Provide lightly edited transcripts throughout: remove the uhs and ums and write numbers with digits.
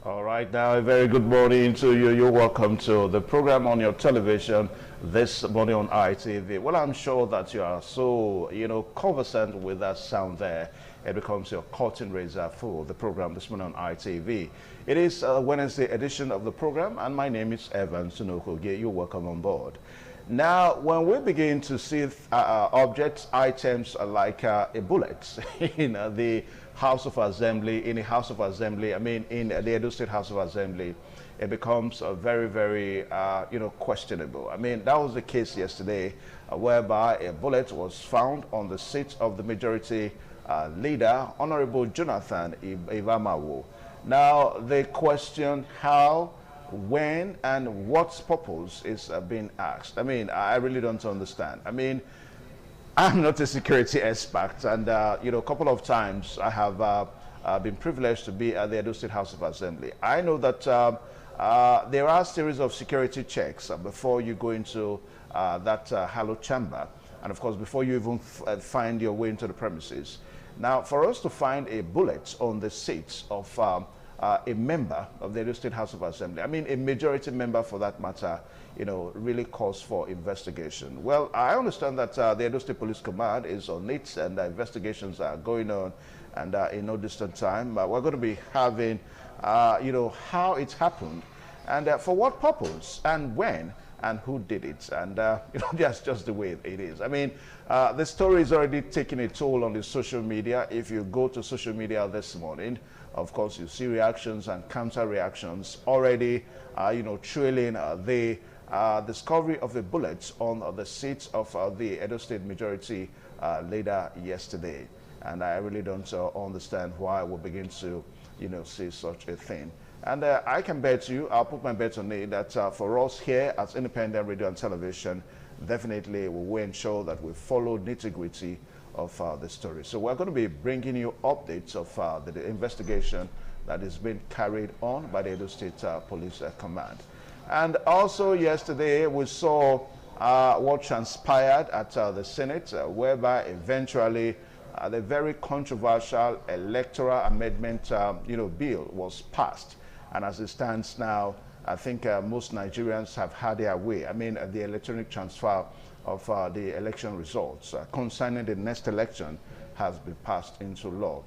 All right, now a very good morning to you. You're welcome to the program on your television this morning on ITV. Well, I'm sure that you are so, conversant with that sound there. It becomes your curtain raiser for the program this morning on ITV. It is a Wednesday edition of the program, and my name is Evan Sunokoge. You're welcome on board. Now, when we begin to see objects, items like a bullet in the House of Assembly, in the Edo State House of Assembly, it becomes very, very, questionable. I mean, that was the case yesterday, whereby a bullet was found on the seat of the majority leader, Honorable Jonathan Ivamawo. Now, they question how, when, and what purpose is being asked. I mean, I really don't understand. I mean, I'm not a security expert, and a couple of times I have been privileged to be at the Edo State House of Assembly. I know that there are a series of security checks before you go into that hallowed chamber, and of course before you even find your way into the premises. Now, for us to find a bullet on the seat of a member of the Edo State House of Assembly, I mean a majority member for that matter, really calls for investigation. Well, I understand that the Edo State Police Command is on it, and investigations are going on, and in no distant time, we're going to be having, how it happened, and for what purpose, and when, and who did it, and that's just the way it is. I mean, the story is already taking a toll on the social media. If you go to social media this morning, of course, you see reactions and counter reactions already, trailing the discovery of the bullets on the seat of the Edo State majority leader yesterday. And I really don't understand why we begin to, see such a thing. And I can bet you, I'll put my bet on it, that for us here at Independent Radio and Television, definitely we will ensure that we follow nitty-gritty of the story. So we're going to be bringing you updates of the investigation that is being carried on by the Edo State Police Command. And also yesterday we saw what transpired at the Senate, whereby eventually the very controversial electoral amendment bill was passed. And as it stands now, I think most Nigerians have had their way. I mean, the electronic transfer of the election results concerning the next election has been passed into law.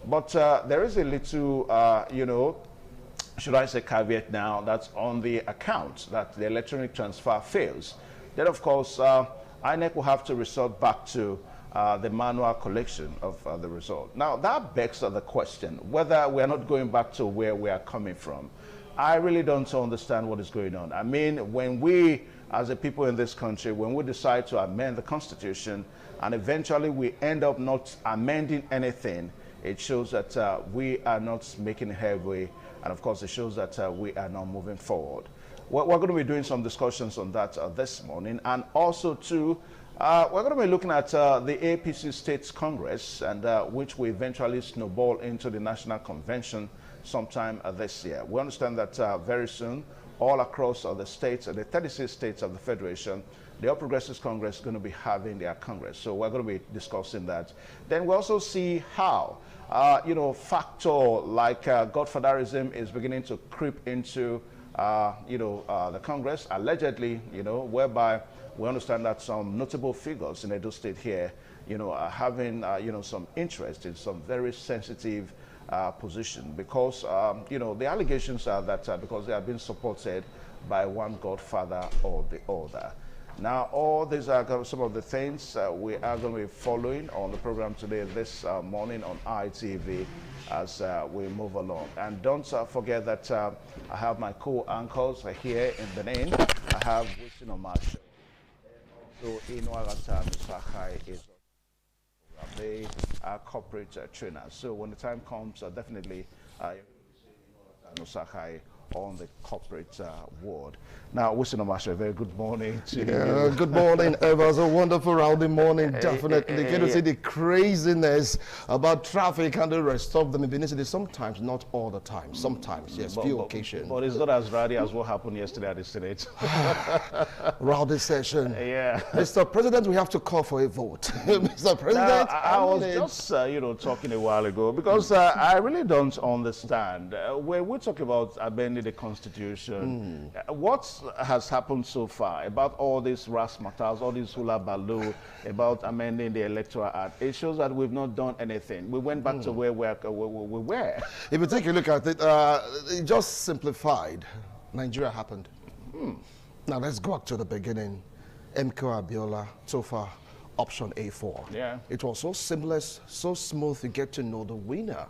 But there is a little, should I say caveat now, that's on the account that the electronic transfer fails. Then, of course, INEC will have to resort back to the manual collection of the result. Now, that begs the question whether we are not going back to where we are coming from. I really don't understand what is going on. I mean, when we, as a people in this country, when we decide to amend the Constitution and eventually we end up not amending anything, it shows that we are not making headway, and of course it shows that we are not moving forward. We're going to be doing some discussions on that this morning, and also too, we're going to be looking at the APC States Congress, and which will eventually snowball into the National Convention sometime this year. We understand that very soon, all across the states, the 36 states of the Federation, the All Progressives Congress is going to be having their Congress. So we're going to be discussing that. Then we also see how, factor like godfatherism is beginning to creep into, the Congress, allegedly, whereby we understand that some notable figures in Edo State here, are having, some interest in some very sensitive position, because the allegations are that because they have been supported by one godfather or the other. Now, all these are some of the things we are going to be following on the program today, this morning on ITV, as we move along. And don't forget that I have my co-anchors here in Benin. I have Wisino Marshall. So Inuarata Misakai is corporate trainers. So when the time comes, definitely Sakai on the corporate world. Now, Wilson Omasho, a very good morning to you. Good morning, Evers. A wonderful rowdy morning, definitely. Get to see the craziness about traffic and the rest of them in Benin City. Sometimes, not all the time. Sometimes, yes, few occasions. But it's not as rowdy as what happened yesterday at the Senate. Rowdy session. Yeah. Mr. President, we have to call for a vote. Mr. President, now, I was just, talking a while ago, because I really don't understand. When we talk about amending the Constitution, what has happened so far about all these razzmatazz, all these hula baloo about amending the Electoral Act? It shows that we've not done anything. We went back to where we were. If you take a look at it just simplified. Nigeria happened. Now let's go back to the beginning. MKO Abiola, so far, option A4. Yeah. It was so seamless, so smooth to get to know the winner.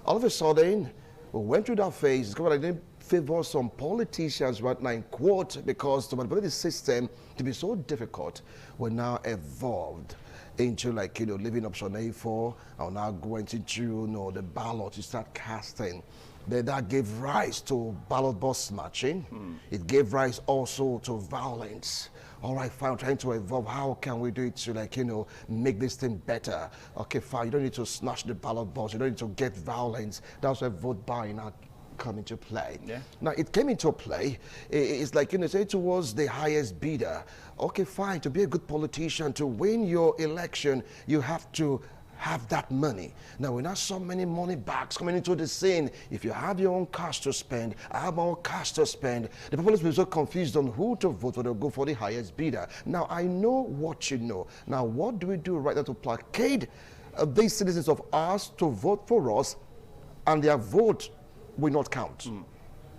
All of a sudden, we went through that phase. It's I didn't favor some politicians right now in quote because to manipulate the system to be so difficult, we're now evolved into leaving option A4 and now going into the ballot to start casting. Then that gave rise to ballot box snatching. It gave rise also to violence. All right, fine, trying to evolve. How can we do it to make this thing better? Okay, fine, you don't need to snatch the ballot box. You don't need to get violence. That's where vote buying come into play. Yeah. Now, it came into play. It's say it was the highest bidder. Okay, fine, to be a good politician, to win your election, you have to have that money. Now, we now so many money bags coming into the scene. If you have your own cash to spend, I have my own cash to spend. The people will be so confused on who to vote for. They'll go for the highest bidder. Now, I know what you know. Now, what do we do right now to placate these citizens of ours to vote for us and their vote will not count?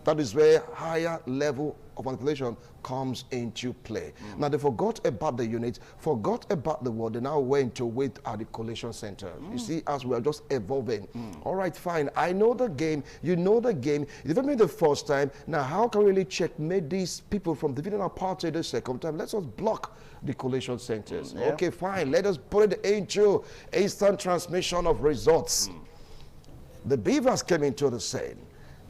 That is where higher level of manipulation comes into play. Now they forgot about the unit, forgot about the word, they now went to wait at the collation center. You see, as we are just evolving. All right, fine, I know the game, you know the game. If it made the first time, now how can we really checkmate these people from dividing our party the second time? Let's just block the collation centers. Yeah. Okay, fine, let us put it into instant transmission of results. The beavers came into the scene.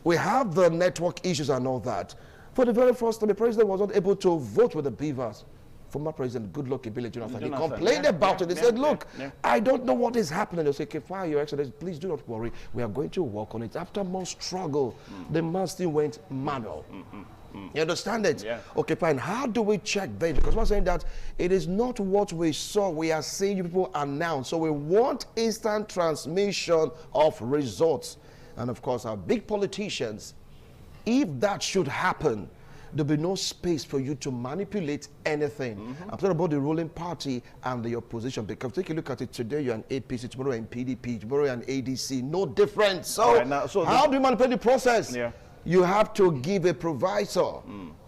We have the network issues and all that. For the very first time, the president was not able to vote with the beavers. Former President Goodluck Ebele Jonathan, he complained about it. He said, look, I don't know what is happening. They say, okay, fine, Your Excellency, please do not worry. We are going to work on it. After more struggle, the man still went manual. You understand it? Yeah. Okay, fine. How do we check that? Because we're saying that it is not what we saw. We are seeing you people announce. So we want instant transmission of results. And of course, our big politicians, if that should happen, there'll be no space for you to manipulate anything. I'm talking about the ruling party and the opposition, because take a look at it today, you're an APC, tomorrow you're in PDP, tomorrow you're an ADC, no difference. So, right, now, how do you manipulate the process? Yeah. You have to give a provisor.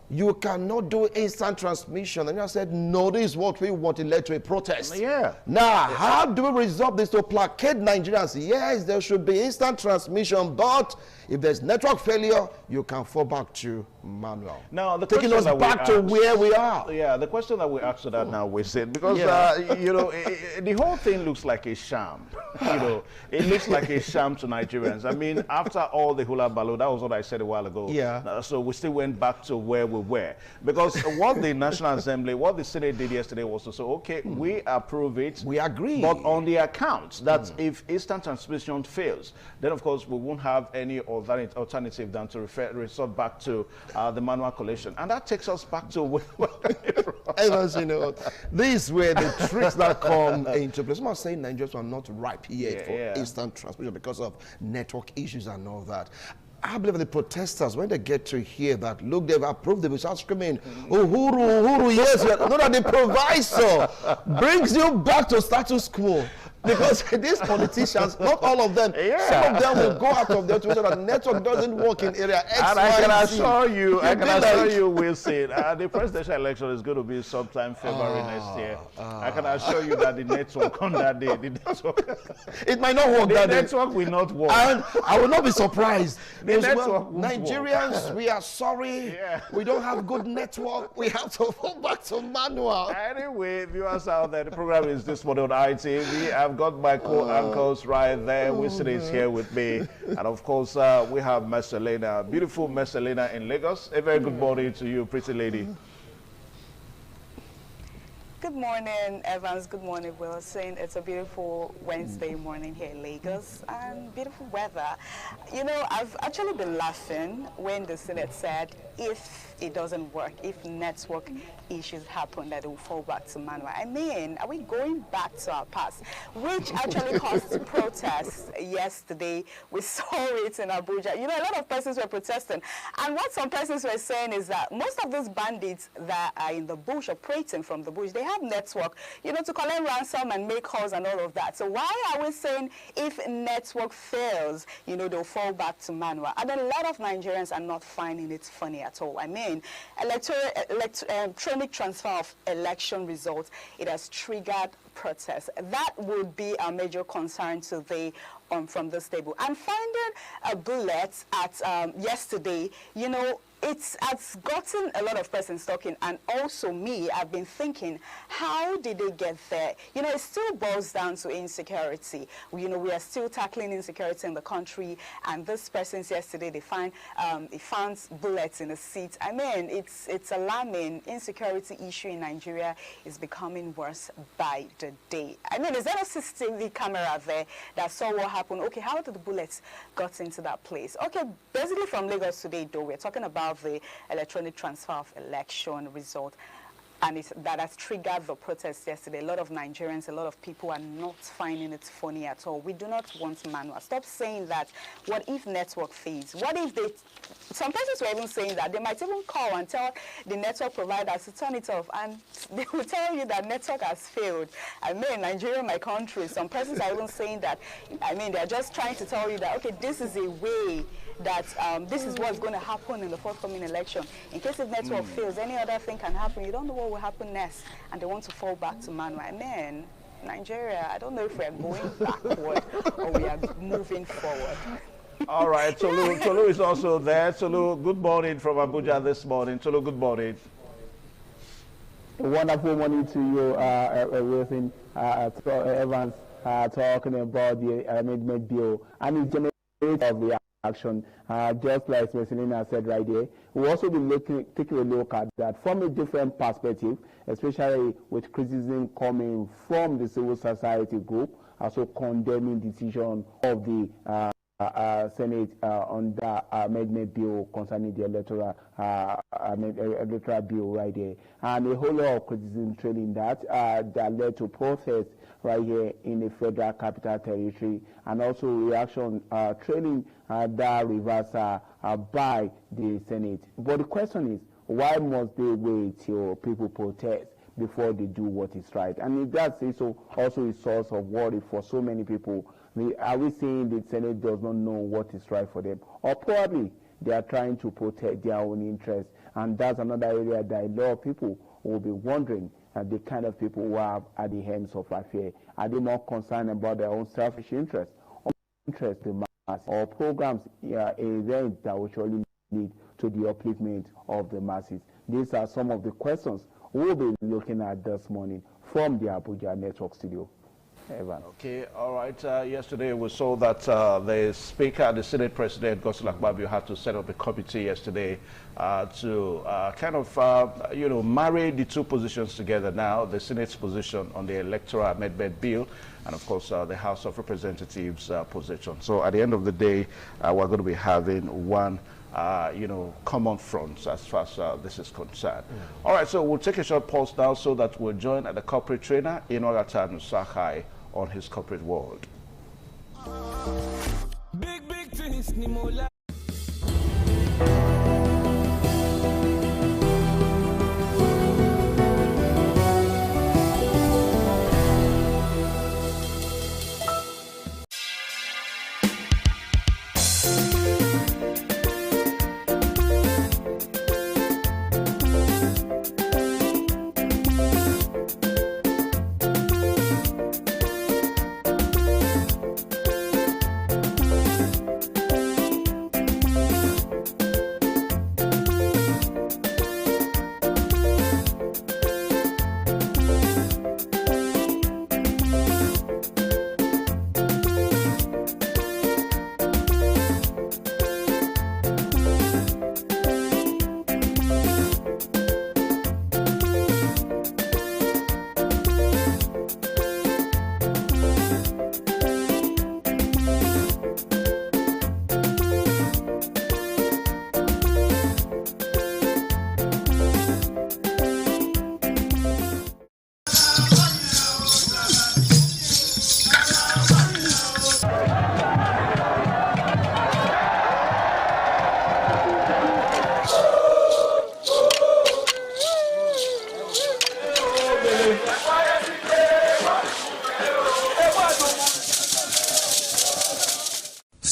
You cannot do instant transmission. And I said, no, this is what we want. It led to a protest. Yeah. Now, how do we resolve this to placate Nigerians? Yes, there should be instant transmission, but if there's network failure, you can fall back to manual. Now, the taking us back to where we are. Yeah, the question that we asked to that now we said, because the whole thing looks like a sham. It looks like a sham to Nigerians. I mean, after all the hula baloo, that was what I said a while ago. Yeah. So we still went back to where we were, because what the National Assembly, what the Senate did yesterday was to say, okay, we approve it. We agree. But on the account that if instant transmission fails, then of course we won't have any alternative than to resort back to the manual collation. And that takes us back to where Evans, these were the tricks that come into place. I'm not saying Nigerians are not ripe yet for instant transmission because of network issues and all that. I believe the protesters, when they get to hear that, look, they've approved, they will start screaming, Uhuru, yes, no, that the provisor brings you back to status quo. Because these politicians, not all of them, some of them will go out of their way so that network doesn't work in area X, and I can assure you, we'll see the presidential election is going to be sometime February next year. I can assure you that the network on that day, it might not work. The network will not work. And I will not be surprised. Nigerians, we are sorry. We don't have good network. We have to go back to manual. Anyway, viewers out there, the program is This Morning on ITV. I've got my co-uncles right there. Winston is here with me. And of course, we have Mercelina, beautiful Mercelina in Lagos. A very good morning to you, pretty lady. Good morning, Evans. Good morning, Wilson. It's a beautiful Wednesday morning here in Lagos and beautiful weather. You know, I've actually been laughing when the Senate said if it doesn't work, if network issues happen, that it will fall back to manual. I mean, are we going back to our past? Which actually caused protests yesterday. We saw it in Abuja. You know, a lot of persons were protesting. And what some persons were saying is that most of these bandits that are in the bush, operating from the bush, they have network, you know, to collect ransom and make calls and all of that. So why are we saying if network fails, you know, they'll fall back to manual? And a lot of Nigerians are not finding it funny at all. I mean, electronic transfer of election results, it has triggered protests. That would be a major concern today from this table. And finding a bullet at yesterday, you know, it's gotten a lot of persons talking, and also me, I've been thinking, how did they get there? You know, it still boils down to insecurity. You know, we are still tackling insecurity in the country, and this persons yesterday, they found bullets in a seat. I mean, it's alarming. Insecurity issue in Nigeria is becoming worse by the day. I mean, is there a CCTV camera there that saw what happened? Okay, how did the bullets got into that place? Okay, basically from Lagos today, though, we're talking about the electronic transfer of election result, and that has triggered the protests yesterday. A lot of Nigerians, a lot of people are not finding it funny at all. We do not want manual. Stop saying that. What if network fails? What if they, some persons were even saying that they might even call and tell the network providers to turn it off, and they will tell you that network has failed. I mean, Nigeria, my country, some persons are even saying that, I mean, they're just trying to tell you that, okay, this is a way that this is what's going to happen in the forthcoming election. In case if network fails, any other thing can happen. You don't know what will happen next, and they want to fall back to manual. I mean, Nigeria, I don't know if we are going backward or we are moving forward. All right, Tolu is also there. Tolu, good morning from Abuja this morning. Tolu, good morning. A wonderful morning to you, Wilson, Evans, talking about the amendment bill and its generate of the action, just like Mercelina said right there. We'll also be taking a look at that from a different perspective, especially with criticism coming from the civil society group, also condemning decision of the Senate on the amendment bill concerning the electoral bill right there, and a whole lot of criticism trailing that led to protests right here in the Federal Capital Territory, and also reaction trailing that reversal by the Senate. But the question is, why must they wait till people protest before they do what is right? And if that's also a source of worry for so many people. Are we saying the Senate does not know what is right for them? Or probably they are trying to protect their own interests. And that's another area that a lot of people will be wondering, the kind of people who are at the ends of affair. Are they more concerned about their own selfish interests, or interest the mass, or programs, events that will surely lead to the upliftment of the masses? These are some of the questions we'll be looking at this morning from the Abuja Network Studio. Evan. Okay, all right. Yesterday we saw that the Speaker, the Senate President, Godswill Akpabio, had to set up a committee yesterday to kind of, you know, marry the two positions together now, the Senate's position on the electoral amendment bill, and of course the House of Representatives position. So at the end of the day, we're going to be having one you know, common fronts as far as this is concerned. All right, so we'll take a short pause now so that we'll join the corporate trainer, Inogata Nusahai, on his corporate world. Big things, Nimola.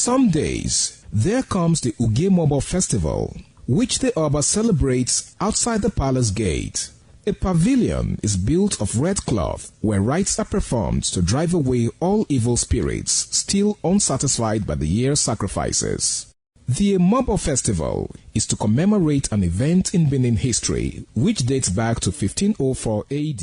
some days, there comes the Ugemobo Festival, which the Oba celebrates outside the palace gate. A pavilion is built of red cloth where rites are performed to drive away all evil spirits still unsatisfied by the year's sacrifices. The Emobo Festival is to commemorate an event in Benin history which dates back to 1504 AD.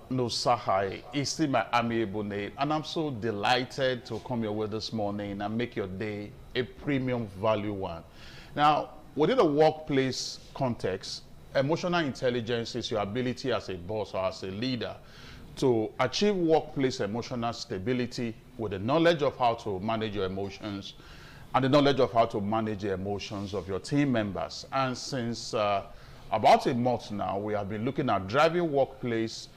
No Sahai, it's still my amiable name, and I'm so delighted to come your way this morning and make your day a premium value one. Now, within a workplace context, emotional intelligence is your ability as a boss or as a leader to achieve workplace emotional stability with the knowledge of how to manage your emotions and the knowledge of how to manage the emotions of your team members. And since about a month now, we have been looking at driving workplace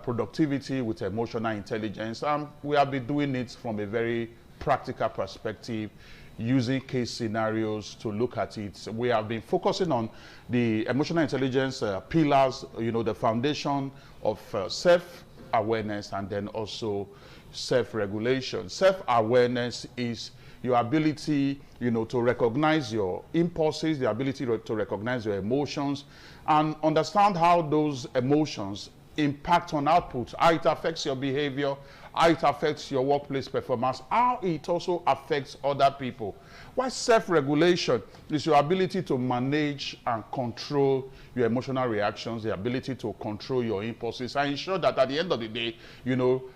productivity with emotional intelligence, and we have been doing it from a very practical perspective, using case scenarios to look at it. We have been focusing on the emotional intelligence pillars, the foundation of self-awareness and then also self-regulation. Self-awareness is your ability, to recognize your impulses, the ability to recognize your emotions and understand how those emotions impact on output, how it affects your behavior, how it affects your workplace performance, how it also affects other people. While self-regulation is your ability to manage and control your emotional reactions, the ability to control your impulses, and ensure that at the end of the day,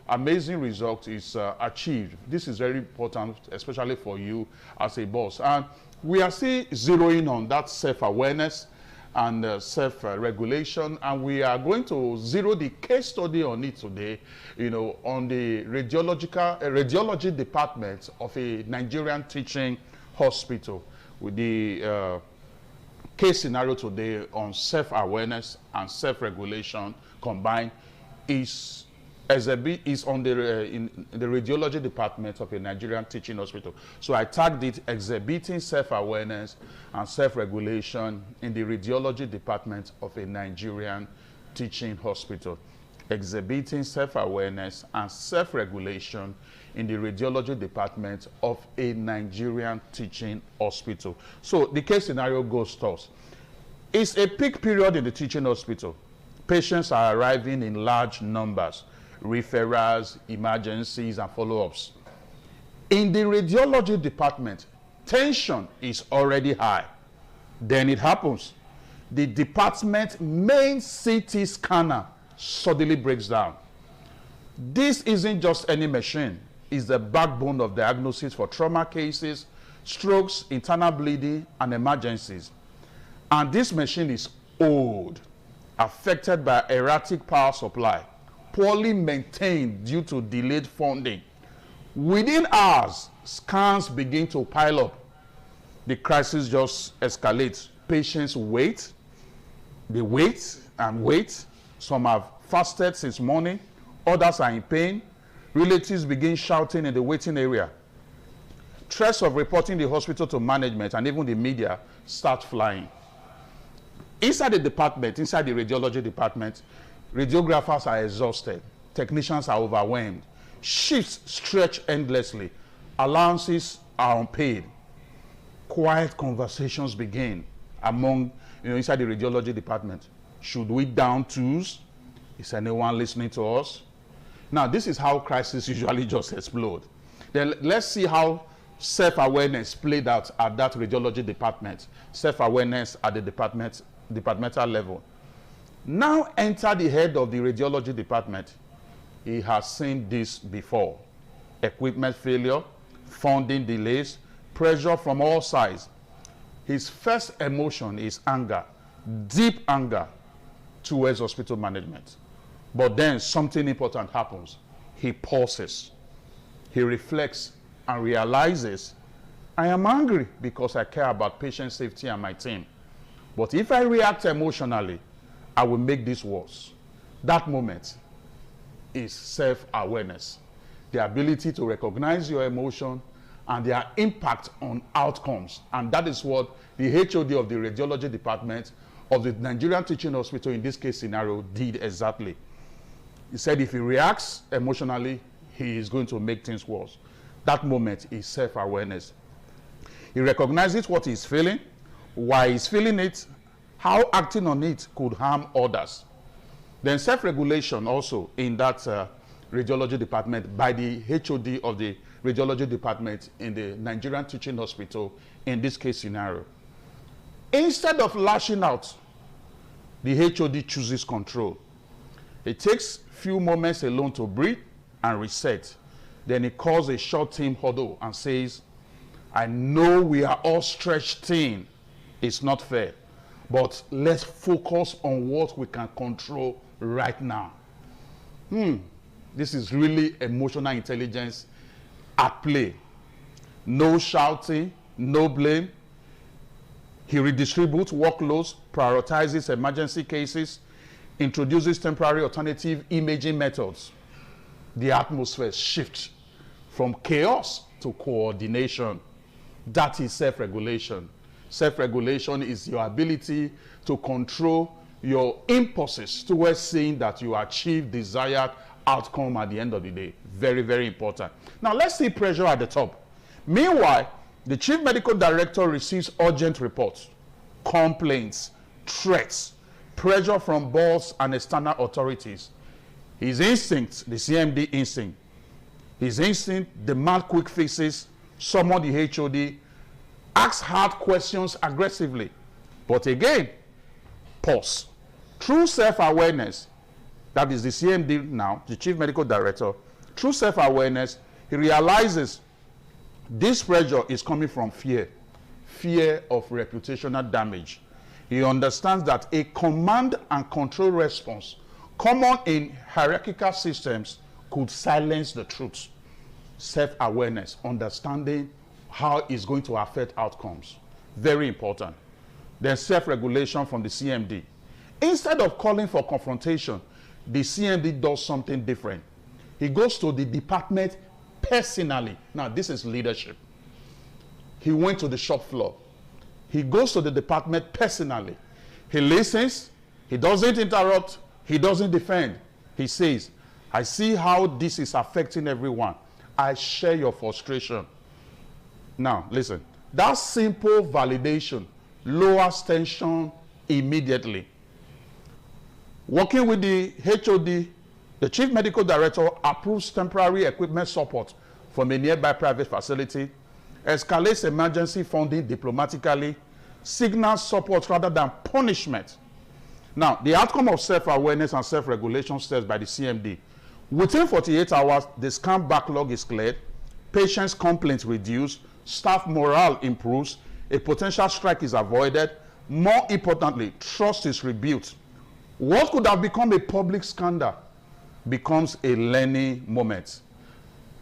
amazing result is achieved. This is very important, especially for you as a boss. And we are still zeroing on that self-awareness and self-regulation, and we are going to zero the case study on it today, on the radiology department of a Nigerian teaching hospital. With the case scenario today on self-awareness and self-regulation combined is on in the radiology department of a Nigerian teaching hospital. So I tagged it exhibiting self-awareness and self-regulation in the radiology department of a Nigerian teaching hospital. Exhibiting self-awareness and self-regulation in the radiology department of a Nigerian teaching hospital. So the case scenario goes thus. It's a peak period in the teaching hospital. Patients are arriving in large numbers. Referrals, emergencies, and follow-ups. In the radiology department, tension is already high. Then it happens. The department main CT scanner suddenly breaks down. This isn't just any machine. It's the backbone of diagnosis for trauma cases, strokes, internal bleeding, and emergencies. And this machine is old, affected by erratic power supply, poorly maintained due to delayed funding. Within hours, scans begin to pile up. The crisis just escalates. Patients wait. They wait and wait. Some have fasted since morning. Others are in pain. Relatives begin shouting in the waiting area. Threats of reporting the hospital to management and even the media start flying. Inside the department, inside the radiology department, radiographers are exhausted. Technicians are overwhelmed. Shifts stretch endlessly. Allowances are unpaid. Quiet conversations begin among, inside the radiology department. Should we down tools? Is anyone listening to us? Now, this is how crises usually just explode. Then let's see how self-awareness played out at that radiology department. Self-awareness at the departmental level. Now enter the head of the radiology department. He has seen this before. Equipment failure, funding delays, pressure from all sides. His first emotion is anger. deep anger towards hospital management. But then something important happens. He pauses. He reflects and realizes, I am angry because I care about patient safety and my team. But if I react emotionally, I will make this worse. That moment is self-awareness. The ability to recognize your emotion and their impact on outcomes. And that is what the HOD of the radiology department of the Nigerian Teaching Hospital in this case scenario did exactly. He said if he reacts emotionally, he is going to make things worse. That moment is self-awareness. He recognizes what he's feeling, why he's feeling it, how acting on it could harm others. Then self-regulation also in that radiology department by the HOD of the radiology department in the Nigerian Teaching Hospital in this case scenario. Instead of lashing out, the HOD chooses control. It takes few moments alone to breathe and reset. Then he calls a short team huddle and says, I know we are all stretched thin. It's not fair. But let's focus on what we can control right now. This is really emotional intelligence at play. No shouting, no blame. He redistributes workloads, prioritizes emergency cases, introduces temporary alternative imaging methods. The atmosphere shifts from chaos to coordination. That is self-regulation. Self-regulation is your ability to control your impulses towards seeing that you achieve desired outcome at the end of the day. Very, very important. Now let's see pressure at the top. Meanwhile, the chief medical director receives urgent reports, complaints, threats, pressure from boss and external authorities. His instinct, the CMD instinct, his instinct demand quick fixes, summon the HOD, ask hard questions aggressively. But again, pause. Through self-awareness, that is the CMD now, the chief medical director, through self-awareness, he realizes this pressure is coming from fear of reputational damage. He understands that a command and control response common in hierarchical systems could silence the truth. Self-awareness, understanding how it's going to affect outcomes. Very important. Then self-regulation from the CMD. Instead of calling for confrontation, the CMD does something different. He goes to the department personally. Now, this is leadership. He went to the shop floor. He goes to the department personally. He listens. He doesn't interrupt. He doesn't defend. He says, I see how this is affecting everyone. I share your frustration. Now, listen. That simple validation lowers tension immediately. Working with the HOD, the chief medical director approves temporary equipment support from a nearby private facility, escalates emergency funding diplomatically, signals support rather than punishment. Now, the outcome of self-awareness and self-regulation steps by the CMD. Within 48 hours, the scam backlog is cleared, patients' complaints reduced, staff morale improves, a potential strike is avoided. More importantly, trust is rebuilt. What could have become a public scandal becomes a learning moment.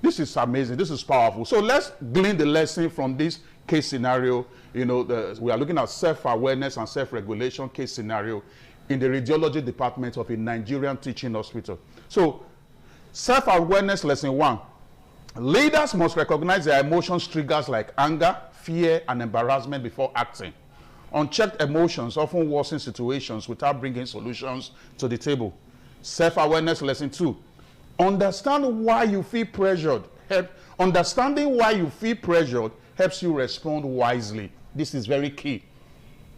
This is amazing. This is powerful. So let's glean the lesson from this case scenario. You know, we are looking at self-awareness and self-regulation case scenario in the radiology department of a Nigerian teaching hospital. So self-awareness lesson 1. Leaders must recognize their emotions triggers like anger, fear, and embarrassment before acting. Unchecked emotions often worsen situations without bringing solutions to the table. Self-awareness lesson 2. Understand why you feel pressured. Understanding why you feel pressured helps you respond wisely. This is very key.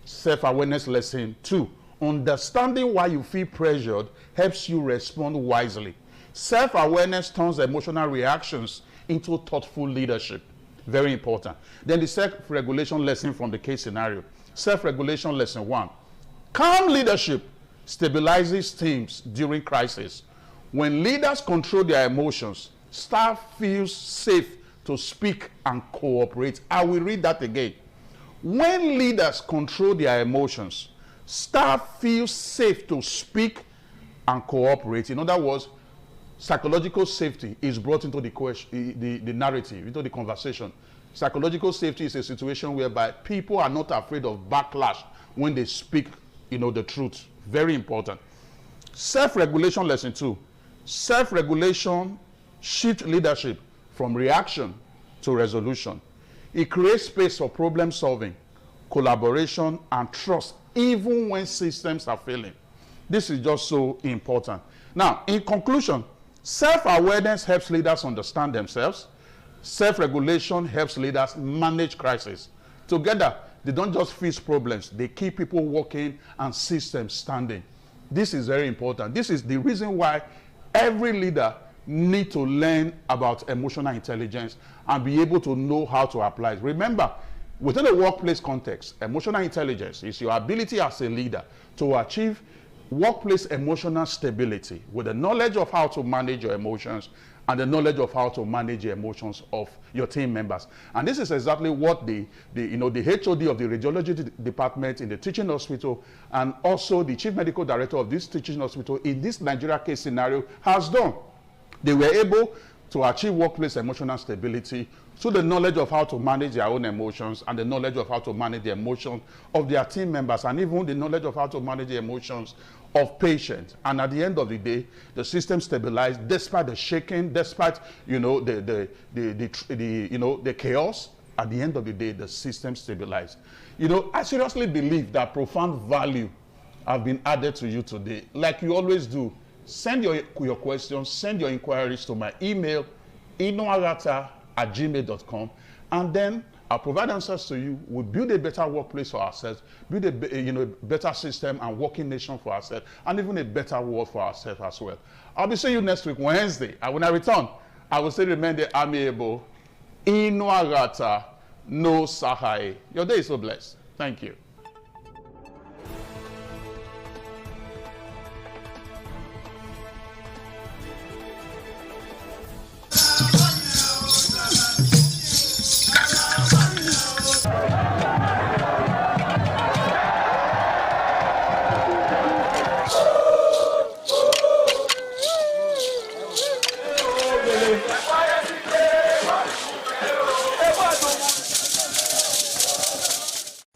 Self-awareness lesson 2. Understanding why you feel pressured helps you respond wisely. Self-awareness turns emotional reactions into thoughtful leadership. Very important. Then the self-regulation lesson from the case scenario. Self-regulation lesson 1. Calm leadership stabilizes teams during crisis. When leaders control their emotions, staff feels safe to speak and cooperate. I will read that again. When leaders control their emotions, Staff feel safe to speak and cooperate. In other words, psychological safety is brought into the narrative, into the conversation. Psychological safety is a situation whereby people are not afraid of backlash when they speak, the truth. Very important. Self-regulation, lesson 2. Self-regulation shifts leadership from reaction to resolution. It creates space for problem solving, collaboration, and trust, even when systems are failing. This is just so important. Now, in conclusion, self-awareness helps leaders understand themselves. Self-regulation helps leaders manage crises. Together, they don't just fix problems, they keep people working and systems standing. This is very important. This is the reason why every leader needs to learn about emotional intelligence and be able to know how to apply it. Remember, within the workplace context, emotional intelligence is your ability as a leader to achieve workplace emotional stability with the knowledge of how to manage your emotions and the knowledge of how to manage the emotions of your team members. And this is exactly what the HOD of the radiology department in the teaching hospital and also the chief medical director of this teaching hospital in this Nigeria case scenario has done. They were able to achieve workplace emotional stability through the knowledge of how to manage their own emotions and the knowledge of how to manage the emotions of their team members and even the knowledge of how to manage the emotions of patients. And at the end of the day, the system stabilized despite the shaking, despite the chaos. At the end of the day, the system stabilized. I seriously believe that profound value have been added to you today. Like you always do, send your questions, send your inquiries to my email, inoagata@gmail.com, and then I'll provide answers to you. We'll build a better workplace for ourselves, build a better system and working nation for ourselves, and even a better world for ourselves as well. I'll be seeing you next week, Wednesday. And when I return, I will say, remain the amiable, Inoagata, no Sahai. Your day is so blessed. Thank you.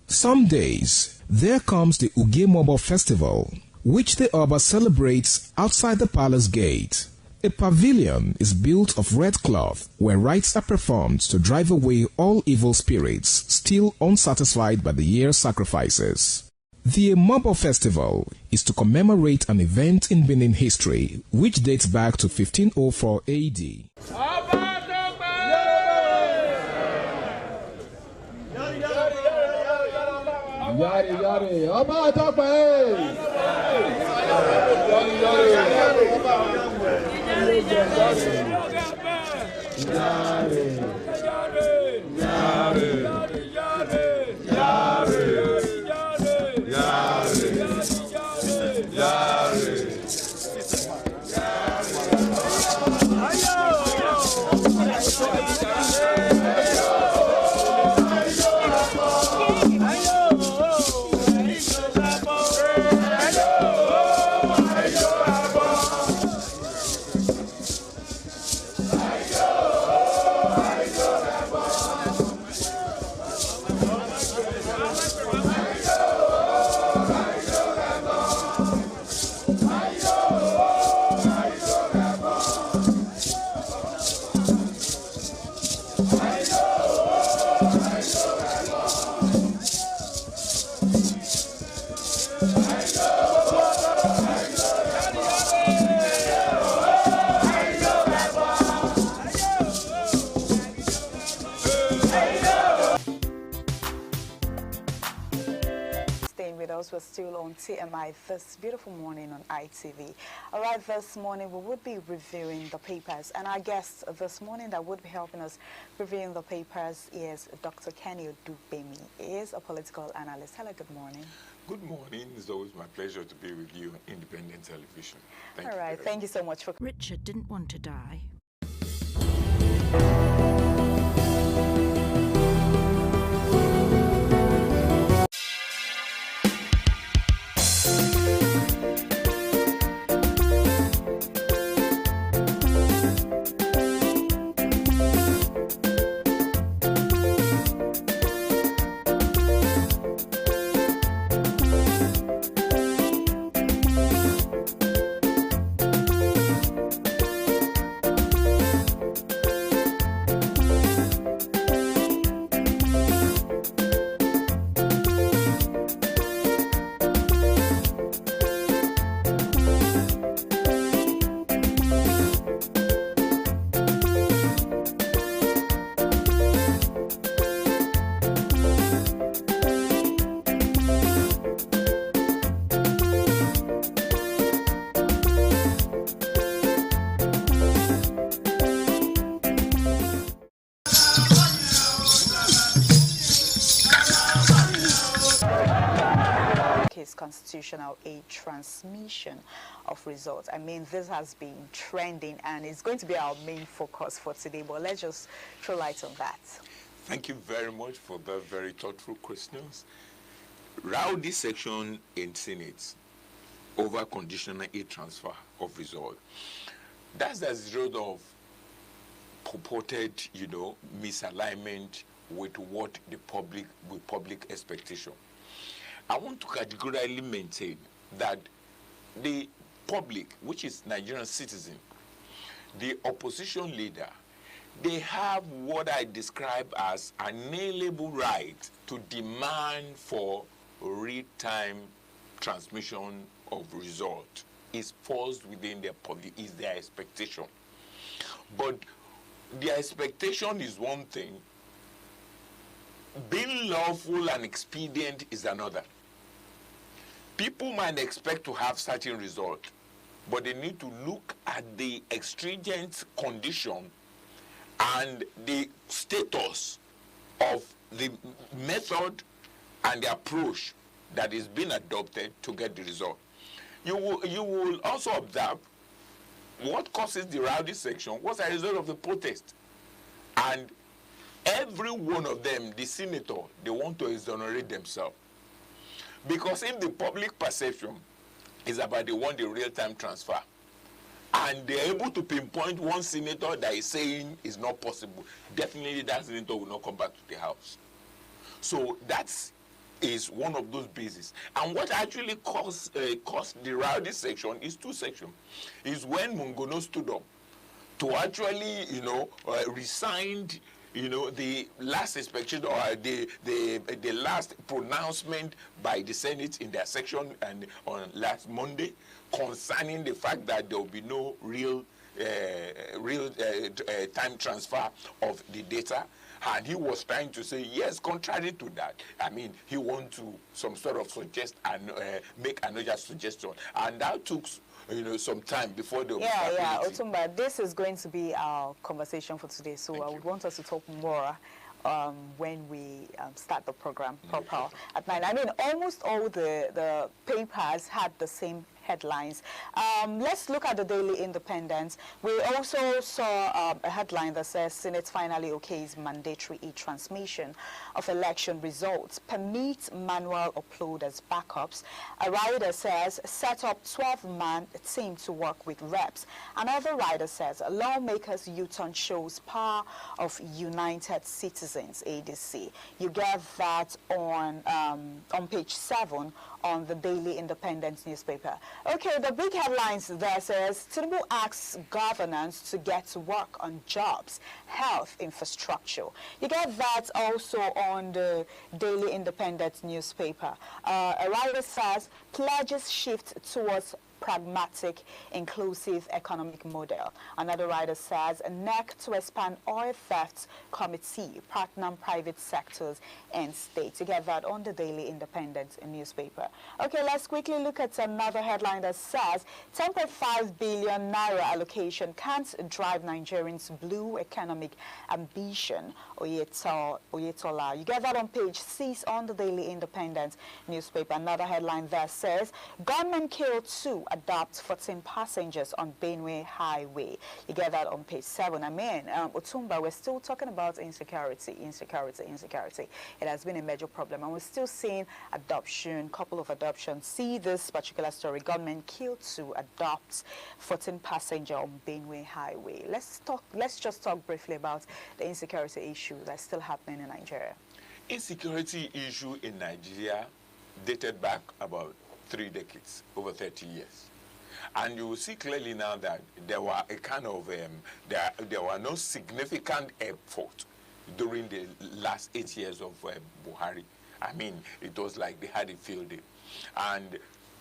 Some days, there comes the Ugemobo Festival, which the Oba celebrates outside the palace gate. A pavilion is built of red cloth where rites are performed to drive away all evil spirits still unsatisfied by the year's sacrifices. The Ugemobo Festival is to commemorate an event in Benin history which dates back to 1504 AD. Yari yari, Oba Tope! We're still on TMI this beautiful morning on ITV. All right, this morning we would be reviewing the papers, and our guest this morning that would be helping us reviewing the papers is Dr. Kenny Odubemi. He is a political analyst. Hello, good morning. Good morning. It's always my pleasure to be with you on Independent Television. All right, thank you so much for... Richard didn't want to die. is constitutional, a transmission of results. I mean, this has been trending and it's going to be our main focus for today, but let's just throw light on that. Thank you very much for the very thoughtful questions. Rowdy section in Senate over conditional e-transfer of result. That's the result of purported, misalignment with what the public expectation. I want to categorically maintain that the public, which is Nigerian citizen, the opposition leader, they have what I describe as an inalienable right to demand for real-time transmission of result. Is falls within their expectation. But their expectation is one thing. Being lawful and expedient is another. People might expect to have certain result, but they need to look at the extringent condition and the status of the method and the approach that is being adopted to get the result. You will also observe what causes the rowdy section was a result of the protest. And every one of them, the senator, they want to exonerate themselves. Because if the public perception is about the real-time transfer, and they're able to pinpoint one senator that is saying it's not possible, definitely that senator will not come back to the House. So that's is one of those bases. And what actually caused the rowdy section is two sections. Is when Mongono stood up to actually, resigned, the last inspection or the last pronouncement by the Senate in their section and on last Monday concerning the fact that there will be no real time transfer of the data. And he was trying to say, yes, contrary to that, I mean, he wants to some sort of suggest and make another suggestion. And that took, some time before the Otumba, this is going to be our conversation for today. So I would want us to talk more when we start the program proper at 9. I mean, almost all the papers had the same headlines. Let's look at the Daily Independent. We also saw a headline that says Senate finally okays mandatory e-transmission of election results, permits manual upload as backups. A rider says set up 12-man team to work with reps. Another rider says lawmakers U-turn shows power of United Citizens, ADC. You get that on page 7 on the Daily Independent newspaper. Okay, the big headlines there says Tinubu asks governance to get to work on jobs, health, infrastructure. You get that also on the Daily Independent newspaper. A writer says pledges shift towards pragmatic, inclusive economic model. Another writer says a NEC to expand oil theft committee, partner private sectors and states. You get that on the Daily Independent newspaper. Okay, let's quickly look at another headline that says 10.5 billion naira allocation can't drive Nigerians' blue economic ambition. Oyetola. You get that on page 6 on the Daily Independent newspaper. Another headline there says gunmen killed 2, adopt 14 passengers on Benue Highway. You get that on page 7. I mean, Otumba, we're still talking about insecurity. It has been a major problem, and we're still seeing adoption, couple of adoptions. See this particular story: gunmen killed 2, adopt 14 passengers on Benue Highway. Let's just talk briefly about the insecurity issue that's still happening in Nigeria. Insecurity issue in Nigeria dated back about 3 decades, over 30 years. And you will see clearly now that there were a kind of, there were no significant effort during the last 8 years of Buhari. I mean, it was like they had a field day. And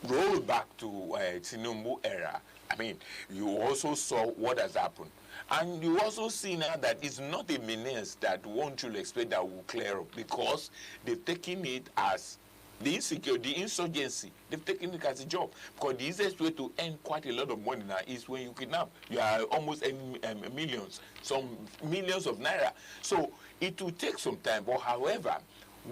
roll back to Tinubu era, I mean, you also saw what has happened. And you also see now that it's not a menace that one should expect that will clear up, because they've taken it as the insurgency, they've taken it as a job. Because the easiest way to earn quite a lot of money now is when you kidnap. You are almost millions, some millions of naira. So it will take some time. But however,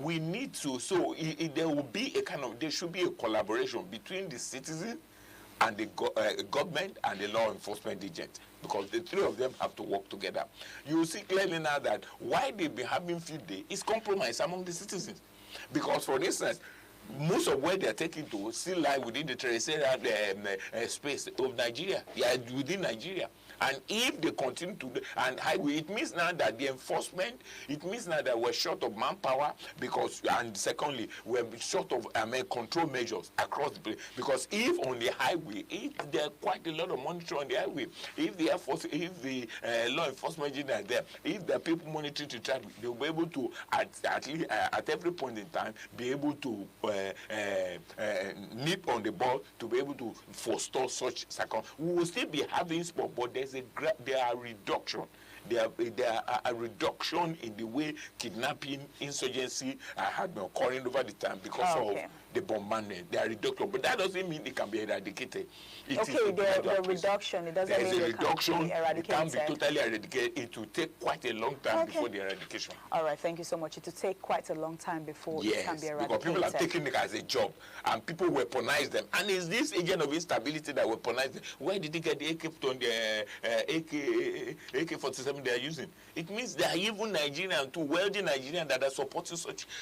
we need to, so there will be a kind of, there should be a collaboration between the citizen and the government and the law enforcement agent, because the three of them have to work together. You will see clearly now that why they've been having field day is compromise among the citizens. Because, for instance, most of where they are taking to still lie within the terrestrial space of Nigeria. They are within Nigeria. And if they continue to do, and highway, it means now that the enforcement, it means now that we're short of manpower, because, and secondly, we're short of control measures across the place. Because if on the highway, if there are quite a lot of monitoring on the highway, if the Air Force, if the law enforcement agents are there, if there are people monitoring the traffic, they'll be able to, at least at every point in time, be able to nip on the ball to be able to forestall such circumstances. We will still be having sport, but there are reduction. There are a reduction in the way kidnapping, insurgency had been occurring over the time because of the bombardment. There are reduction, but that doesn't mean it can be eradicated. The reduction, it doesn't mean it can be eradicated. It can't be totally eradicated. It will take quite a long time before the eradication. All right, thank you so much. It will take quite a long time before it can be eradicated. Because people are taking it as a job, and people weaponize them. And it's this agent of instability that weaponized them. Where did they get the AK-47 they are using? It means there are even Nigerians, too wealthy Nigerians, that are supporting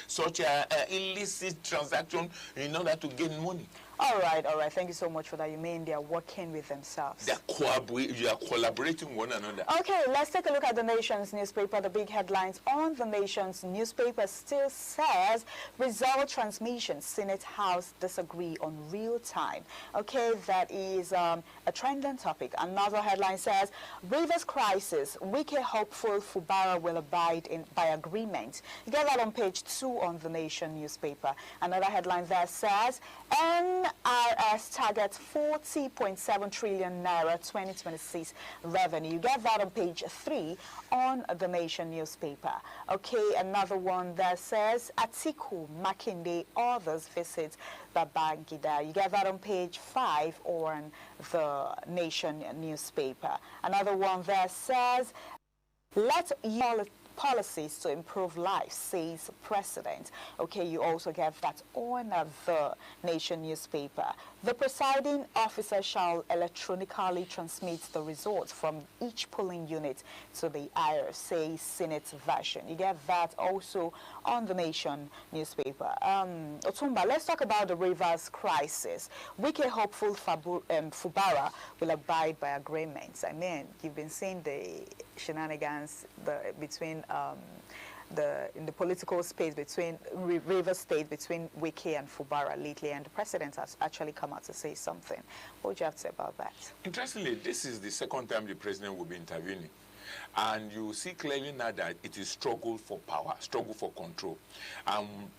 such illicit transaction in order to gain money. All right. Thank you so much for that. You mean they are working with themselves? They are collaborating one another. Okay, let's take a look at the Nation's newspaper. The big headlines on the Nation's newspaper still says, result transmission, Senate House disagree on real time. Okay, that is a trending topic. Another headline says, Rivers crisis, Wike hopeful Fubara will abide by agreement. You get that on page 2 on the Nation newspaper. Another headline there says, NRS targets 40.7 trillion naira 2026 revenue. You get that on page 3 on the Nation newspaper. Okay, another one that says Atiku, Makinde, others visit Babangida. You get that on page 5 on the Nation newspaper. Another one that says, let your policies to improve life, says President. Okay, you also get that on the Nation newspaper. The presiding officer shall electronically transmit the results from each polling unit to the IR, says Senate version. You get that also on the Nation newspaper. Otumba, let's talk about the Rivers crisis. Wike hopeful Fubara will abide by agreements. I mean, you've been seeing the shenanigans between in the political space between Rivers State, between Wike and Fubara lately, and the president has actually come out to say something. What would you have to say about that? Interestingly, this is the second time the president will be intervening. And you see clearly now that it is struggle for power, struggle for control.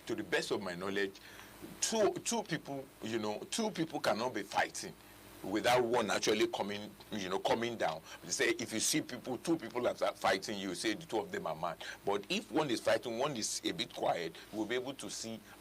To the best of my knowledge, two people cannot be fighting without one actually coming down. They say if you see two people are fighting, you say the two of them are mad. But if one is fighting, one is a bit quiet, we'll be able to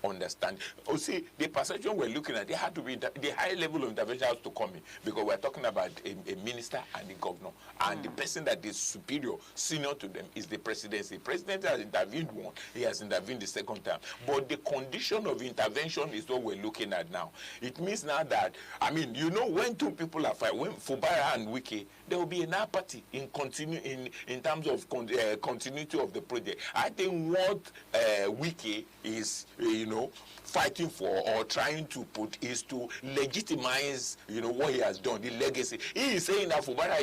understand. See, the perception we're looking at, there had to be the high level of intervention has to come in, because we're talking about a minister and the governor, and the person that is superior, senior to them, is the presidency. The president has intervened one, he has intervened the second time. But the condition of intervention is what we're looking at now. It means now that, when two people are fighting, when Fubara and Wike, there will be an apathy in terms of continuity of the project. I think what Wike is, fighting for or trying to put is to legitimize, what he has done, the legacy. He is saying that Fubara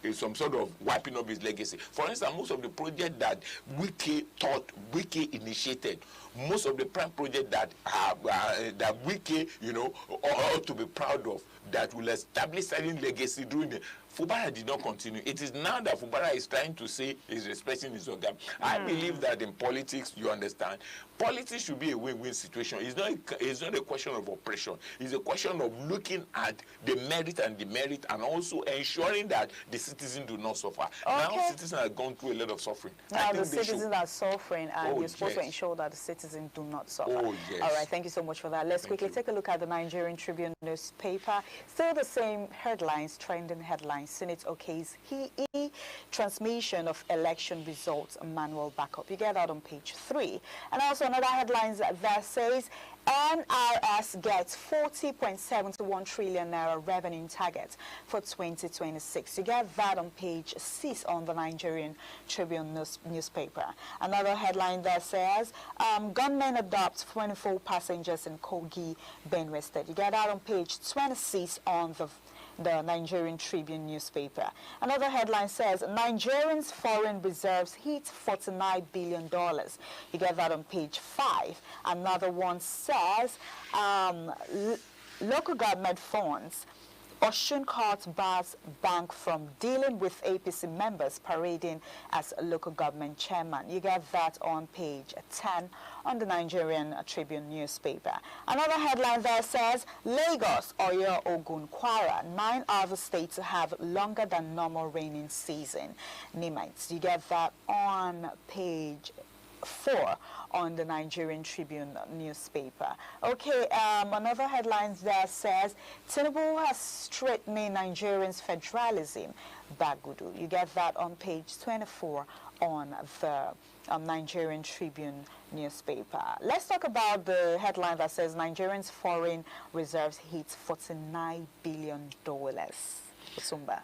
is some sort of wiping up his legacy. For instance, most of the projects that Wike initiated, most of the prime projects that Wike, ought to be proud of, that will establish certain legacy during the Fubara did not continue. It is now that Fubara is trying to say he's respecting his organ. I believe that in politics, you understand, politics should be a win-win situation. It's not a question of oppression. It's a question of looking at the merit and demerit, and also ensuring that the citizens do not suffer. Okay. Now citizens have gone through a lot of suffering. Now the citizens are suffering, and you're supposed to ensure that the citizens do not suffer. Oh, yes. All right, thank you so much for that. Let's quickly take a look at the Nigerian Tribune newspaper. Still the same headlines, trending headlines Senate okays transmission of election results manual backup. You get that on page 3. And also another headlines that says NRS gets 40.71 trillion naira revenue target for 2026. You get that on page 6 on the Nigerian Tribune newspaper. Another headline that says gunmen adopt 24 passengers in Kogi, Benue State. You get that on page 26 on the Nigerian Tribune newspaper. Another headline says Nigerians' foreign reserves hit $49 billion. You get that on page 5. Another one says local government funds. Osun Court bars bank from dealing with APC members parading as a local government chairman. You get that on page 10 on the Nigerian Tribune newspaper. Another headline there says Lagos, Oyo, Ogun, Kwara, 9 other states have longer than normal raining season. Nimites. You get that on page 4 on the Nigerian Tribune newspaper. Okay, another headline there says Tinubu has strengthening Nigerians' federalism. Bagudu. You get that on page 24 on the Nigerian Tribune newspaper. Let's talk about the headline that says Nigerians' foreign reserves hit $49 billion. Osumba.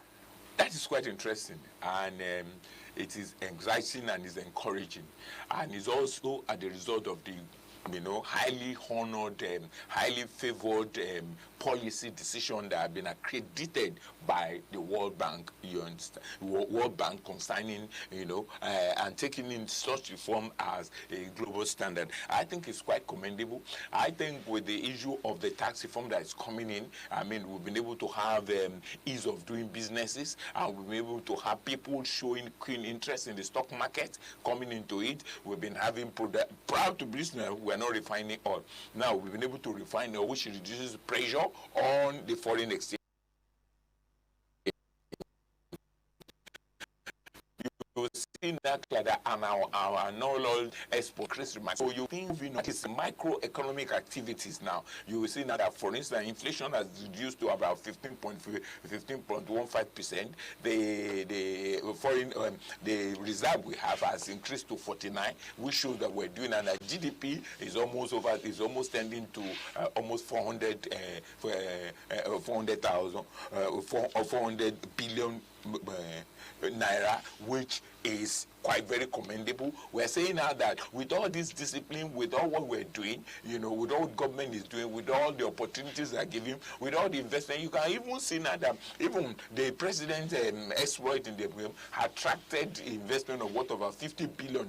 That is quite interesting, and it is exciting and is encouraging, and is also as a result of the highly honored, highly favored policy decision that have been accredited by the World Bank. You understand? World Bank concerning, and taking in such reform as a global standard. I think it's quite commendable. I think with the issue of the tax reform that is coming in, we've been able to have ease of doing businesses, and we've been able to have people showing keen interest in the stock market coming into it. We've been having proud to business. We're not refining oil. Now we've been able to refine oil, which reduces pressure on the foreign exchange. You see that our non-oil export increase. So you think it's microeconomic activities now. You will see now that, for instance, inflation has reduced to about 15.15%. The foreign the reserve we have has increased to 49, which shows that we're doing, and our GDP is almost tending to almost 400 billion naira, which is quite very commendable. We're saying now that with all this discipline, with all what we're doing, with all government is doing, with all the opportunities they're giving, with all the investment, you can even see now that even the president exploit in the film attracted investment of worth about $50 billion,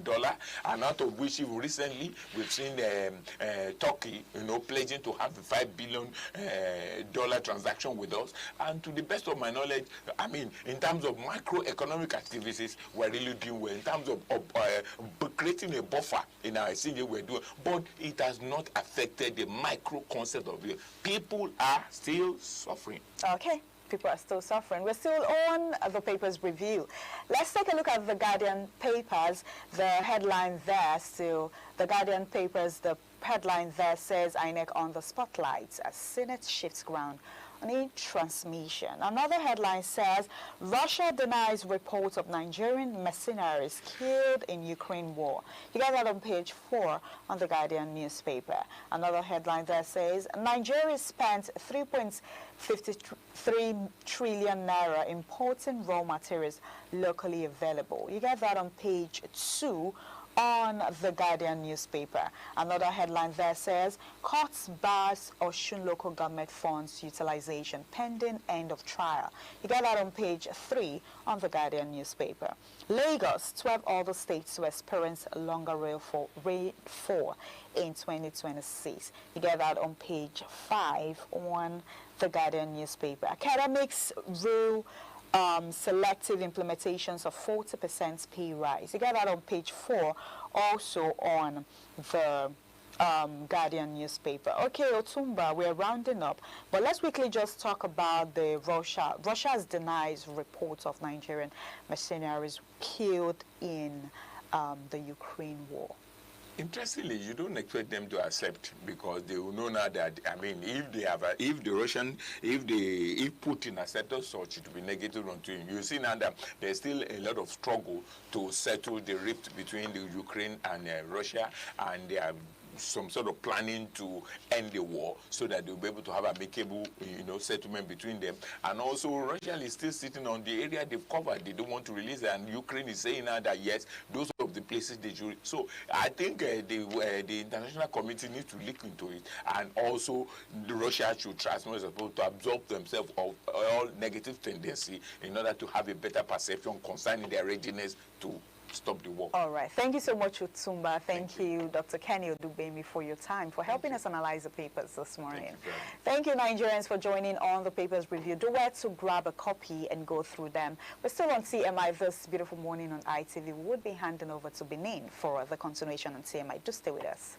and out of which even recently we've seen Turkey, pledging to have a $5 billion transaction with us. And to the best of my knowledge, in terms of macroeconomic activities, we're really doing well. In terms of creating a buffer in our senior, we're doing, but it has not affected the micro concept of it. People are still suffering. Okay. People are still suffering. We're still on the papers review. Let's take a look at the Guardian papers. The headline there, still, the Guardian papers, the headline there says INEC on the spotlight as Senate shifts ground on a transmission. Another headline says Russia denies reports of Nigerian mercenaries killed in Ukraine war. You got that on page 4 on the Guardian newspaper. Another headline there says Nigeria spent 3.53 trillion naira importing raw materials locally available. You get that on page 2 on the Guardian newspaper. Another headline there says courts bars Osun local government funds utilization pending end of trial. You get that on page 3 on the Guardian newspaper. Lagos, 12 other states to experience longer rainfall in 2026. You get that on page 5 on the Guardian newspaper. Academics rule selective implementations of 40% pay rise. You get that on page 4, also on the Guardian newspaper. Okay, Otumba, we're rounding up, but let's quickly just talk about the Russia. Russia denies reports of Nigerian mercenaries killed in the Ukraine war. Interestingly, you don't expect them to accept, because they will know now that, I mean, if Putin accepted such, it will be negative onto him. You see now that there's still a lot of struggle to settle the rift between the Ukraine and Russia, and they are some sort of planning to end the war so that they'll be able to have amicable, settlement between them. And also, Russia is still sitting on the area they've covered. They don't want to release it, and Ukraine is saying now that yes, those of the places they should. So I think the international community needs to look into it, and also Russia should try as much as possible to absorb themselves of all negative tendency in order to have a better perception concerning their readiness to stop the war. All right. Thank you so much, Utumba. Thank you, Dr. Kenny Odubemi, for your time, for helping us analyze the papers this morning. Thank you, Nigerians, for joining on the papers review. Do where to grab a copy and go through them. We're still on CMI this beautiful morning on ITV. We would be handing over to Benin for the continuation on CMI. Do stay with us.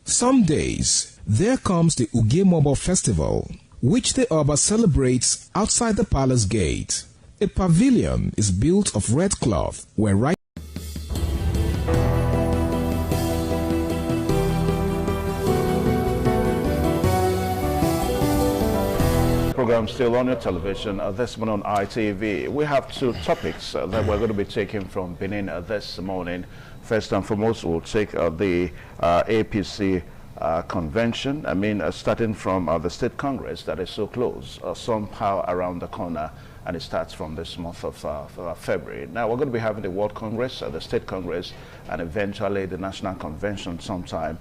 Some days, there comes the Ugemobo Festival, which the Oba celebrates outside the palace gate. A pavilion is built of red cloth where right program still on your television this morning on ITV. We have two topics that we're going to be taking from Benin this morning. First and foremost, we'll take the APC convention. I mean, starting from the State Congress that is so close, somehow around the corner, and it starts from this month of February. Now, we're going to be having the World Congress, the State Congress, and eventually the National Convention sometime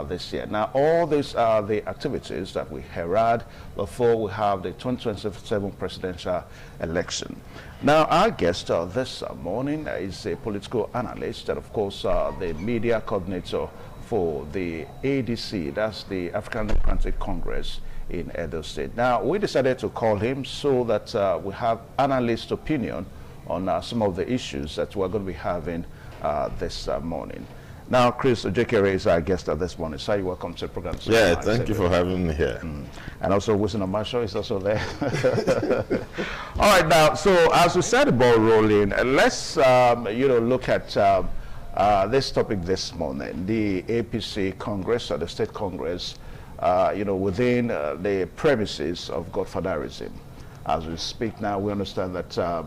this year. Now, all these are the activities that we herald before we have the 2027 presidential election. Now, our guest this morning is a political analyst and, of course, the media coordinator for the ADC, that's the African Democratic Congress in Edo State. Now, we decided to call him so that we have analyst opinion on some of the issues that we're going to be having this morning. Now, Chris Ojekere is our guest this morning. So you're welcome to the program. Yeah, thank you for having me here. And also, Wilson Omasho is also there. All right, now, so as we set the ball rolling, let's look at this topic this morning, the APC Congress, or the State Congress, within the premises of Godfatherism. As we speak now, we understand that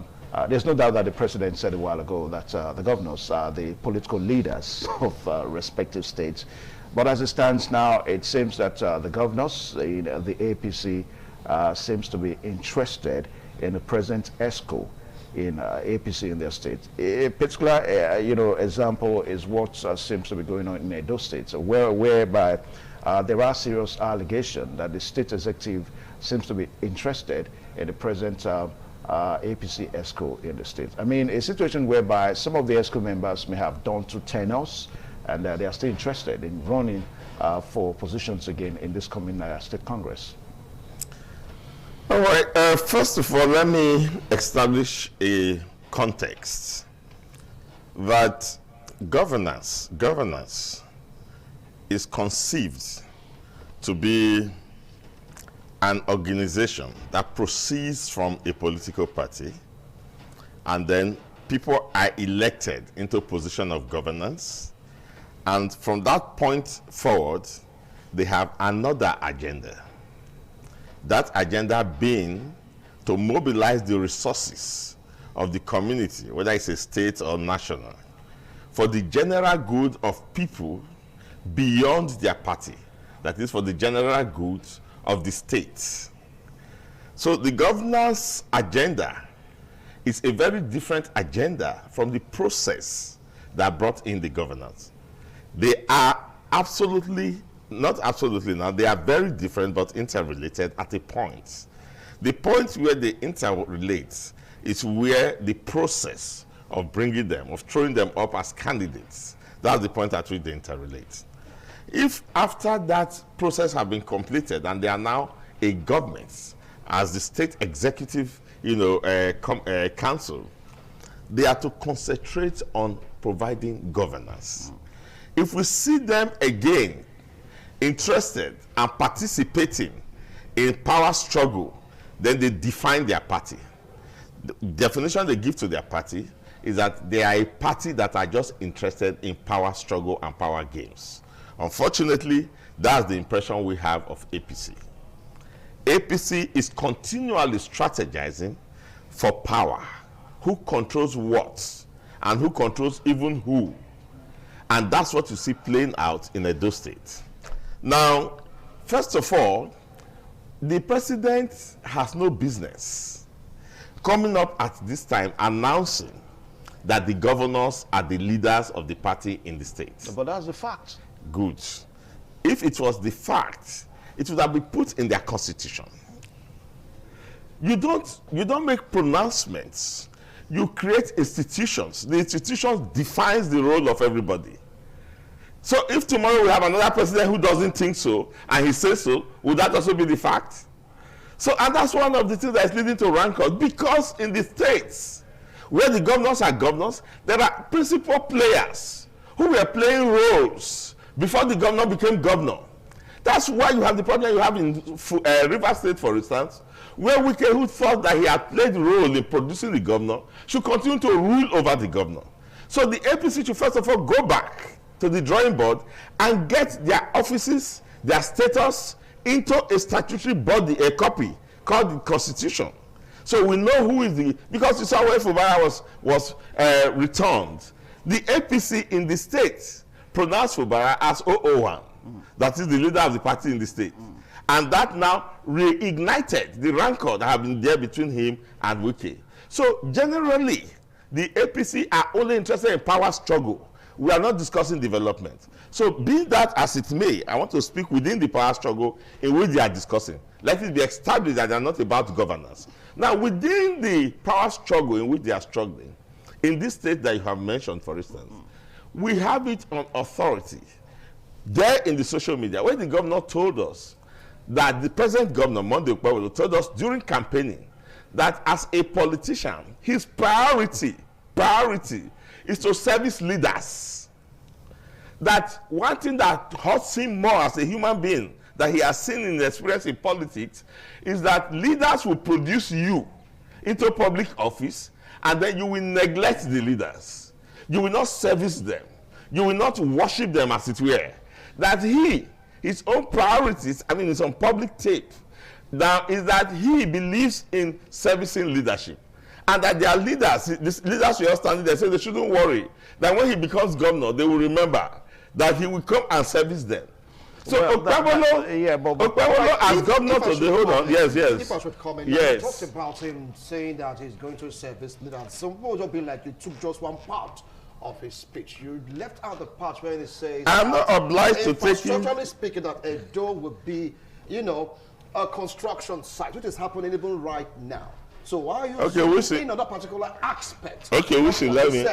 there's no doubt that the president said a while ago that the governors are the political leaders of respective states. But as it stands now, it seems that the governors, the APC, seems to be interested in the present ESCO in APC in their state. A particular, example is what seems to be going on in Edo State, whereby there are serious allegations that the state executive seems to be interested in the present APC ESCO in the state. I mean, a situation whereby some of the ESCO members may have done 2 tenures and they are still interested in running for positions again in this coming State Congress. All right. First of all, let me establish a context that governance is conceived to be an organization that proceeds from a political party, and then people are elected into a position of governance, and from that point forward, they have another agenda. That agenda being to mobilize the resources of the community, whether it's a state or national, for the general good of people beyond their party. That is, for the general good of the state. So the governance agenda is a very different agenda from the process that brought in the governance. They are not absolutely now, they are very different but interrelated at a point. The point where they interrelate is where the process of bringing them, of throwing them up as candidates, that's the point at which they interrelate. If after that process has been completed and they are now a government, as the state executive council, they are to concentrate on providing governance. If we see them again interested and participating in power struggle, then they define their party. The definition they give to their party is that they are a party that are just interested in power struggle and power games. Unfortunately, that's the impression we have of APC. APC is continually strategizing for power. Who controls what and who controls even who. And that's what you see playing out in Edo State. Now, first of all, the president has no business coming up at this time announcing that the governors are the leaders of the party in the state. But that's the fact. Good. If it was the fact, it would have been put in their constitution. You don't make pronouncements. You create institutions. The institution defines the role of everybody. So if tomorrow we have another president who doesn't think so, and he says so, would that also be the fact? So, and that's one of the things that is leading to rancor, because in the states where the governors are governors, there are principal players who were playing roles before the governor became governor. That's why you have the problem you have in Rivers State, for instance, where Wike, who thought that he had played a role in producing the governor, should continue to rule over the governor. So the APC should first of all go back to the drawing board and get their offices, their status into a statutory body, a copy called the Constitution. So we know who is the, because you saw where Fubara was returned. The APC in the state pronounced Fubara as 001. That is the leader of the party in the state. And that now reignited the rancor that had been there between him and Wike. So generally, the APC are only interested in power struggle. We are not discussing development. So be that as it may, I want to speak within the power struggle in which they are discussing. Let it be established that they are not about governance. Now, within the power struggle in which they are struggling, in this state that you have mentioned, for instance, we have it on authority. There in the social media, where the governor told us that the present governor, Monday Okpebholo, told us during campaigning that as a politician, his priority is to service leaders. That one thing that hurts him more as a human being that he has seen in the experience in politics is that leaders will produce you into public office and then you will neglect the leaders. You will not service them. You will not worship them, as it were. That his own priorities, it's on public tape, now is that he believes in servicing leadership. And that their leaders, these leaders who are standing there, say they shouldn't worry. That when he becomes governor, they will remember that he will come and service them. So Okpebholo as governor to the hold on. Yes. If I should comment, yes. You talked about him saying that he's going to service leaders. So it would be like you took just one part of his speech. You left out the part where he says I'm not obliged to take him. Structurally speaking, that Edo would be, a construction site, which is happening even right now. So why are you in on that particular aspect? Okay, we should let me.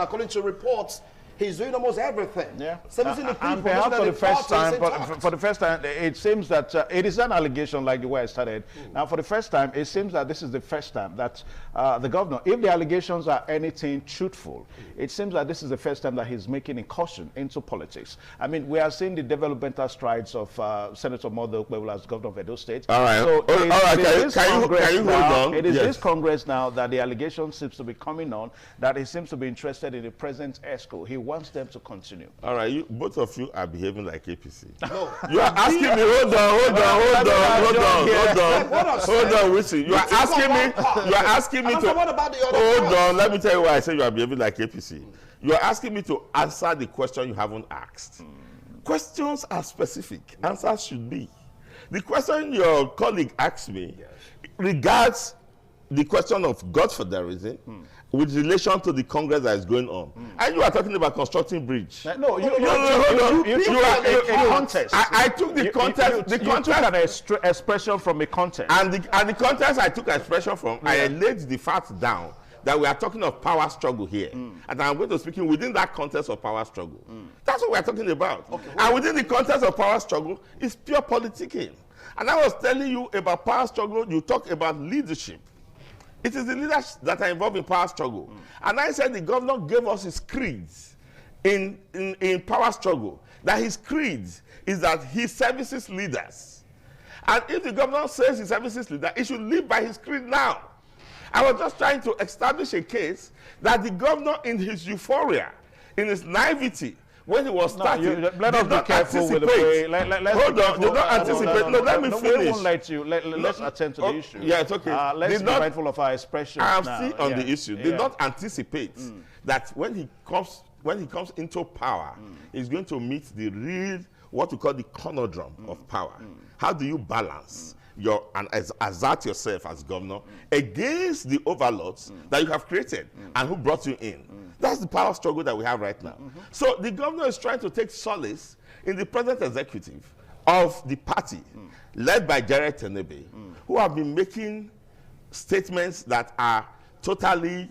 According to reports, He's doing almost everything. Yeah. And perhaps for the first time, for the first time, it seems that it is an allegation like the way I started. Now, for the first time, it seems that this is the first time that the governor, if the allegations are anything truthful, it seems that this is the first time that he's making incursion into politics. I mean, we are seeing the developmental strides of Senator Modo Okpebholo as governor of Edo State. All right. So Can you hold on? It is this Congress now that the allegation seems to be coming on, that he seems to be interested in the president's ESCO. He wants them to continue. All right, both of you are behaving like APC. No. You are asking me, hold on, Wissy. You are asking me to, what about the other hold on, let me tell you why I say you are behaving like APC. You are asking me to answer the question you haven't asked. Questions are specific, answers should be. The question your colleague asked me regards the question of Godfatherism with relation to the Congress that is going on. And you are talking about constructing bridge. No, you are a contest. I took the contest. You took an expression from a contest. And the contest I took expression from, I laid the facts down that we are talking of power struggle here. And I'm going to speak within that context of power struggle. That's what we are talking about. Okay, and within the context of power struggle, it's pure politicking. And I was telling you about power struggle, you talk about leadership. It is the leaders that are involved in power struggle. And I said the governor gave us his creeds in power struggle. That his creeds is that he services leaders. And if the governor says he services leaders, he should live by his creed now. I was just trying to establish a case that the governor in his euphoria, in his naivety, when he was starting, let us be careful with the way. Hold on, did not anticipate. No, let me finish. We won't let you. Let's attend to the issue. Yeah, it's okay. Let's be mindful of our expressions. I am still on the issue. Did not anticipate that when he comes into power, he's going to meet the real, what we call the conundrum of power. How do you balance and assert yourself as governor against the overlords that you have created and who brought you in? That's the power struggle that we have right now. So the governor is trying to take solace in the present executive of the party led by Jared Tenebe, who have been making statements that are totally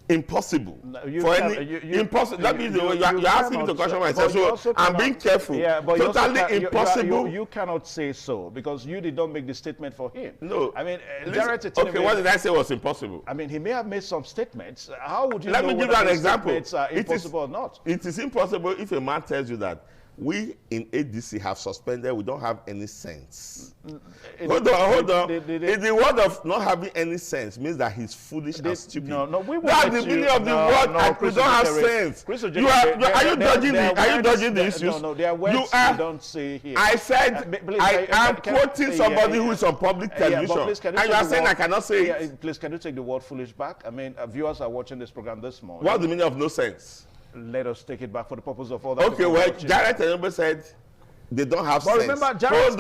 impossible impossible. That means you're asking me to question myself, so I'm being careful. Yeah, but totally impossible. You cannot say so because you did not make the statement for him. No, I mean, okay, what did I say was impossible? I mean, he may have made some statements. How would you Let know me give you an example. Are impossible or not? It is impossible if a man tells you that we in ADC have suspended, we don't have any sense. Hold on. In the word of not having any sense means that he's foolish and stupid. No, we won't. That's the meaning of the word. We don't have sense. Are you dodging the issues? No, there are words you don't say here. I said I am quoting somebody who is on public television, and you are saying I cannot say it. Please, can you take the word foolish back? I mean, viewers are watching this program this morning. What's the meaning of no sense? Let us take it back for the purpose of all that. Okay, well, Jared Tenebe said they don't have sense. But remember, Jared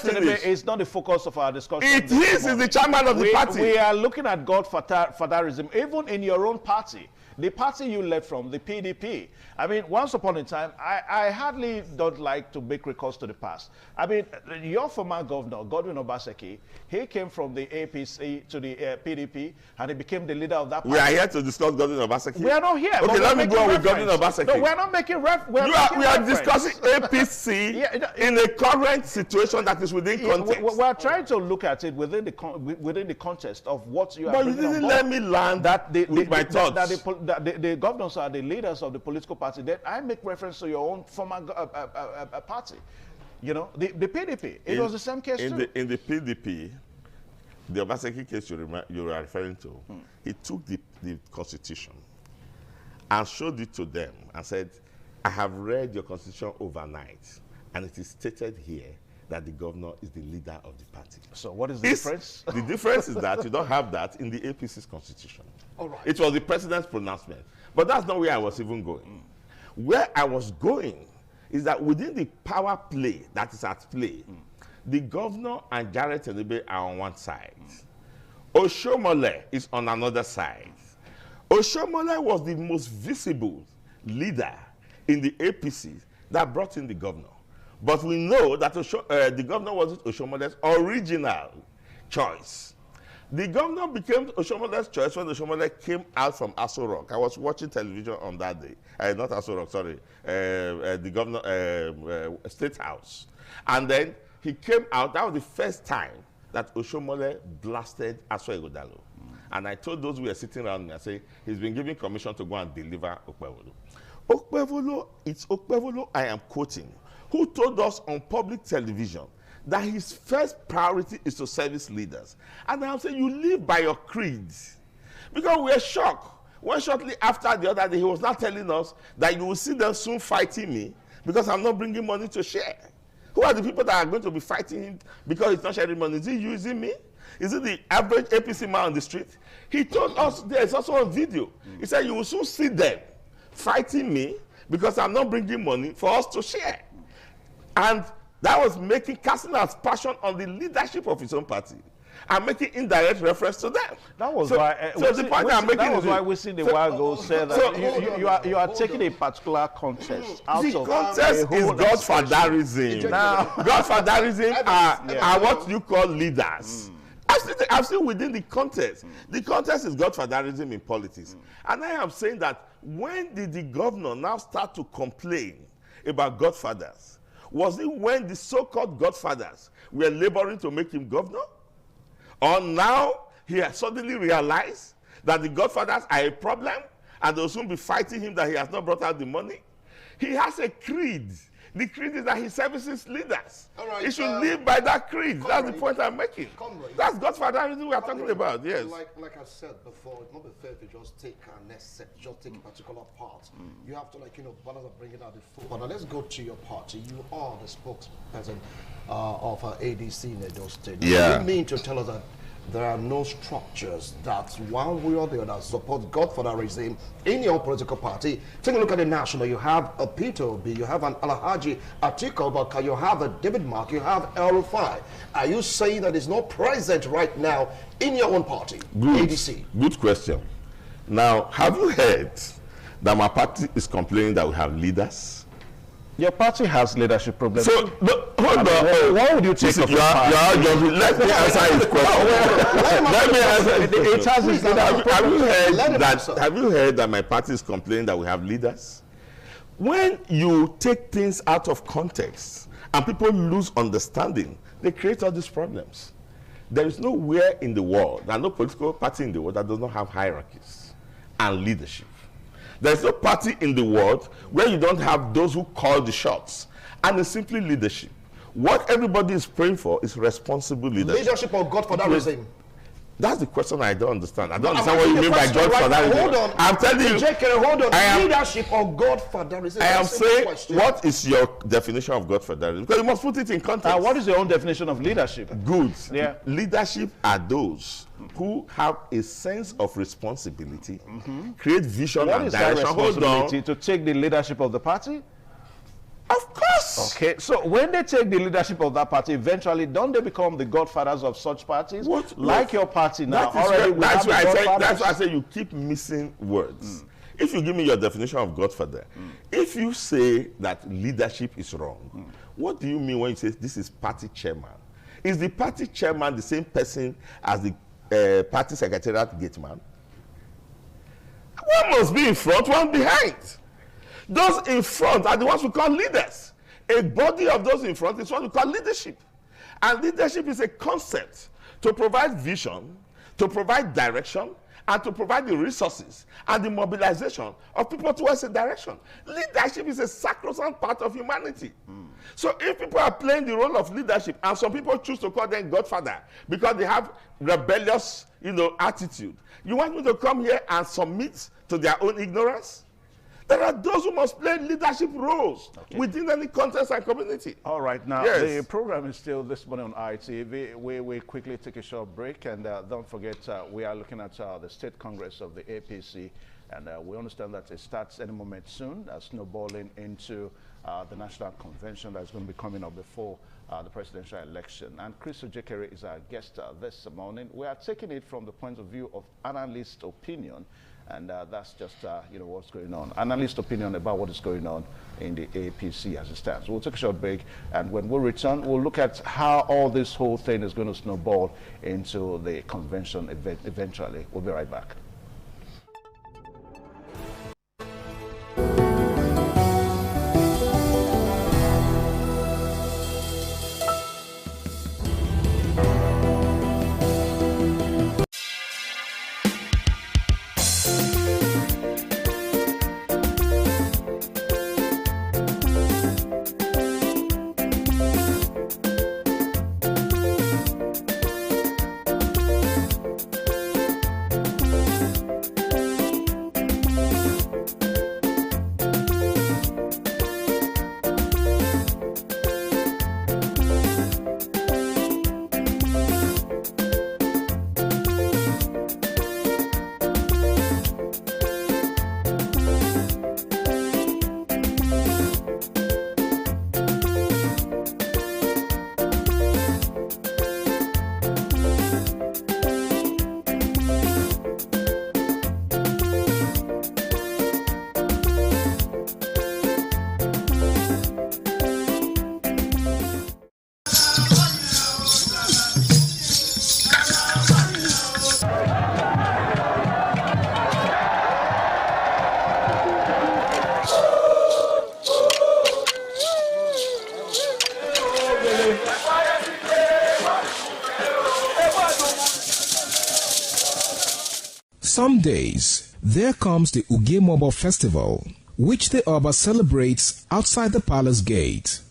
Tenebe is not the focus of our discussion. It is the chairman of the party. We are looking at Godfatherism, even in your own party. The party you led from, the PDP. I mean, once upon a time, I hardly don't like to make recourse to the past. I mean, your former governor, Godwin Obaseki, he came from the APC to the PDP, and he became the leader of that party. We are here to discuss Godwin Obaseki. We are not here. Okay, let me go on with Godwin Obaseki. No, we are not making reference. We are discussing APC in a current situation that is within context. We are trying to look at it within the context of what you are. But you didn't let me land with my thoughts. The governors are the leaders of the political party. Then I make reference to your own former party. You know, the PDP. It was the same case too. In the PDP, the Obaseki case you are referring to, he took the constitution and showed it to them and said, I have read your constitution overnight, and it is stated here that the governor is the leader of the party. So what is the difference? The difference is that you don't have that in the APC's constitution. All right. It was the president's pronouncement. But that's not where I was even going. Where I was going is that within the power play that is at play, the governor and Jared Tenebe are on one side. Oshomole is on another side. Oshomole was the most visible leader in the APC that brought in the governor. But we know that the governor wasn't Oshomole's original choice. The governor became Oshomole's choice when Oshomole came out from Aso Rock. I was watching television on that day. Not Aso Rock, sorry. The governor, State House. And then he came out. That was the first time that Oshomole blasted Aso Ighodalo. And I told those who were sitting around me, I say, he's been given commission to go and deliver Okpebholo. Okpebholo, it's Okpebholo I am quoting, who told us on public television that his first priority is to service leaders. And I'm saying, you live by your creed. Because we are shocked. When shortly after the other day, he was not telling us that you will see them soon fighting me because I'm not bringing money to share. Who are the people that are going to be fighting him because he's not sharing money? Is he using me? Is it the average APC man on the street? He told us, there's also a video. He said, you will soon see them fighting me because I'm not bringing money for us to share. And that was casting aspersion on the leadership of his own party and making indirect reference to them. That was so, why. So the point I'm making that was why we seen the while ago said that you are taking a particular contest out the of contest is Godfatherism. Now, Godfatherism are what you call leaders. I've seen within the contest. The contest is Godfatherism in politics. And I am saying that when did the governor now start to complain about godfathers? Was it when the so-called godfathers were laboring to make him governor? Or now he has suddenly realized that the godfathers are a problem and they'll soon be fighting him that he has not brought out the money? He has a creed. The creed is that he services leaders. Right, he should live by that creed. That's the point I'm making. That's Godfatherism we are talking about, yes. Like I said before, it's not be fair to just take a particular part. You have to, balance of bringing out the full. But now let's go to your party. You are the spokesperson of ADC in Edo State. Yeah. You mean to tell us that there are no structures that one way or the other support Godfatherism in your political party? Take a look at the national. You have a Peter Obi, you have an Alhaji Atiku Abubakar, you have a David Mark, you have El Rufai. Are you saying that it's not present right now in your own party, ADC? Good question. Now, have you heard that my party is complaining that we have leaders? Your party has leadership problems. So, hold on. What would you take of your party? Let me answer his question. Let me answer. It has its leadership. Have you heard that my party is complaining that we have leaders? When you take things out of context and people lose understanding, they create all these problems. There is nowhere in the world, and no political party in the world that does not have hierarchies and leadership. There's no party in the world where you don't have those who call the shots. And it's simply leadership. What everybody is praying for is responsible leadership. Leadership or Godfatherism? That's the question I don't understand. I don't understand what you mean by Godfatherism. Hold on. I'm telling you. Hold on. Leadership or Godfatherism? I am saying, what is your definition of Godfatherism? Because you must put it in context. What is your own definition of leadership? Good. Yeah. Leadership are those who have a sense of responsibility, create vision and direction. Hold on. To take the leadership of the party? Of course. Okay, so when they take the leadership of that party, eventually, don't they become the godfathers of such parties? Like your party now. That's why I say you keep missing words. If you give me your definition of godfather, if you say that leadership is wrong, what do you mean when you say this is party chairman? Is the party chairman the same person as the party secretariat gate man? One must be in front, one behind. Those in front are the ones we call leaders. A body of those in front is what we call leadership. And leadership is a concept to provide vision, to provide direction, and to provide the resources and the mobilization of people towards a direction. Leadership is a sacrosanct part of humanity. So if people are playing the role of leadership, and some people choose to call them godfather because they have rebellious, attitude, you want me to come here and submit to their own ignorance? There are those who must play leadership roles within any context and community. All right, now yes. The program is still this morning on ITV. We quickly take a short break, and don't forget we are looking at the State Congress of the APC, and we understand that it starts any moment soon, snowballing into the National Convention that's going to be coming up before the presidential election. And Chris Ojekere is our guest this morning. We are taking it from the point of view of analyst opinion. And that's just, what's going on. Analyst opinion about what is going on in the APC as it stands. We'll take a short break, and when we return, we'll look at how all this whole thing is going to snowball into the convention eventually. We'll be right back. Some days, there comes the Ugemobo Festival, which the Oba celebrates outside the palace gate.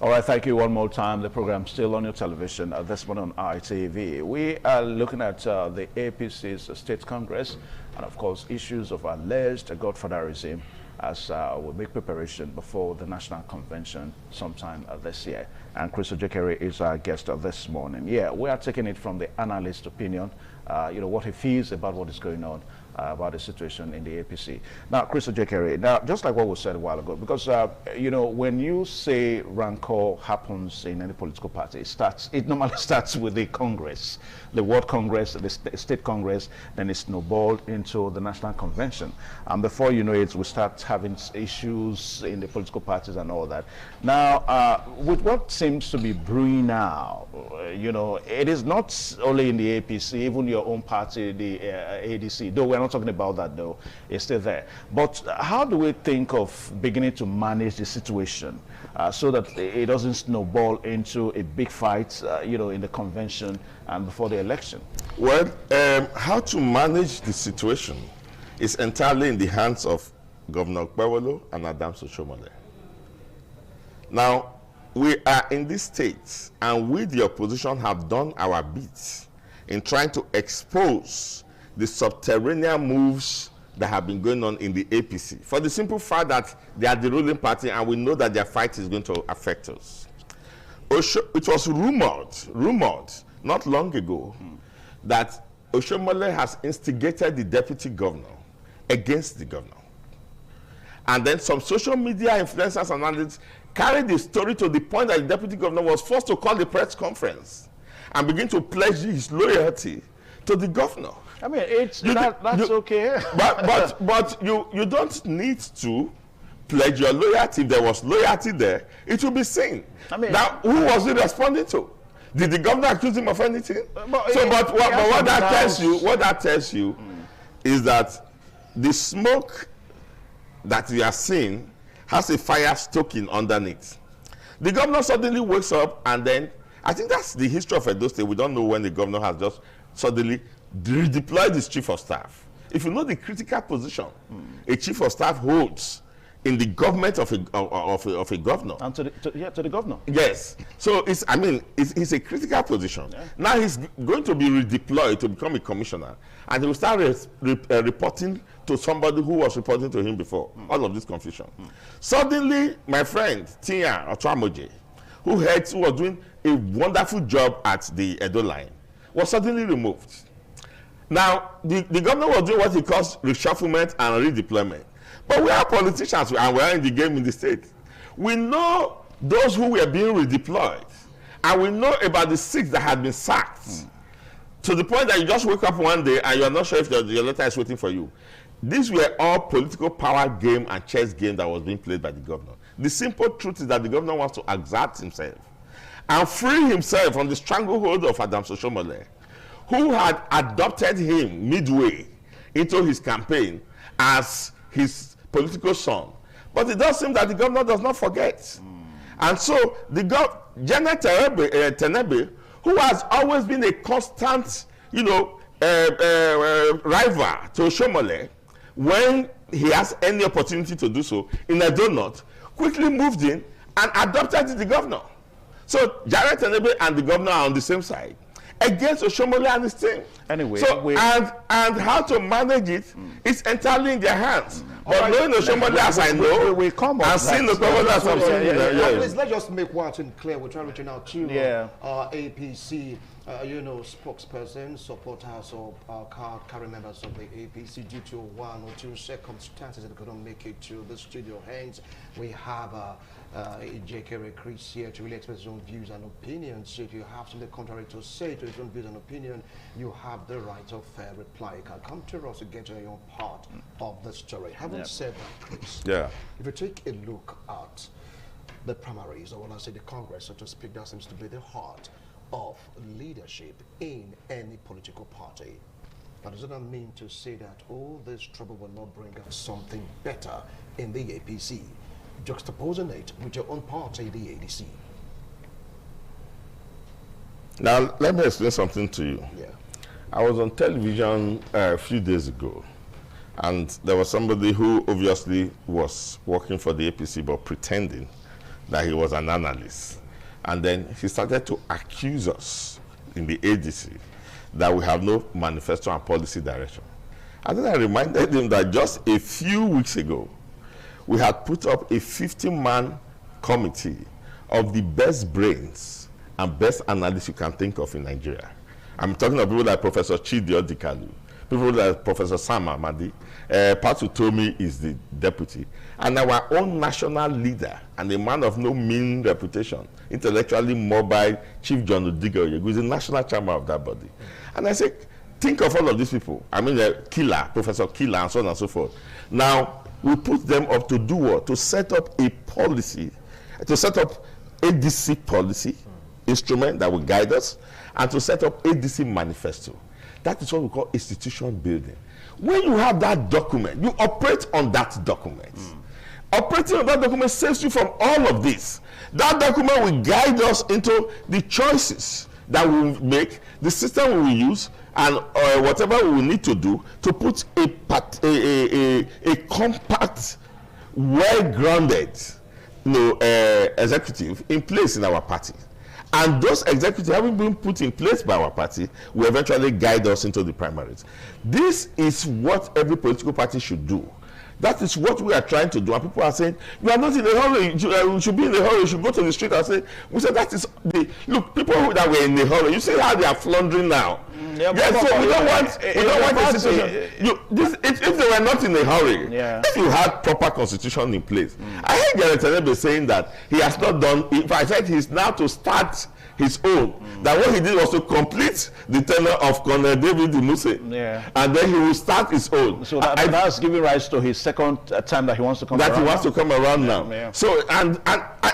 All right, thank you one more time. The program still on your television, this one on ITV. We are looking at the APC's State Congress and, of course, issues of alleged godfatherism as we make preparation before the National Convention sometime this year. And Chris Ojekere is our guest this morning. Yeah, we are taking it from the analyst opinion, what he feels about what is going on, about the situation in the APC. Now, Chris Ojekere, now, just like what was said a while ago, because, when you say rancor happens in any political party, it normally starts with the Congress, the World Congress, the State Congress, then it snowballed into the National Convention. And before you know it, we start having issues in the political parties and all that. Now, with what seems to be brewing now, it is not only in the APC, even your own party, the ADC, though we're not talking about that though, it's still there. But how do we think of beginning to manage the situation so that it doesn't snowball into a big fight, in the convention and before the election? Well, how to manage the situation is entirely in the hands of Governor Okpebholo and Adams Oshiomhole. Now, we are in this state, and we, the opposition, have done our bit in trying to expose the subterranean moves that have been going on in the APC, for the simple fact that they are the ruling party and we know that their fight is going to affect us. It was rumored not long ago that Oshiomhole has instigated the deputy governor against the governor. And then some social media influencers and analysts carried the story to the point that the deputy governor was forced to call the press conference and begin to pledge his loyalty to the governor. I mean, that's okay. But you don't need to pledge your loyalty. If there was loyalty there, it will be seen. I mean, now, who was he responding to? Did the governor accuse him of anything? What that tells you is that the smoke that you are seeing has a fire stoking underneath. The governor suddenly wakes up, and then I think that's the history of Edo State. We don't know when the governor has just suddenly redeployed his chief of staff. If you know the critical position a chief of staff holds in the government of a governor. And to the governor. Yes. So it's a critical position. Yeah. Now he's going to be redeployed to become a commissioner, and he will start reporting to somebody who was reporting to him before. All of this confusion. Suddenly, my friend Tia Otuamoje, who was doing a wonderful job at the Edo line, was suddenly removed. Now, the governor was doing what he calls reshufflement and redeployment. But we are politicians, and we are in the game in the state. We know those who were being redeployed And we know about the 6 that had been sacked. To the point that you just wake up one day and you're not sure if your letter is waiting for you. These were all political power game and chess game that was being played by the governor. The simple truth is that the governor wants to exert himself and free himself from the stranglehold of Adams Oshiomhole, who had adopted him midway into his campaign as his political son. But it does seem that the governor does not forget. And so the General Tenebe, who has always been a constant, rival to Oshiomhole, when he has any opportunity to do so, in a donut, quickly moved in and adopted the governor. So Jared Tenebe and the governor are on the same side against Oshiomhole and his team. Anyway, so and how to manage it is entirely in their hands. But knowing Oshiomhole as I know, we come and seeing Oshiomhole as I'm saying, please, let's just make one thing clear. We're trying to reach out to APC, spokesperson, supporters, or current members of the APC due to one or two circumstances that couldn't make it to the studio. Hence, we have J.K. Chris here to really express his own views and opinions. So if you have something contrary to say to his own views and opinion, you have the right of fair reply. You can come to us to get to your part of the story. Having said that, Chris, if you take a look at the primaries, or when I say the Congress, so to speak, that seems to be the heart of leadership in any political party. But does that mean to say that all this trouble will not bring us something better in the APC? Juxtaposing it with your own party, the ADC. Now, let me explain something to you. I was on television a few days ago, and there was somebody who obviously was working for the APC but pretending that he was an analyst. And then he started to accuse us in the ADC that we have no manifesto and policy direction. And then I reminded him that just a few weeks ago, we had put up a 50-man committee of the best brains and best analysts you can think of in Nigeria. I'm talking about people like Professor Chidi Odikalu, people like Professor Sam Amadi, Patu Tomi is the deputy, and our own national leader and a man of no mean reputation, intellectually mobile, Chief John Odigo, who is the national chairman of that body. And I said, think of all of these people. I mean, Killer, Professor Killer, and so on and so forth. Now, we put them up to do what? To set up a policy, to set up ADC policy instrument that will guide us, and to set up ADC manifesto. That is what we call institution building. When you have that document, you operate on that document. Operating on that document saves you from all of this. That document will guide us into the choices that we will make, the system we will use, and whatever we will need to do to put a compact, well-grounded executive in place in our party. And those executives having been put in place by our party will eventually guide us into the primaries. This is what every political party should do. That is what we are trying to do. And people are saying, you are not in a hurry, you should be in a hurry, you should go to the street and say, we said that is the, look, people that were in a hurry, you see how they are floundering now. So we don't want a situation. If they were not in a hurry, if you had proper constitution in place. I heard Jared Tenebe saying that he has not done, if I said he's now to start his own, that what he did was to complete the tenure of Colonel David Imuse, and then he will start his own. So that's giving rise to his second time that he wants to come around. That he wants to come around now. So, and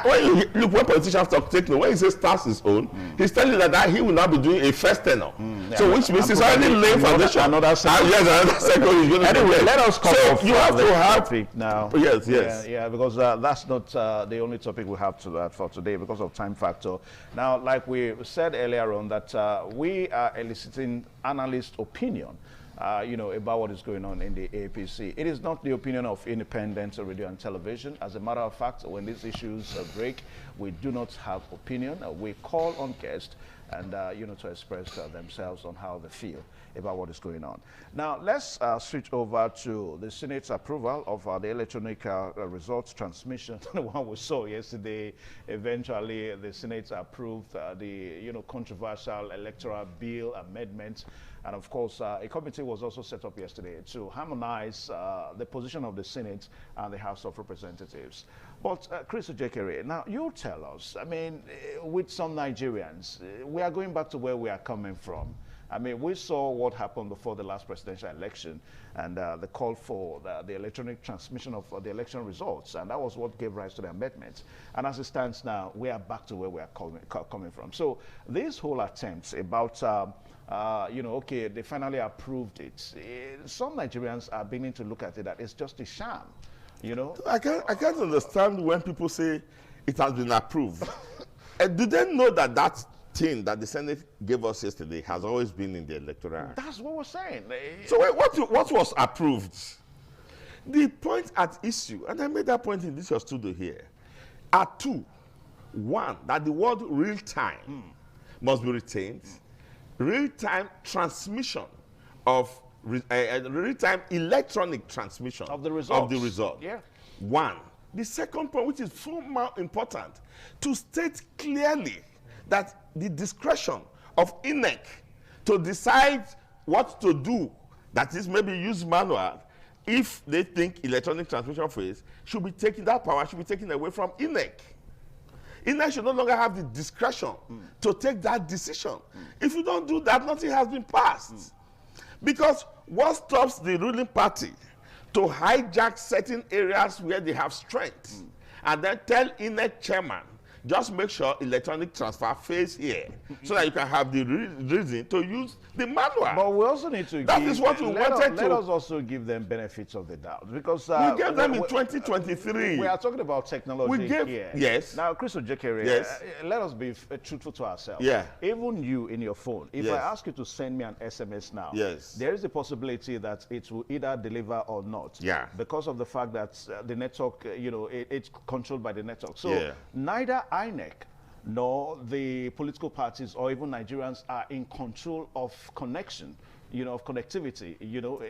when you look, when politicians talk techno, when he says starts his own, he's telling you that he will now be doing a first tenure. So which means he's already laying foundation. Another second. Another second. Anyway, let us come off you have to have topic now. Yes. Yeah, because that's not the only topic we have for today because of time factor. Now, like we said earlier on, that we are eliciting analyst opinion, about what is going on in the APC. It is not the opinion of independent radio and television. As a matter of fact, when these issues break, we do not have opinion. We call on guests and, to express themselves on how they feel about what is going on. Now, let's switch over to the Senate's approval of the electronic results transmission, the one we saw yesterday. Eventually, the Senate approved the, controversial electoral bill amendments. And of course, a committee was also set up yesterday to harmonize the position of the Senate and the House of Representatives. But Chris Ojekere, now you tell us, I mean, with some Nigerians, we are going back to where we are coming from. I mean, we saw what happened before the last presidential election and the call for the electronic transmission of the election results, and that was what gave rise to the amendment. And as it stands now, we are back to where we are coming from. So this whole attempt about, you know, okay, they finally approved it. Some Nigerians are beginning to look at it that it's just a sham, you know. I can't understand when people say it has been approved. Do they know that that thing that the Senate gave us yesterday has always been in the Electoral Act? That's what we're saying. So what was approved? The point at issue, and I made that point in this your studio here, are two. One, that the word real time must be retained. Real time transmission of real time electronic transmission of the results. Yeah. One. The second point, which is so more important, to state clearly that the discretion of INEC to decide what to do, that is maybe use manual, if they think electronic transmission phase should be taken, that power should be taken away from INEC. INEC should no longer have the discretion to take that decision. If you don't do that, nothing has been passed. Because what stops the ruling party to hijack certain areas where they have strength and then tell INEC chairman, just make sure electronic transfer phase here so that you can have the reason to use the manual. But we also need to that is what we wanted to. Let us also give them benefits of the doubt, because we gave them in 2023. We are talking about technology here. Yes. Now, Chris Ojekere, yes. Let us be truthful to ourselves. Yeah. Even you in your phone, if yes. I ask you to send me an SMS now, yes. there is a possibility that it will either deliver or not. Yeah. Because of the fact that the network, you know, it's controlled by the network. So yeah. neither INEC nor the political parties or even Nigerians are in control of connection, you know, of connectivity, you know,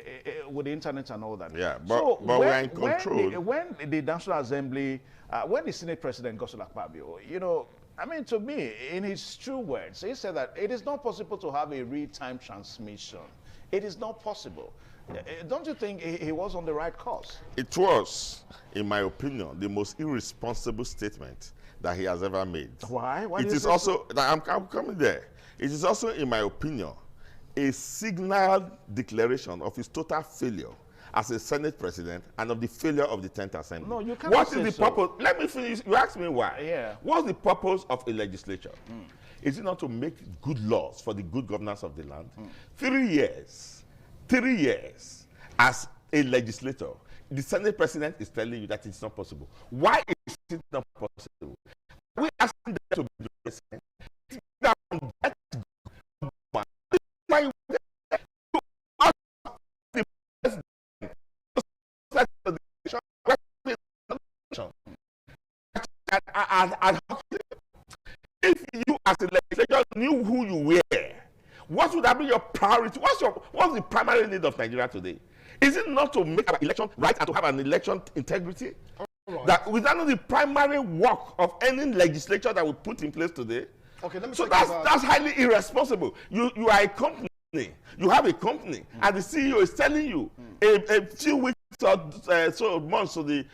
with the internet and all that. Yeah, but we're in control. When the National Assembly, when the Senate President Godswill Akpabio, you know, I mean, to me, in his true words, he said that it is not possible to have a real-time transmission. It is not possible. Don't you think he was on the right course? It was, in my opinion, the most irresponsible statement that he has ever made. Why? It is also, I'm coming there. It is also, in my opinion, a signal declaration of his total failure as a Senate president and of the failure of the 10th Assembly. No, you cannot. What is the purpose? Let me finish. You asked me why. Yeah. What's the purpose of a legislature? Is it not to make good laws for the good governance of the land? 3 years as a legislator, the Senate president is telling you that it's not possible. Why is it not possible? We're asking them to be the president. Why you ask the president if you as a legislator knew who you were, what would have been your priority? What's the primary need of Nigeria today? Is it not to make our election right and to have an election integrity? Right. That was not the primary work of any legislature that we put in place today. Okay, let me. So that's highly irresponsible. You are a company. You have a company, and the CEO is telling you a few weeks or so months to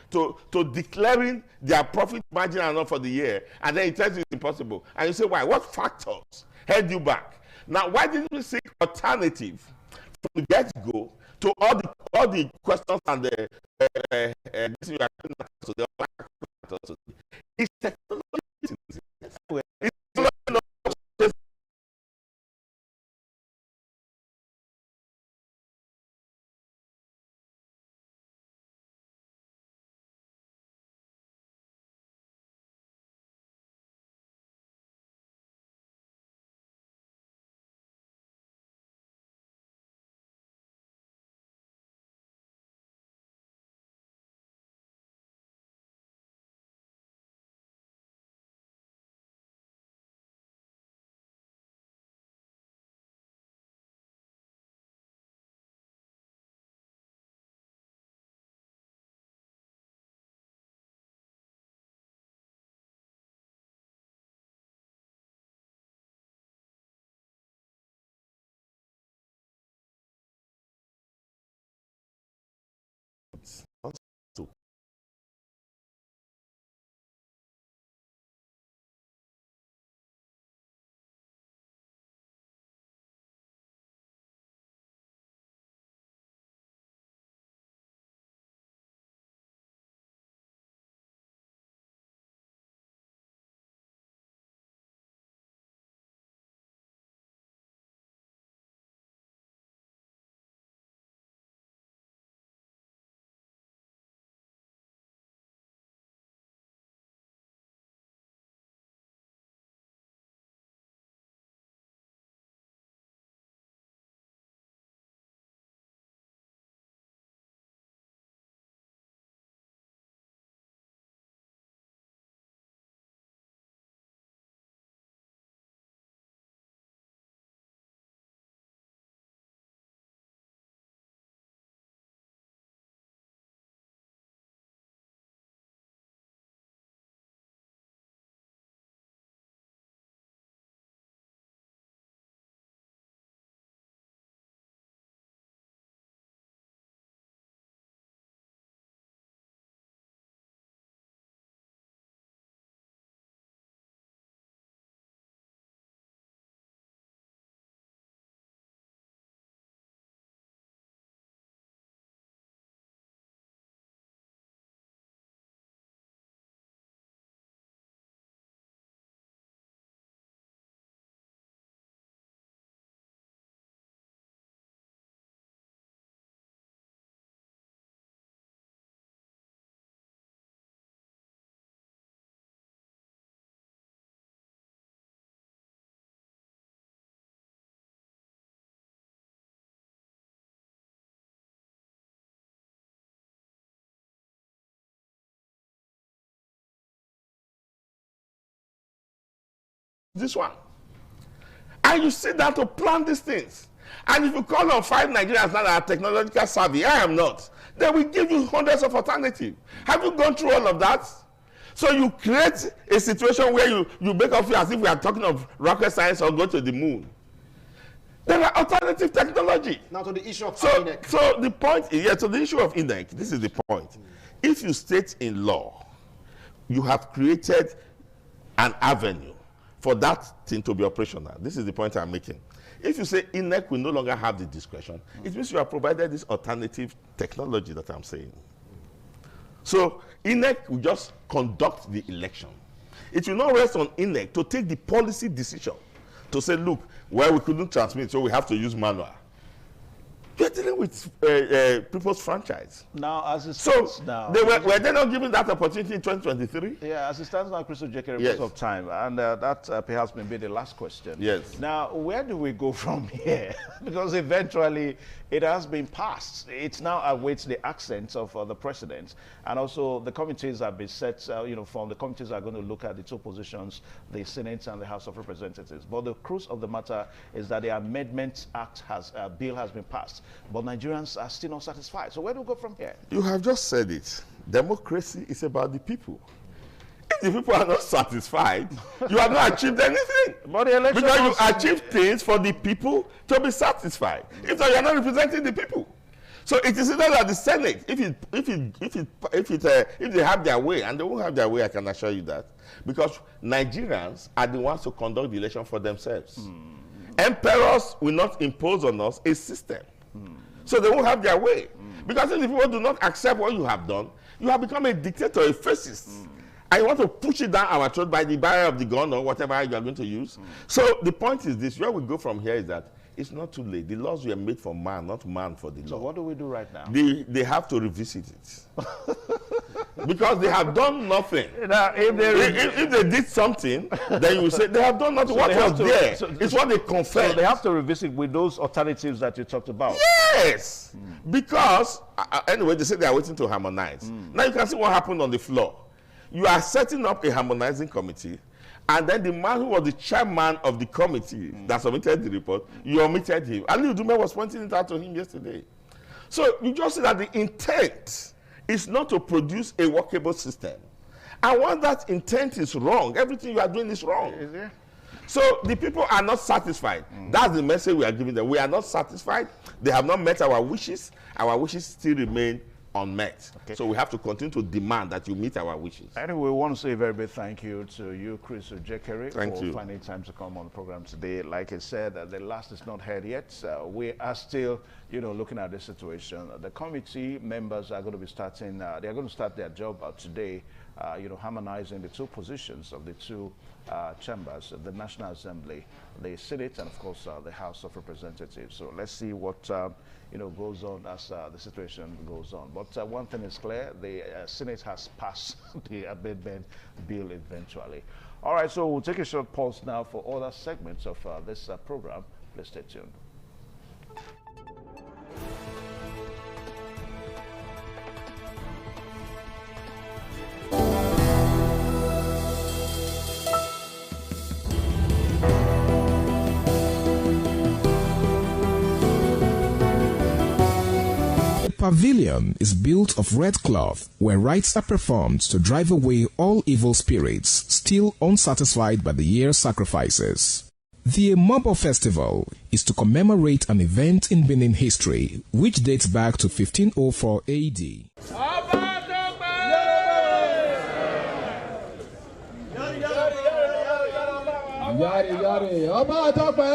declaring their profit margin and all for the year, and then he tells you it's impossible. And you say, why? What factors held you back? Now, why didn't we seek alternative from the get-go to all the questions and the this you are to the other? It's technology. this one. And you sit down to plan these things. And if you call on 5 Nigerians now that are technological savvy, I am not, they will give you hundreds of alternatives. Have you gone through all of that? So you create a situation where you make us feel as if we are talking of rocket science or go to the moon. There are alternative technology. Now to the issue of INEC. So the point is, so the issue of INEC, this is the point. If you state in law, you have created an avenue for that thing to be operational. This is the point I'm making. If you say INEC will no longer have the discretion, it means you have provided this alternative technology that I'm saying. So INEC will just conduct the election. It will not rest on INEC to take the policy decision to say, look, well, we couldn't transmit, so we have to use manual. You're dealing with people's franchise. Now, as it stands now... Were they not given that opportunity in 2023? Yeah, as it stands now, Chris Ojekere, yes. because of time, and that perhaps may be the last question. Yes. Now, where do we go from here? Because eventually it has been passed. It now awaits the accent of the president, and also the committees have been set, from the committees are going to look at the two positions, the Senate and the House of Representatives. But the crux of the matter is that the Amendment Act bill has been passed. But Nigerians are still not satisfied. So where do we go from here? You have just said it. Democracy is about the people. If the people are not satisfied, you have not achieved anything. But the election because you achieve things for the people to be satisfied. If not, you are not representing the people. So it is either that the Senate, if they have their way, and they won't have their way, I can assure you that, because Nigerians are the ones who conduct the election for themselves. Emperors will not impose on us a system. So they won't have their way. Because if the people do not accept what you have done, you have become a dictator, a fascist. And you want to push it down our throat by the barrier of the gun or whatever you are going to use. So the point is this, where we go from here is that it's not too late. The laws were made for man, not man for the law. So what do we do right now? They have to revisit it. Because they have done nothing. Now, if they did something, then you say they have done nothing. So what was there? It's what they confess. So they have to revisit with those alternatives that you talked about. Yes. Because, anyway, they say they are waiting to harmonize. Now you can see what happened on the floor. You are setting up a harmonizing committee, and then the man who was the chairman of the committee that submitted the report, you omitted him. Ali Udume was pointing it out to him yesterday. So you just see that the intent is not to produce a workable system. And once that intent is wrong, everything you are doing is wrong. Is it? So the people are not satisfied. That's the message we are giving them. We are not satisfied. They have not met our wishes. Our wishes still remain unmet. Okay. So we have to continue to demand that you meet our wishes. Anyway, we want to say a very big thank you to you, Chris Ojekere, for finding time to come on the program today. Like I said, the last is not heard yet. We are still, looking at this situation. The committee members are going to be starting, they are going to start their job today, harmonizing the two positions of the two chambers, the National Assembly, the Senate, and of course the House of Representatives. So let's see what goes on as the situation goes on. But one thing is clear, the Senate has passed the amendment bill eventually. All right, so we'll take a short pause now for other segments of this program. Please stay tuned. Pavilion is built of red cloth where rites are performed to drive away all evil spirits still unsatisfied by the year's sacrifices. The Emobo Festival is to commemorate an event in Benin history which dates back to 1504 AD. Yari yari, Ọba Tope.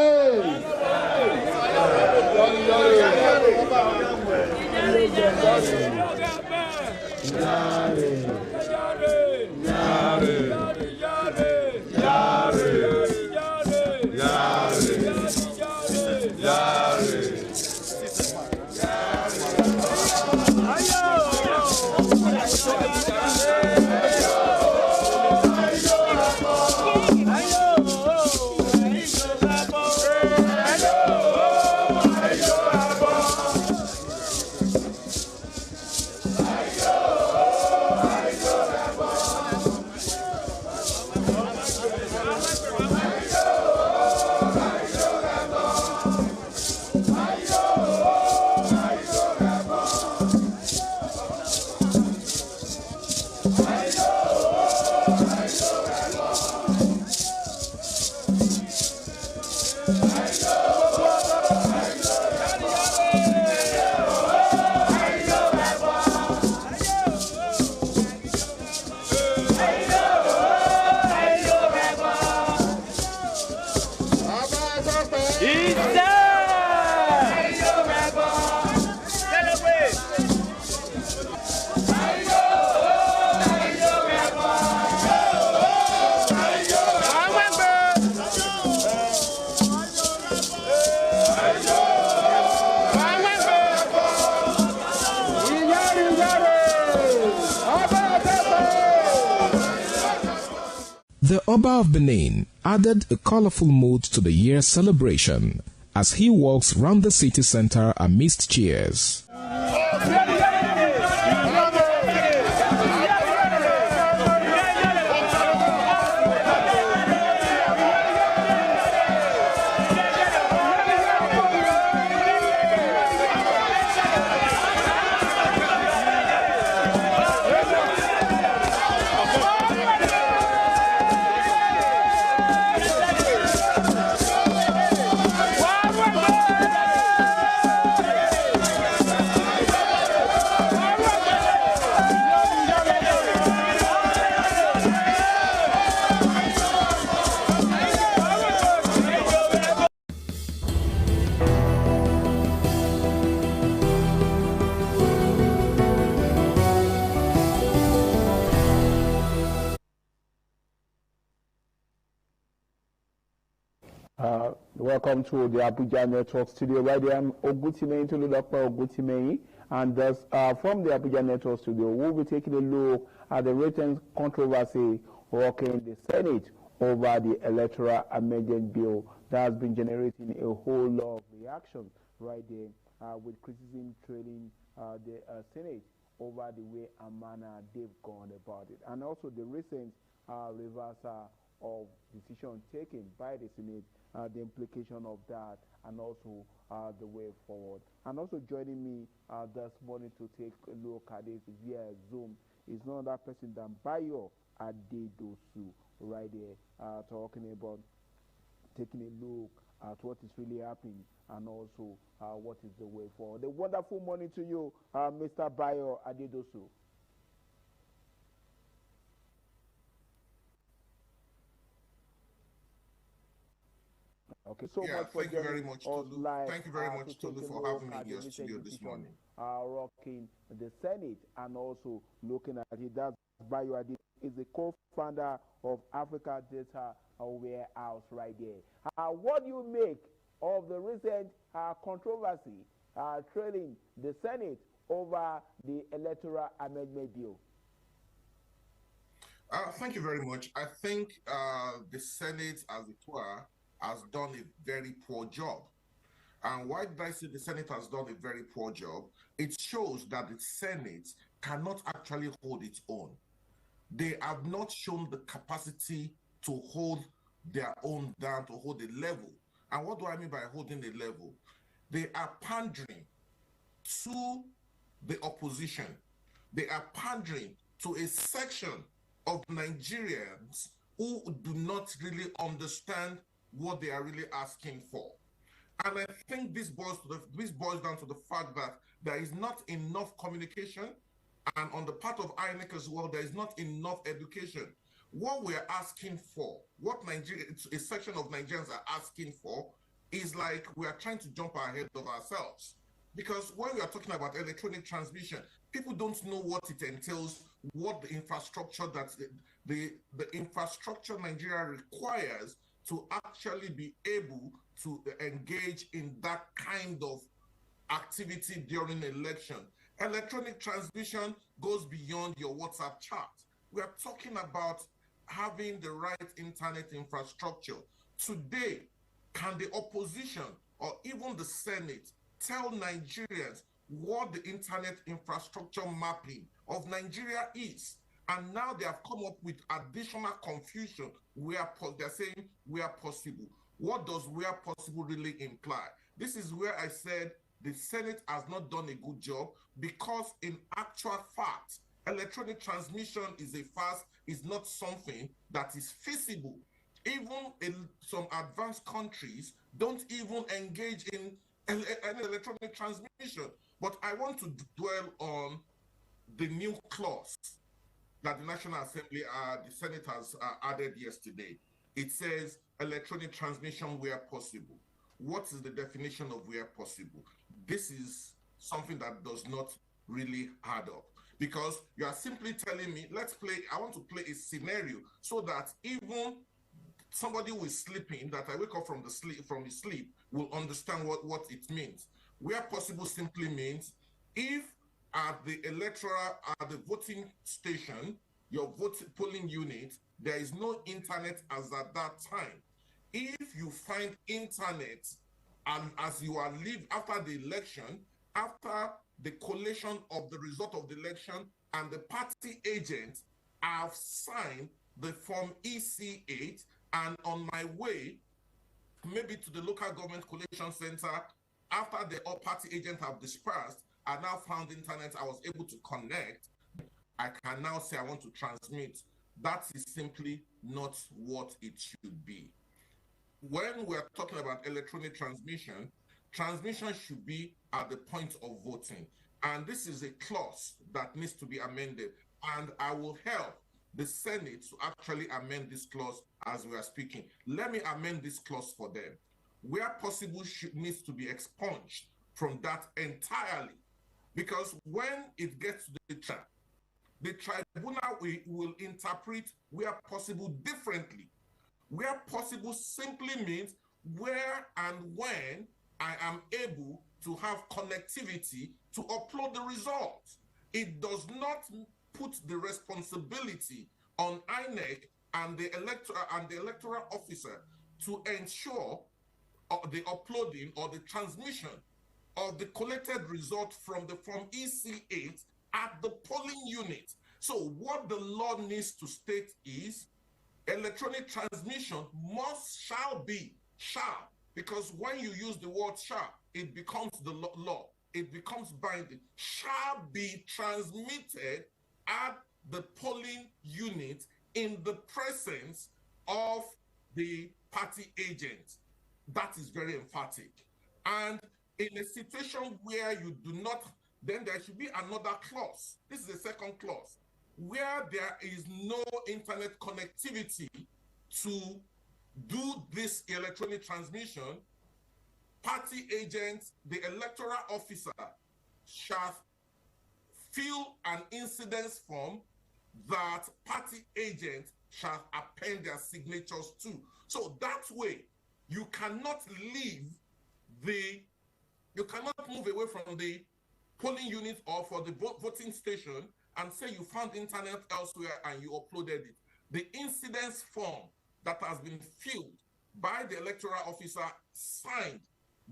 Oba of Benin added a colorful mood to the year's celebration as he walks round the city center amidst cheers. Welcome to the Abuja Network Studio. Right there, I'm Ogutimeyin Tolulapa Ogutimeyin, and from the Abuja Network Studio, we'll be taking a look at the recent controversy rocking the Senate over the Electoral Amendment Bill that has been generating a whole lot of reaction right there, with criticism trailing the Senate over the way and manner they've gone about it, and also the recent reversal of decision taken by the Senate, the implication of that, and also the way forward. And also joining me this morning to take a look at it via Zoom is none other person than Bayo Adedosu, right there, talking about taking a look at what is really happening and also what is the way forward. A wonderful morning to you, Mr. Bayo Adedosu. Okay, so much for thank you very much, Tolu. Thank you very much, Tolu, for having me in your studio this morning. Rocking the Senate and also looking at it. That's Bayo Ade is the co-founder of Africa Data Warehouse right there. What do you make of the recent controversy trailing the Senate over the Electoral Amendment Bill? Thank you very much. I think the Senate, as it were, has done a very poor job. And why did I say the Senate has done a very poor job? It shows that the Senate cannot actually hold its own. They have not shown the capacity to hold their own down, to hold a level. And what do I mean by holding a level? They are pandering to the opposition. They are pandering to a section of Nigerians who do not really understand what they are really asking for. And I think this boils down to the fact that there is not enough communication, and on the part of INEC as well, there is not enough education. What we're asking for, what Nigeria, a section of Nigerians are asking for, is like we are trying to jump ahead of ourselves. Because when we are talking about electronic transmission, people don't know what it entails, what the infrastructure that the infrastructure Nigeria requires to actually be able to engage in that kind of activity during election. Electronic transmission goes beyond your WhatsApp chat. We are talking about having the right internet infrastructure. Today, can the opposition or even the Senate tell Nigerians what the internet infrastructure mapping of Nigeria is? And now they have come up with additional confusion where they're saying where possible. What does where possible really imply? This is where I said the Senate has not done a good job, because in actual fact, electronic transmission is a fast, is not something that is feasible. Even in some advanced countries don't even engage in electronic transmission. But I want to dwell on the new clause that the National Assembly, the Senate has added yesterday. It says electronic transmission where possible. What is the definition of where possible? This is something that does not really add up, because you are simply telling me, I want to play a scenario so that even somebody who is sleeping, that I wake up from his sleep, will understand what it means. Where possible simply means if at the voting station, your polling unit, there is no internet as at that time. If you find internet and as you are live after the election, after the collation of the result of the election, and the party agents have signed the Form EC8, and on my way, maybe to the local government collation center, after the all party agents have dispersed, I now found internet, I was able to connect, I can now say I want to transmit. That is simply not what it should be. When we're talking about electronic transmission, transmission should be at the point of voting. And this is a clause that needs to be amended. And I will help the Senate to actually amend this clause as we are speaking. Let me amend this clause for them. Where possible, needs to be expunged from that entirely. Because when it gets to the tribunal will interpret where possible differently. Where possible simply means where and when I am able to have connectivity to upload the results. It does not put the responsibility on INEC and the electoral officer to ensure the uploading or the transmission of the collected result from the Form EC8 at the polling unit. So what the law needs to state is electronic transmission shall, because when you use the word shall, it becomes the law, it becomes binding, shall be transmitted at the polling unit in the presence of the party agent. That is very emphatic. And in a situation where you do not, then there should be another clause. This is the second clause. Where there is no internet connectivity to do this electronic transmission, party agents, the electoral officer shall fill an incidence form that party agents shall append their signatures to. So that way, you cannot move away from the polling unit or for the voting station and say you found internet elsewhere and you uploaded it. The incidence form that has been filled by the electoral officer, signed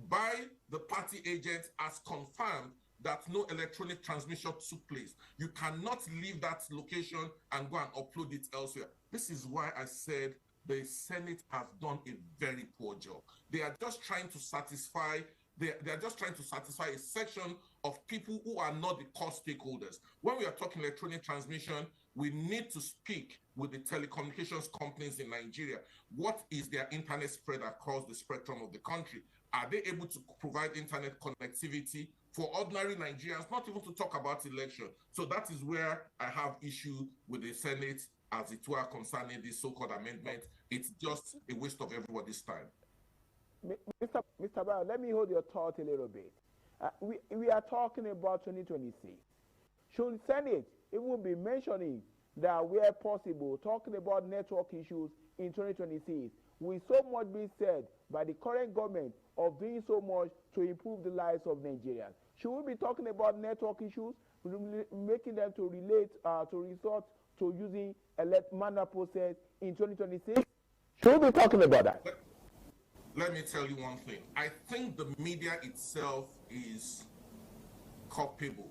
by the party agent, has confirmed that no electronic transmission took place. You cannot leave that location and go and upload it elsewhere. This is why I said the Senate has done a very poor job. They are just trying to satisfy They are just trying to satisfy a section of people who are not the core stakeholders. When we are talking electronic transmission, we need to speak with the telecommunications companies in Nigeria. What is their internet spread across the spectrum of the country? Are they able to provide internet connectivity for ordinary Nigerians, not even to talk about election? So that is where I have issue with the Senate as it were concerning this so-called amendment. It's just a waste of everybody's time. Mr. Brown, let me hold your thought a little bit. We are talking about 2026. Should Senate even be mentioning that where possible, talking about network issues in 2026, with so much being said by the current government of doing so much to improve the lives of Nigerians? Should we be talking about network issues, making them to resort to using manual process in 2026? Should we be talking about that? Let me tell you one thing. I think the media itself is culpable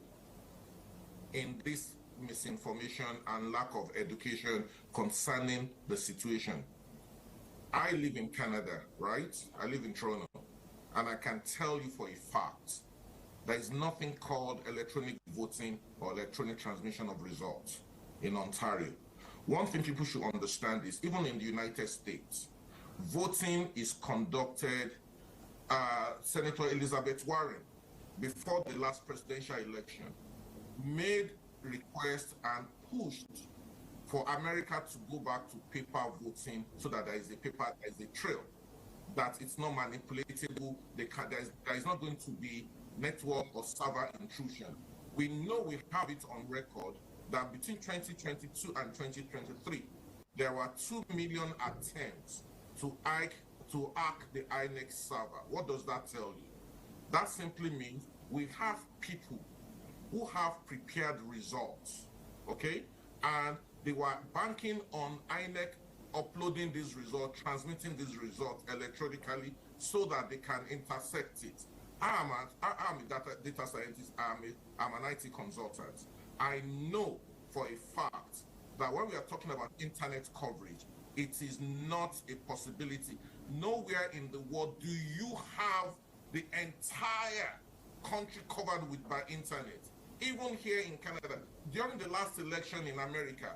in this misinformation and lack of education concerning the situation. I live in Canada, right? I live in Toronto, and I can tell you for a fact there is nothing called electronic voting or electronic transmission of results in Ontario. One thing people should understand is even in the United States, voting is conducted. Senator Elizabeth Warren, before the last presidential election, made requests and pushed for America to go back to paper voting so that there is a trail, that it's not manipulatable, there is not going to be network or server intrusion. We know we have it on record that between 2022 and 2023, there were 2 million attempts to hack the INEC server. What does that tell you? That simply means we have people who have prepared results, okay? And They were banking on INEC uploading this result, transmitting this result electronically so that they can intersect it. I'm a data scientist, I'm an IT consultant. I know for a fact that when we are talking about internet coverage, it is not a possibility. Nowhere in the world do you have the entire country covered by internet. Even here in Canada, during the last election in America,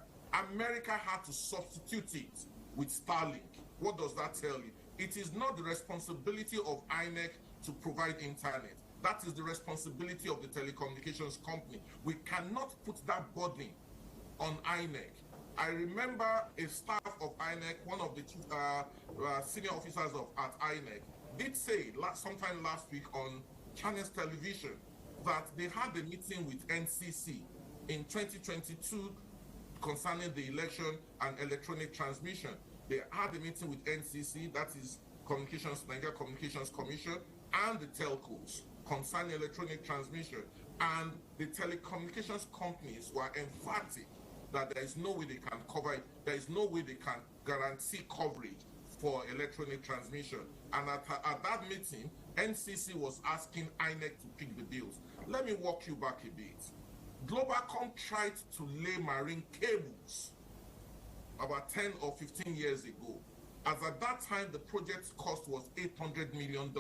America had to substitute it with Starlink. What does that tell you? It is not the responsibility of INEC to provide internet. That is the responsibility of the telecommunications company. We cannot put that burden on INEC. I remember a staff of INEC, one of the senior officers at INEC, did say sometime last week on Channels Television that they had a meeting with NCC in 2022 concerning the election and electronic transmission. They had a meeting with NCC, that is Nigeria Communications Commission, and the telcos concerning electronic transmission. And the telecommunications companies were emphatic that there is no way they can cover it. There is no way they can guarantee coverage for electronic transmission. And at that meeting, NCC was asking INEC to pick the bills. Let me walk you back a bit. Globacom tried to lay marine cables about 10 or 15 years ago. As at that time, the project's cost was $800 million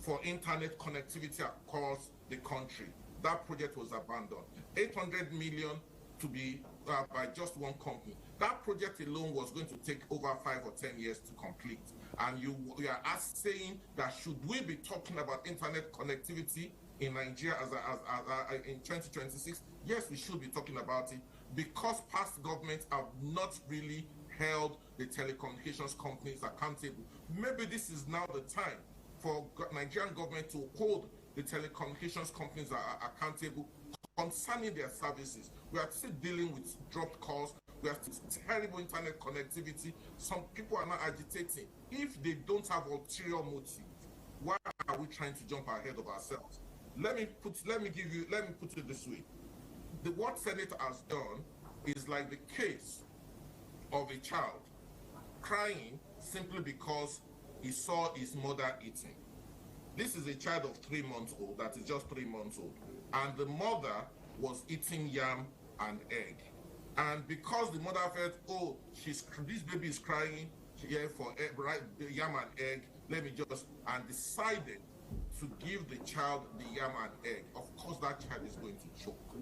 for internet connectivity across the country. That project was abandoned. 800 million to be by just one company. That project alone was going to take over 5 or 10 years to complete. And you are saying that should we be talking about internet connectivity in Nigeria in 2026? Yes, we should be talking about it, because past governments have not really held the telecommunications companies accountable. Maybe this is now the time for Nigerian government to hold the telecommunications companies accountable concerning their services. We are still dealing with dropped calls. We have terrible internet connectivity. Some people are now agitating. If they don't have ulterior motive, why are we trying to jump ahead of ourselves? Let me put it this way. What Senate has done is like the case of a child crying simply because he saw his mother eating. This is a child of 3 months old, that is just 3 months old. And the mother was eating yam and egg. And because the mother felt, oh, this baby is crying here for yam and egg, and decided to give the child the yam and egg, of course that child is going to choke.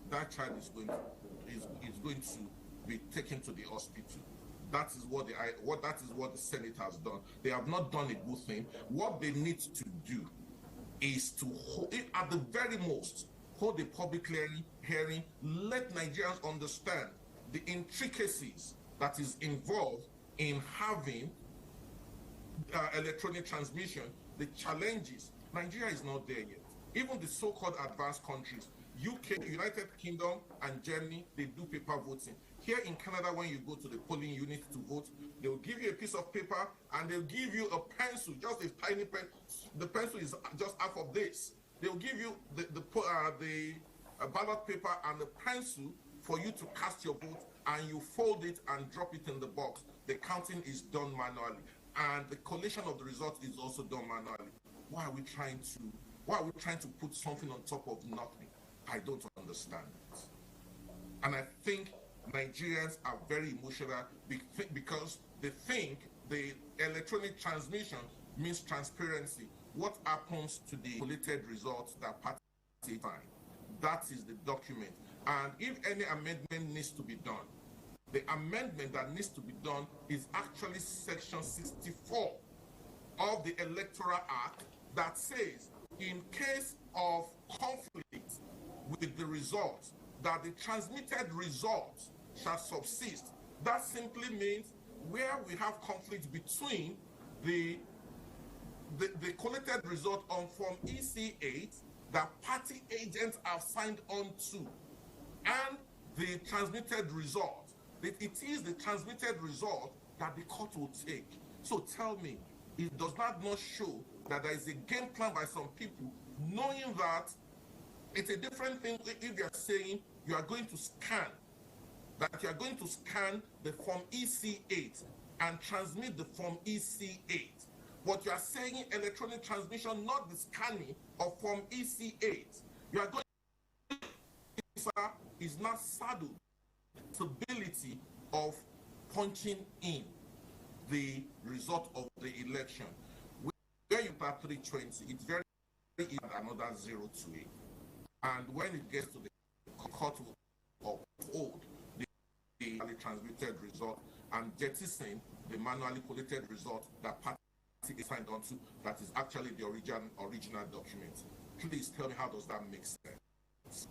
That child is going to be taken to the hospital. That is what the Senate has done. They have not done a good thing. What they need to do is to hold, at the very most, hold a public hearing, let Nigerians understand the intricacies that is involved in having electronic transmission, the challenges. Nigeria is not there yet. Even the so-called advanced countries, UK, United Kingdom, and Germany, they do paper voting. Here in Canada, when you go to the polling unit to vote, they'll give you a piece of paper and they'll give you a pencil, just a tiny pen. The pencil is just half of this. They'll give you the ballot paper and the pencil for you to cast your vote, and you fold it and drop it in the box. The counting is done manually, and the collation of the result is also done manually. Why are we trying to put something on top of nothing? I don't understand it. And I think Nigerians are very emotional because they think the electronic transmission means transparency. What happens to the collated results that party find? That is the document. And if any amendment needs to be done, the amendment that needs to be done is actually Section 64 of the Electoral Act that says, in case of conflict with the results, that the transmitted results shall subsist. That simply means where we have conflict between the collated result on Form EC8 that party agents have signed on to and the transmitted result. It is the transmitted result that the court will take. So tell me, it does that not show that there is a game plan by some people, knowing that it's a different thing if you're saying you are going to scan that you are going to scan the Form EC8 and transmit the Form EC8. But you are saying electronic transmission, not the scanning of Form EC8. You are going to is not saddled the ability of punching in the result of the election. Where you have 320, it's very easy another 0 to it. And when it gets to the court will uphold the transmitted result and jettison the manually collated result that party is signed onto, that is actually the original document. Please tell me, how does that make sense?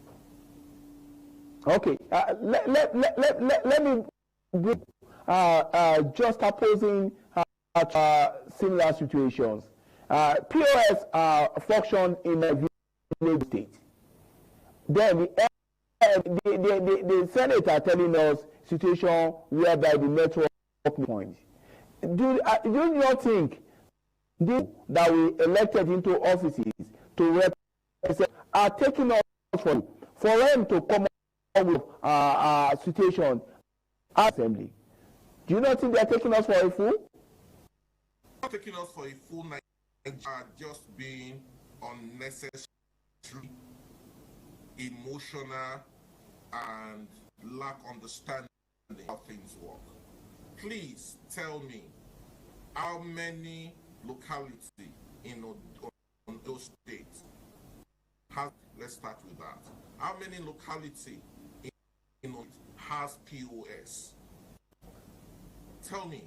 Okay, let me bring just opposing similar situations. POS functioned in a village state. Then the Senate are telling us situation whereby the network point. Do you not think that we elected into offices to represent are taking us for them to come up with situation assembly? Do you not think they are taking us for a fool? Not taking us for a fool. Are just being unnecessary, emotional, and lack understanding how things work. Please tell me how many localities in those states has, let's start with that. How many localities in has POS? Tell me.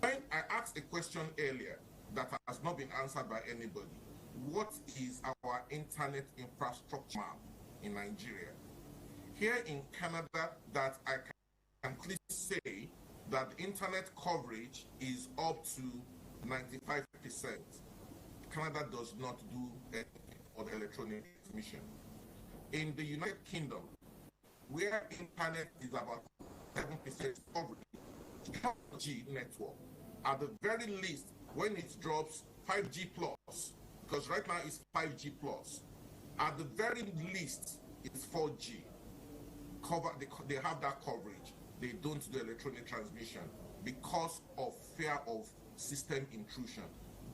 When I asked a question earlier that has not been answered by anybody, what is our internet infrastructure map in Nigeria? Here in Canada, that I can clearly say that internet coverage is up to 95%. Canada does not do anything for the electronic transmission. In the United Kingdom, where internet is about 7% coverage, 5G network, at the very least, when it drops 5G plus, because right now it's 5G plus, at the very least it's 4G. They have that coverage. They don't do electronic transmission because of fear of system intrusion.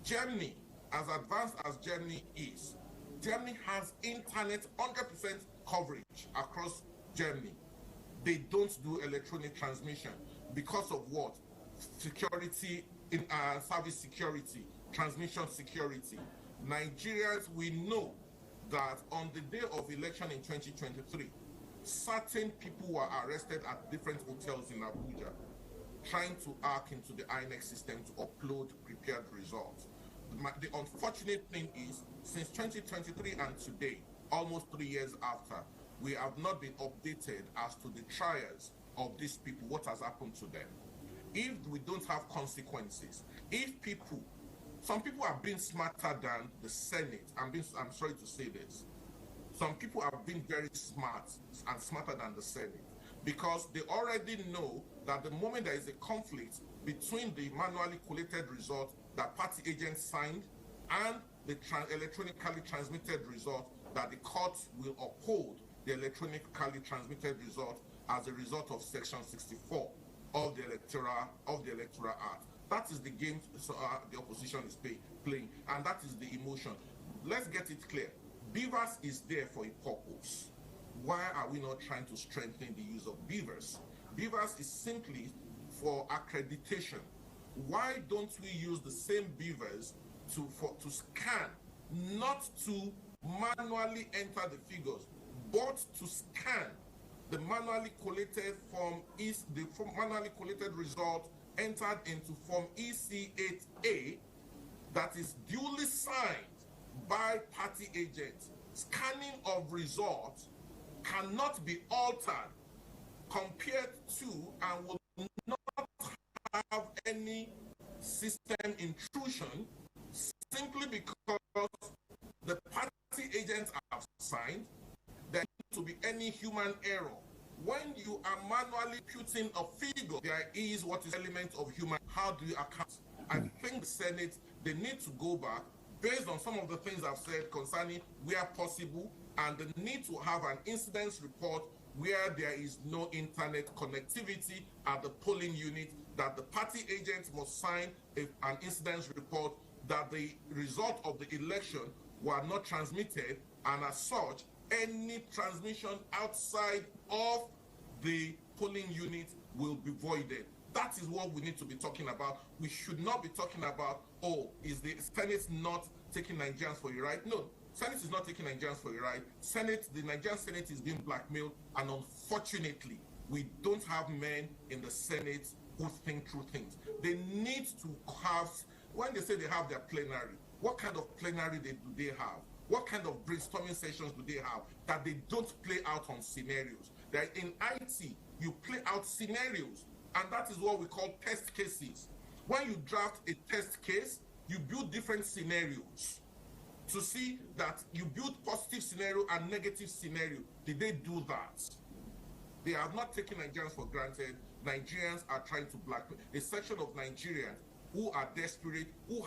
Germany, as advanced as Germany is, Germany has internet 100% coverage across Germany. They don't do electronic transmission because of what? Security, in service security, transmission security. Nigerians, we know that on the day of election in 2023, certain people were arrested at different hotels in Abuja trying to hack into the INEC system to upload prepared results. The unfortunate thing is, since 2023 and today, almost 3 years after, we have not been updated as to the trials of these people, what has happened to them. If we don't have consequences, if some people have been smarter than the Senate, I'm sorry to say this, some people have been very smart and smarter than the Senate, because they already know that the moment there is a conflict between the manually collated result that party agents signed and the electronically transmitted result, that the courts will uphold the electronically transmitted result as a result of Section 64 of the Electoral Act. That is the game the opposition is playing, and that is the emotion. Let's get it clear. BVAS is there for a purpose. Why are we not trying to strengthen the use of BVAS? BVAS is simply for accreditation. Why don't we use the same BVAS to scan, not to manually enter the figures, but to scan the manually collated manually collated result entered into Form EC8A that is duly signed by party agents. Scanning of results cannot be altered compared to and will not have any system intrusion simply because the party agents have signed. There needs to be any human error. When you are manually putting a figure, there is what is element of human. How do you account? I think the Senate, they need to go back based on some of the things I've said concerning where possible, and the need to have an incidence report where there is no internet connectivity at the polling unit, that the party agents must sign an incident report that the result of the election were not transmitted, and as such, any transmission outside of the polling unit will be voided. That is what we need to be talking about. We should not be talking about, oh, is the Senate not taking Nigerians for a ride? No, Senate is not taking Nigerians for a ride. The Nigerian Senate is being blackmailed, and unfortunately, we don't have men in the Senate who think through things. They need to have, when they say they have their plenary, what kind of plenary do they have? What kind of brainstorming sessions do they have that they don't play out on scenarios? That in IT, you play out scenarios, and that is what we call test cases. When you draft a test case, you build different scenarios to see that you build positive scenario and negative scenario. Did they do that? They are not taking Nigerians for granted. Nigerians are trying to blackmail a section of Nigerians who are desperate, who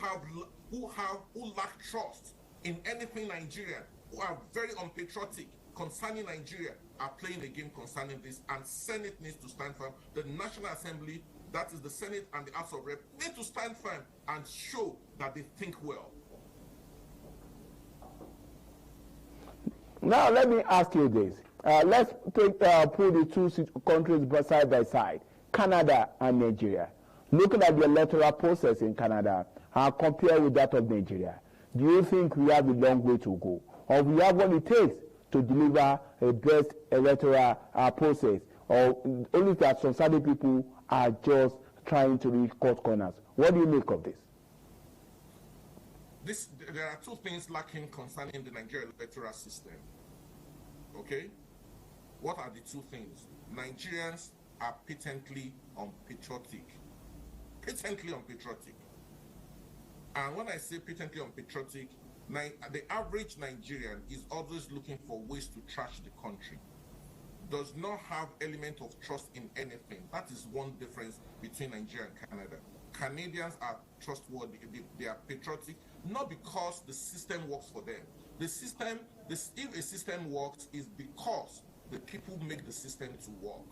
lack trust in anything Nigerian, who are very unpatriotic concerning Nigeria, are playing a game concerning this, and Senate needs to stand firm. The National Assembly, that is the Senate and the House of Rep, need to stand firm and show that they think well. Now let me ask you this. Let's put the two countries side by side, Canada and Nigeria. Looking at the electoral process in Canada, compared with that of Nigeria, do you think we have a long way to go, or we have what it takes to deliver a best electoral process, or only that some certain people are just trying to reach cut corners? What do you make of this? There are two things lacking concerning the Nigerian electoral system. Okay? What are the two things? Nigerians are patently unpatriotic. Patently unpatriotic. And when I say patently unpatriotic, the average Nigerian is always looking for ways to trash the country. Does not have element of trust in anything. That is one difference between Nigeria and Canada. Canadians are trustworthy. They are patriotic, not because the system works for them. The system, if a system works, is because the people make the system to work.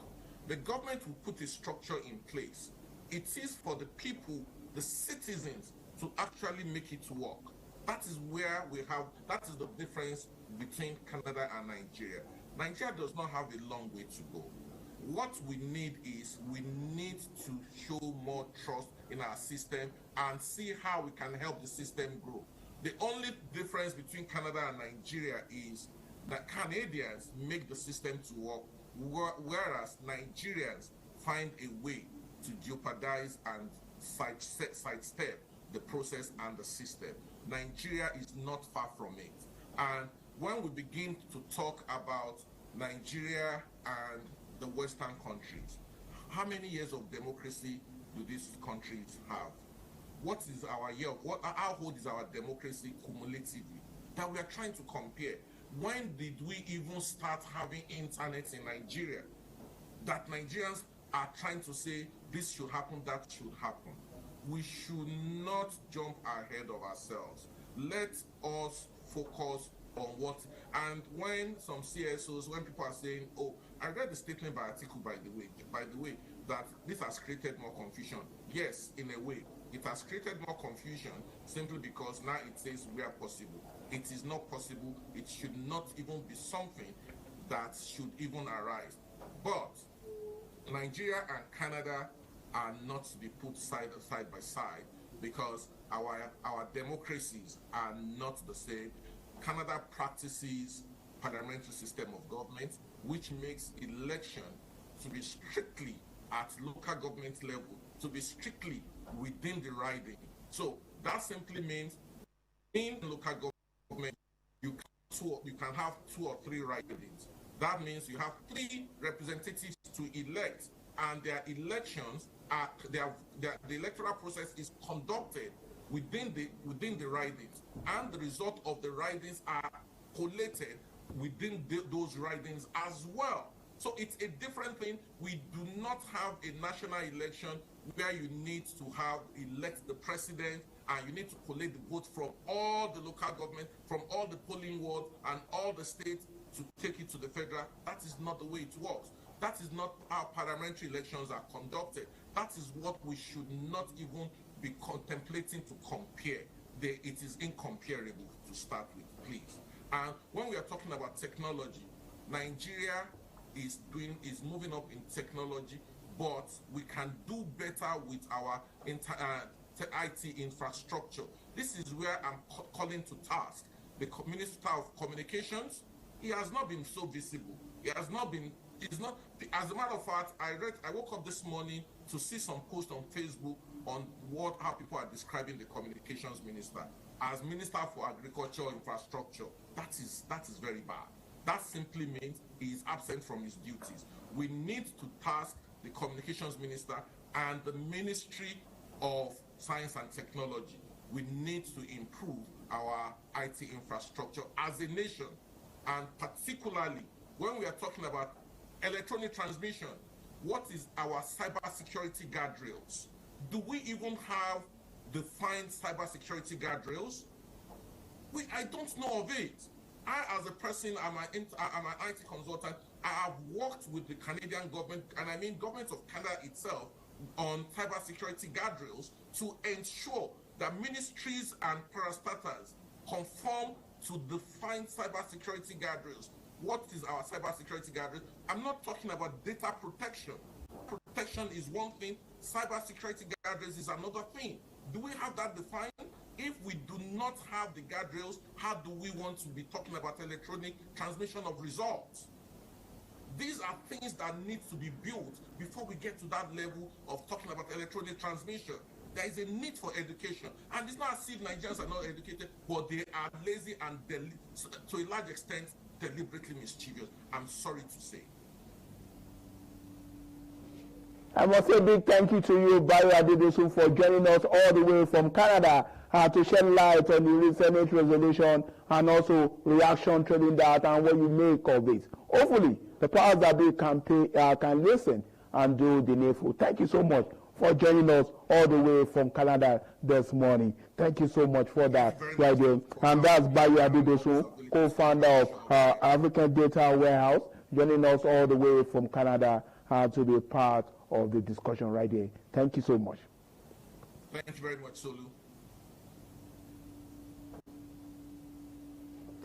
The government will put a structure in place. It is for the people, the citizens, to actually make it work. That is where that is the difference between Canada and Nigeria. Nigeria does not have a long way to go. What we need is, we need to show more trust in our system and see how we can help the system grow. The only difference between Canada and Nigeria is that Canadians make the system to work, whereas Nigerians find a way to jeopardize and sidestep the process and the system. Nigeria is not far from it. And when we begin to talk about Nigeria and the Western countries, how many years of democracy do these countries have? What is our year? How old is our democracy cumulatively? That we are trying to compare. When did we even start having internet in Nigeria? That Nigerians are trying to say this should happen, that should happen. We should not jump ahead of ourselves. Let us focus on what, and when some CSOs, when people are saying, oh, I read the statement by Atiku, by the way, that this has created more confusion. Yes, in a way, it has created more confusion simply because now it says we are possible. It is not possible. It should not even be something that should even arise. But Nigeria and Canada are not to be put side by side because our democracies are not the same. Canada practices parliamentary system of government, which makes election to be strictly at local government level, to be strictly within the riding. So that simply means in local government, you can have 2 or 3 ridings. That means you have 3 representatives to elect, and their elections are the electoral process is conducted within the ridings, and the result of the ridings are collated within those ridings as well. So it's a different thing. We do not have a national election where you need to elect the president, and you need to collect the votes from all the local government, from all the polling wards and all the states to take it to the federal. That is not the way it works. That is not how parliamentary elections are conducted. That is what we should not even be contemplating to compare. It is incomparable to start with, please. And when we are talking about technology, Nigeria is moving up in technology, but we can do better with our IT infrastructure. This is where I'm calling to task the Minister of Communications. He has not been so visible. He has not been. It's not. As a matter of fact, I woke up this morning to see some posts on Facebook on how people are describing the communications minister as Minister for Agriculture Infrastructure. That is very bad. That simply means he is absent from his duties. We need to task the communications minister and the Ministry of Science and Technology. We need to improve our IT infrastructure as a nation, and particularly when we are talking about electronic transmission. What is our cybersecurity guardrails? Do we even have defined cybersecurity guardrails? I don't know of it. I, as a person, I'm an IT consultant. I have worked with the Canadian government, and I mean government of Canada itself, on cybersecurity guardrails to ensure that ministries and parastatals conform to defined cybersecurity guardrails. What is our cybersecurity guardrails? I'm not talking about data protection. Protection is one thing. Cybersecurity guardrails is another thing. Do we have that defined? If we do not have the guardrails, how do we want to be talking about electronic transmission of results? These are things that need to be built before we get to that level of talking about electronic transmission. There is a need for education. And it's not as if Nigerians are not educated, but they are lazy and to a large extent deliberately mischievous. I'm sorry to say. I must say a big thank you to you, Bayo Adedosu, for joining us all the way from Canada to shed light on the Senate resolution and also reaction trading that and what you make of it. Hopefully, the powers that be can listen and do the needful. Thank you so much for joining us all the way from Canada this morning. Thank you so much for that, right there. And that's Bayo Adedosu, co-founder of African Data Warehouse, joining us all the way from Canada to be part of the discussion right there. Thank you so much. Thank you very much, Solu.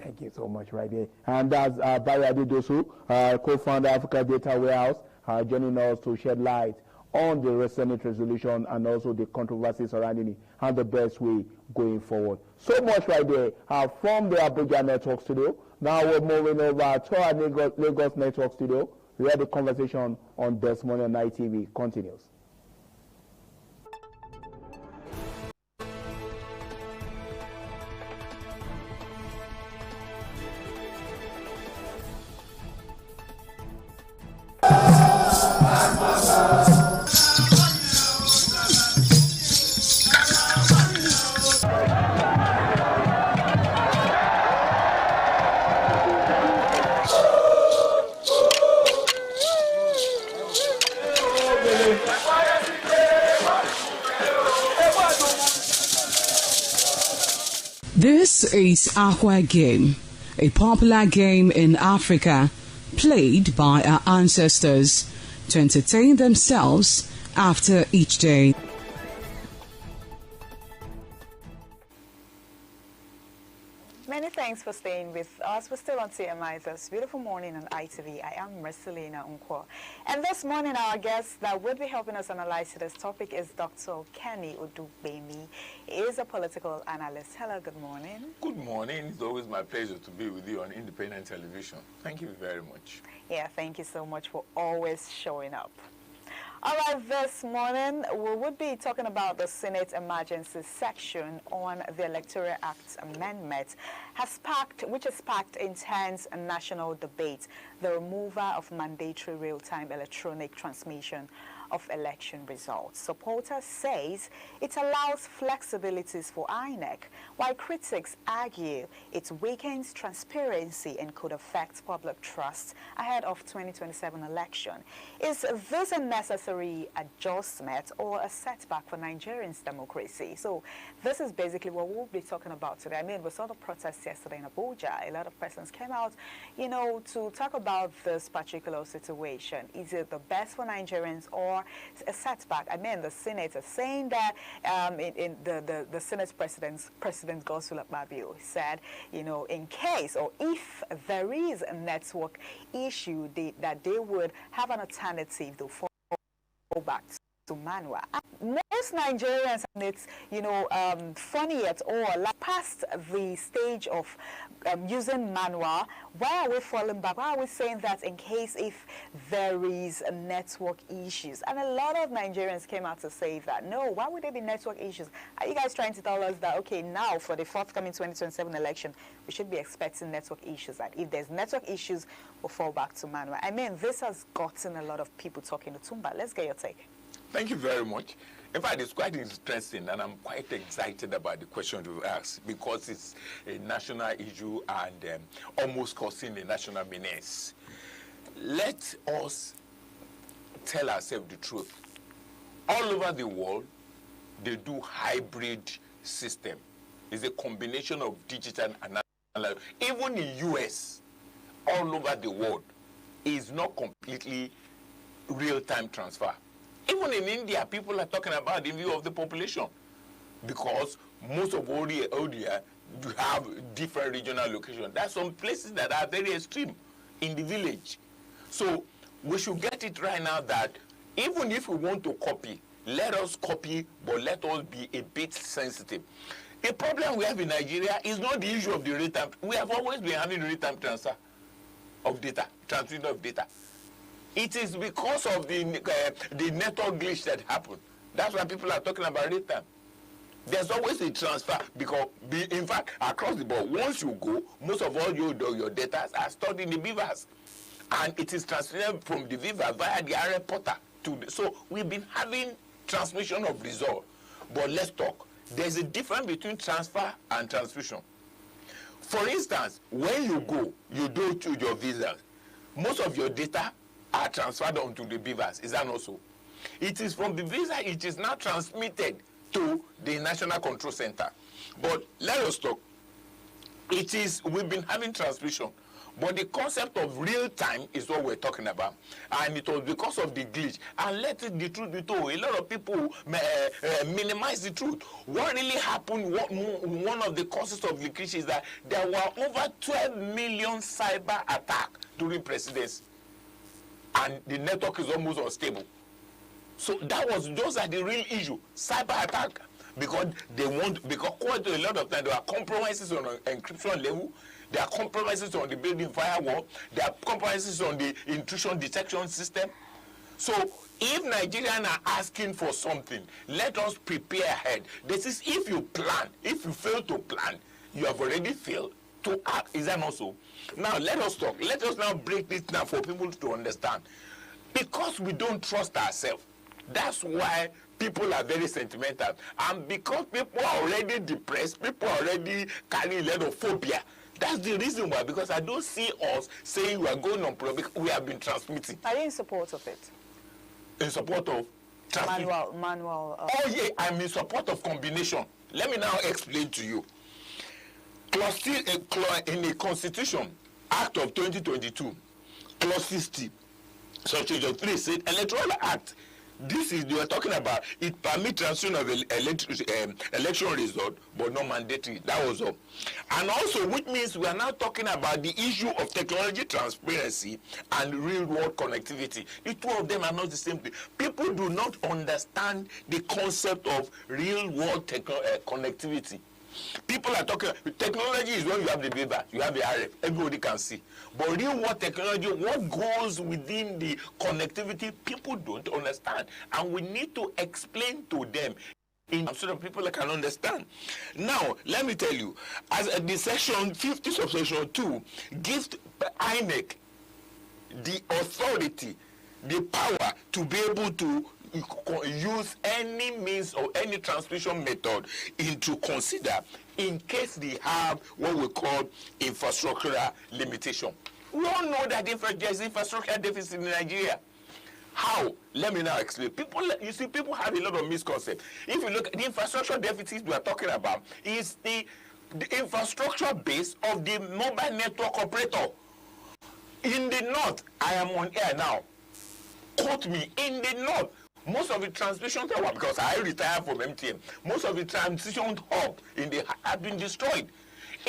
Thank you so much right there. And that's Bayo Adedosu, co-founder Africa Data Warehouse, joining us to shed light on the Senate resolution and also the controversy surrounding it and the best way going forward. So much right there from the Abuja Network Studio. Now we're moving over to our Lagos Network Studio, where the conversation on This Morning on ITV continues. This is Aqua Game, a popular game in Africa played by our ancestors to entertain themselves after each day. Many thanks for staying with us. We're still on TMI this beautiful morning on ITV. I am Marcelina Unkwo. And this morning, our guest that would be helping us analyze this topic is Dr. Kenny Odubemi. He is a political analyst. Hello, good morning. Good morning. It's always my pleasure to be with you on independent television. Thank you very much. Yeah, thank you so much for always showing up. All right, this morning we would be talking about the Senate emergency section on the Electoral Act amendment, which has sparked intense national debate, the removal of mandatory real-time electronic transmission of election results. Supporters says it allows flexibilities for INEC, while critics argue it weakens transparency and could affect public trust ahead of 2027 election. Is this a necessary adjustment or a setback for Nigerians' democracy? So this is basically what we'll be talking about today. I mean, we saw the protests yesterday in Abuja. A lot of persons came out, you know, to talk about this particular situation. Is it the best for Nigerians or a setback? I mean, the Senate is saying that the Senate President Godswill Akpabio said, you know, in case or if there is a network issue, that they would have an alternative to fall back to manual. Most Nigerians, and it's, you know, funny at all, like past the stage of using manual, why are we falling back? Why are we saying that in case if there is a network issues? And a lot of Nigerians came out to say that, no, why would there be network issues? Are you guys trying to tell us that, okay, now for the forthcoming 2027 election, we should be expecting network issues, that if there's network issues, we'll fall back to manual? I mean, this has gotten a lot of people talking to Tumba. Let's get your take. Thank you very much. In fact, it's quite interesting, and I'm quite excited about the question you asked, because it's a national issue and almost causing a national menace. Let us tell ourselves the truth. All over the world, they do hybrid system. It's a combination of digital and analog. Even in US, all over the world, is not completely real-time transfer. Even in India, people are talking about the view of the population, because most of ODA have different regional locations. There are some places that are very extreme in the village. So we should get it right now that even if we want to copy, let us copy, but let us be a bit sensitive. A problem we have in Nigeria is not the issue of the real-time. We have always been having real-time transfer of data, transmission of data. It is because of the network glitch that happened. That's why people are talking about real time. There's always a transfer, because, in fact, across the board, once you go, most of all your data are stored in the beavers. And it is transmitted from the beaver via the RF portal. So we've been having transmission of result. But let's talk. There's a difference between transfer and transmission. For instance, when you go, you do to your visas. Most of your data are transferred onto the beavers. Is that not so? It is from the visa, it is now transmitted to the National Control Center. But let us talk. We've been having transmission, but the concept of real time is what we're talking about. And it was because of the glitch. And let the truth be told, a lot of people minimize the truth. What really happened, one of the causes of the glitch is that there were over 12 million cyber attacks during presidency. And the network is almost unstable. So those are the real issue. Cyber attack, because according to a lot of times, there are compromises on encryption level, there are compromises on the building firewall, there are compromises on the intrusion detection system. So if Nigerians are asking for something, let us prepare ahead. This is if you plan. If you fail to plan, you have already failed to act. Is that not so? Now, let us talk. Let us now break this down for people to understand. Because we don't trust ourselves, that's why people are very sentimental. And because people are already depressed, people are already carrying a lot of phobia. That's the reason why, because I don't see us saying we are going on public. We have been transmitting. Are you in support of it? In support of transmitting? Manual. Oh, yeah, I'm in support of combination. Let me now explain to you. Clause in the Constitution, Act of 2022, Clause 60, Section 3 said, Electoral Act, this is, you are talking about, it permits transmission of election result, but not mandatory. That was all. And also, which means we are now talking about the issue of technology transparency and real-world connectivity. The two of them are not the same thing. People do not understand the concept of real-world connectivity. People are talking, technology is when you have the paper, you have the RF, everybody can see. But real world technology, what goes within the connectivity, people don't understand. And we need to explain to them so that people can understand. Now, let me tell you, as the section 50 subsection 2 gives INEC the authority, the power to be able to use any means or any transmission method into consider in case they have what we call infrastructural limitation. We all know that there's infrastructure deficit in Nigeria. How? Let me now explain. People have a lot of misconceptions. If you look at the infrastructure deficit we are talking about, is the infrastructure base of the mobile network operator. In the north, I am on air now. Quote me, in the north, most of the transmission tower, because I retired from MTN, most of the transmission hub have been destroyed.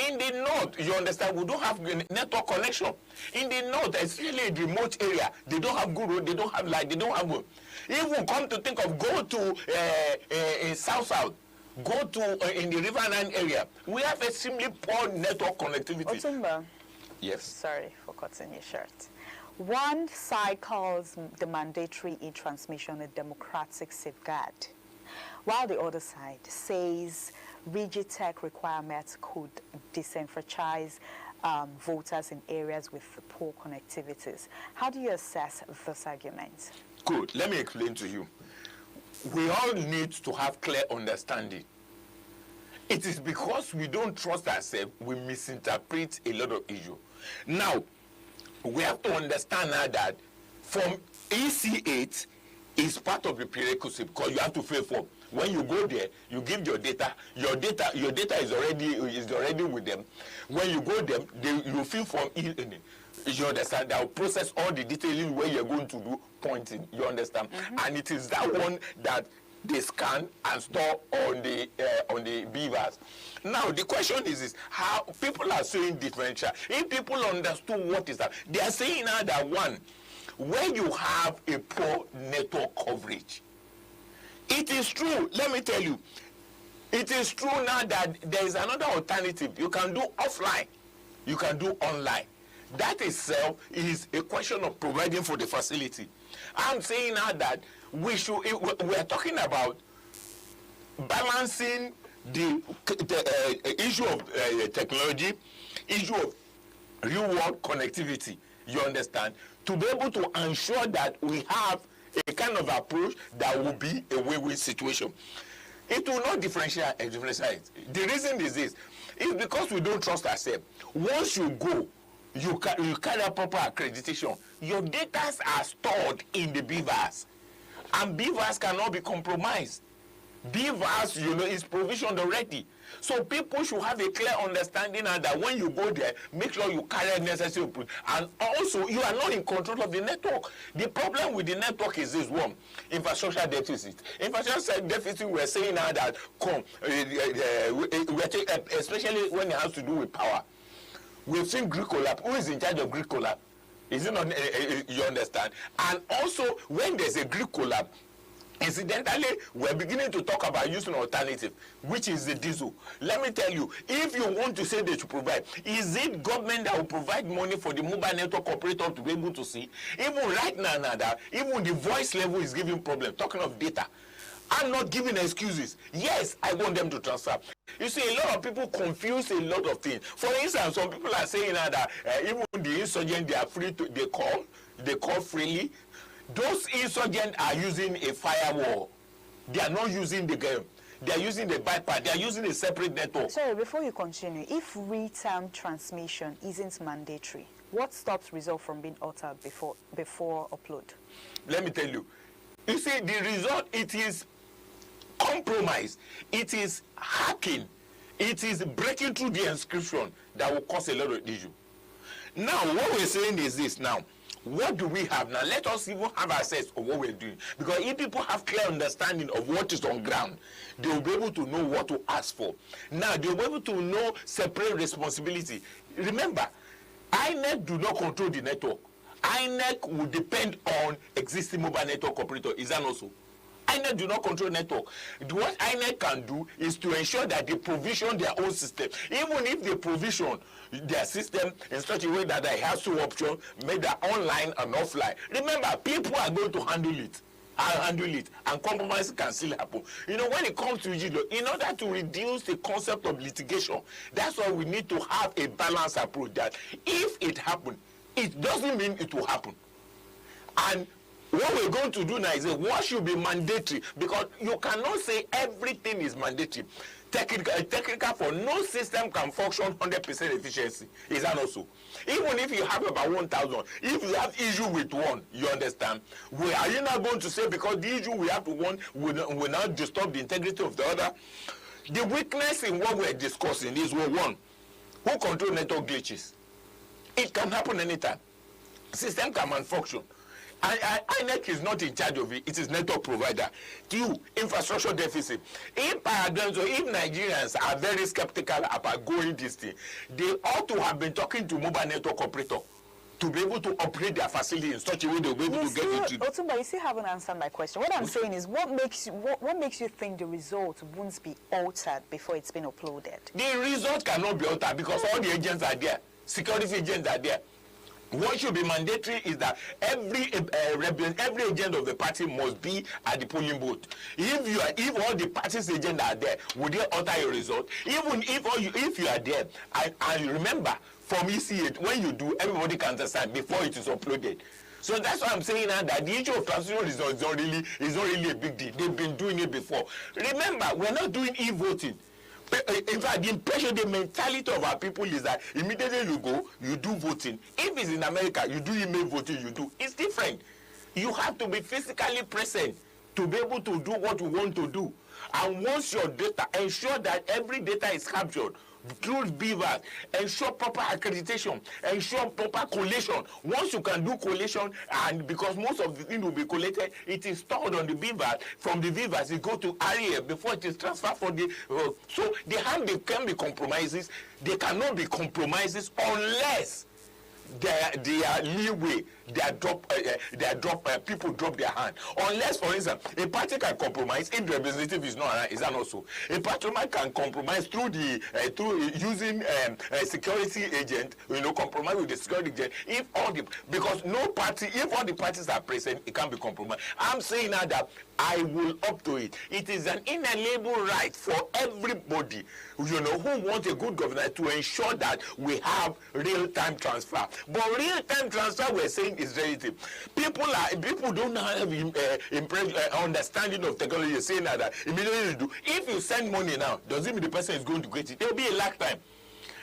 In the north, you understand, we don't have network connection. In the north, especially in the remote area, they don't have good road, they don't have light, they don't have road. If we come to think of go to south, go to in the Riverine area, we have extremely poor network connectivity. Otumba. Yes. Sorry for cutting your shirt. One side calls the mandatory e-transmission a democratic safeguard, while the other side says rigid tech requirements could disenfranchise voters in areas with poor connectivities. How do you assess this argument? Good. Let me explain to you. We all need to have clear understanding. It is because we don't trust ourselves, we misinterpret a lot of issues. Now, we have to understand now that from EC8 is part of the prerequisite because you have to fill form. When you go there, you give your data. Your data is already with them. When you go there, you fill form. You understand? They'll process all the detailing where you're going to do pointing. You understand? And it is that one that they scan and store on the beavers. Now the question is how people are saying differential. If people understood what is that, they are saying now that one, when you have a poor network coverage, it is true. Let me tell you, it is true now that there is another alternative. You can do offline, you can do online. That itself is a question of providing for the facility. I'm saying now that we are talking about balancing the issue of technology, issue of real world connectivity, you understand, to be able to ensure that we have a kind of approach that will be a win-win situation. It will not differentiate. The reason is this, it's because we don't trust ourselves. Once you go, you carry a proper accreditation, your data are stored in the beavers, and beavers cannot be compromised. Beavers, is provisioned already. So people should have a clear understanding that when you go there, make sure you carry necessary. And also, you are not in control of the network. The problem with the network is this one, infrastructure deficit. Infrastructure deficit, we're saying now that, especially when it has to do with power. We've seen Greek collapse. Who is in charge of Greek collapse? Is it not, you understand? And also, when there's a Greek collapse, incidentally, we're beginning to talk about using alternative, which is the diesel. Let me tell you, if you want to say they should provide, is it government that will provide money for the mobile network operator to be able to see? Even right now, even the voice level is giving problem, talking of data. I'm not giving excuses. Yes, I want them to transfer. You see, a lot of people confuse a lot of things. For instance, some people are saying that even the insurgents, they are free to, they call freely. Those insurgents are using a firewall. They are not using the game. They are using the bypass. They are using a separate network. Sorry, before you continue, if real-time transmission isn't mandatory, what stops result from being altered before upload? Let me tell you. You see, the result, it is compromise. It is hacking. It is breaking through the encryption that will cause a lot of issue. Now, what we're saying is this now. What do we have now? Let us even have access of what we're doing. Because if people have clear understanding of what is on ground, they will be able to know what to ask for. Now, they will be able to know separate responsibility. Remember, INEC do not control the network. INEC will depend on existing mobile network operator. Is that also? INEC do not control network. What INEC can do is to ensure that they provision their own system. Even if they provision their system in such a way that they have two options, made that online and offline. Remember, people are going to handle it. And compromise can still happen. When it comes to in order to reduce the concept of litigation, that's why we need to have a balanced approach that if it happens, it doesn't mean it will happen. And what we're going to do now is what should be mandatory, because you cannot say everything is mandatory. Technical for no system can function 100% efficiency. Is that also? Even if you have about 1,000, if you have issue with one, you understand? Are you not going to say because the issue we have to one will not disturb the integrity of the other? The weakness in what we're discussing is one, who control network glitches? It can happen anytime. System can malfunction. INEC is not in charge of it. It is network provider. 2, infrastructure deficit. If Nigerians are very skeptical about going this thing, they ought to have been talking to mobile network operator to be able to operate their facility in such a way they'll be able to get into it. Otumba, you still haven't answered my question. What I'm saying is, what makes you think the result won't be altered before it's been uploaded? The result cannot be altered because all the agents are there. Security agents are there. What should be mandatory is that every agent of the party must be at the polling booth. If all the party's agents are there, would they alter your result? Even if you are there, and remember from ECH, when you do, everybody can understand before it is uploaded. So that's why I'm saying now that the issue of transitional results is not really a big deal. They've been doing it before. Remember, we're not doing e-voting. In fact, the impression, the mentality of our people is that immediately you go, you do voting. If it's in America, you do email voting, you do. It's different. You have to be physically present to be able to do what you want to do. And once your data, ensure that every data is captured through BVAS, ensure proper accreditation, ensure proper collation. Once you can do collation, and because most of the thing will be collated, it is stored on the BVAS. From the BVAS, it goes to RAF before it is transferred for the. So there can be compromises. There cannot be compromises unless their leeway, people drop their hand. Unless, for instance, a party can compromise if the representative is not around. Is that also? A party can compromise through using a security agent. Compromise with the security agent. If all the parties are present, it can be compromised. I'm saying now that I will up to it. It is an inalienable right for everybody, who wants a good governance to ensure that we have real-time transfer. But real-time transfer, we're saying, is relative. People don't have understanding of technology, saying that immediately you do. If you send money now, does it mean the person is going to get it? There will be a lag time.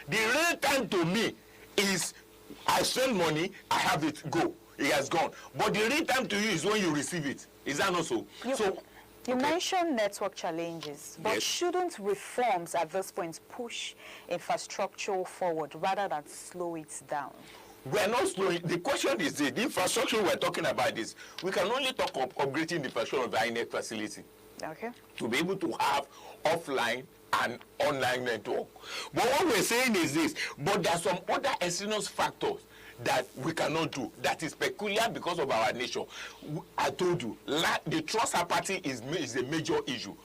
The real time to me is I send money, I have it, go. It has gone. But the real time to you is when you receive it. Is that not so? You mentioned network challenges, but shouldn't reforms at this point push infrastructure forward rather than slow it down? We're not slowing. The question is the infrastructure we're talking about is, we can only talk of upgrading the infrastructure of the INEC facility. Okay. To be able to have offline and online network. But what we're saying is this, but there are some other exogenous factors that we cannot do, that is peculiar because of our nature. I told you, the trust apathy is a major issue.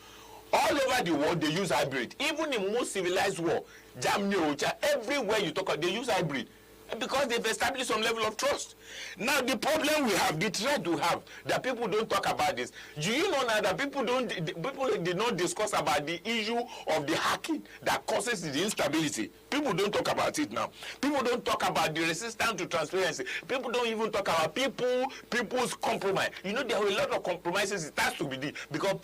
All over the world, they use hybrid. Even in most civilized world, Germany, everywhere you talk about, they use hybrid. Because they've established some level of trust. Now, the problem we have, the threat we have, that people don't talk about this. Do you know now that people did not discuss about the issue of the hacking that causes the instability? People don't talk about it now. People don't talk about the resistance to transparency. People don't even talk about people's compromise. There are a lot of compromises it has to be done. Because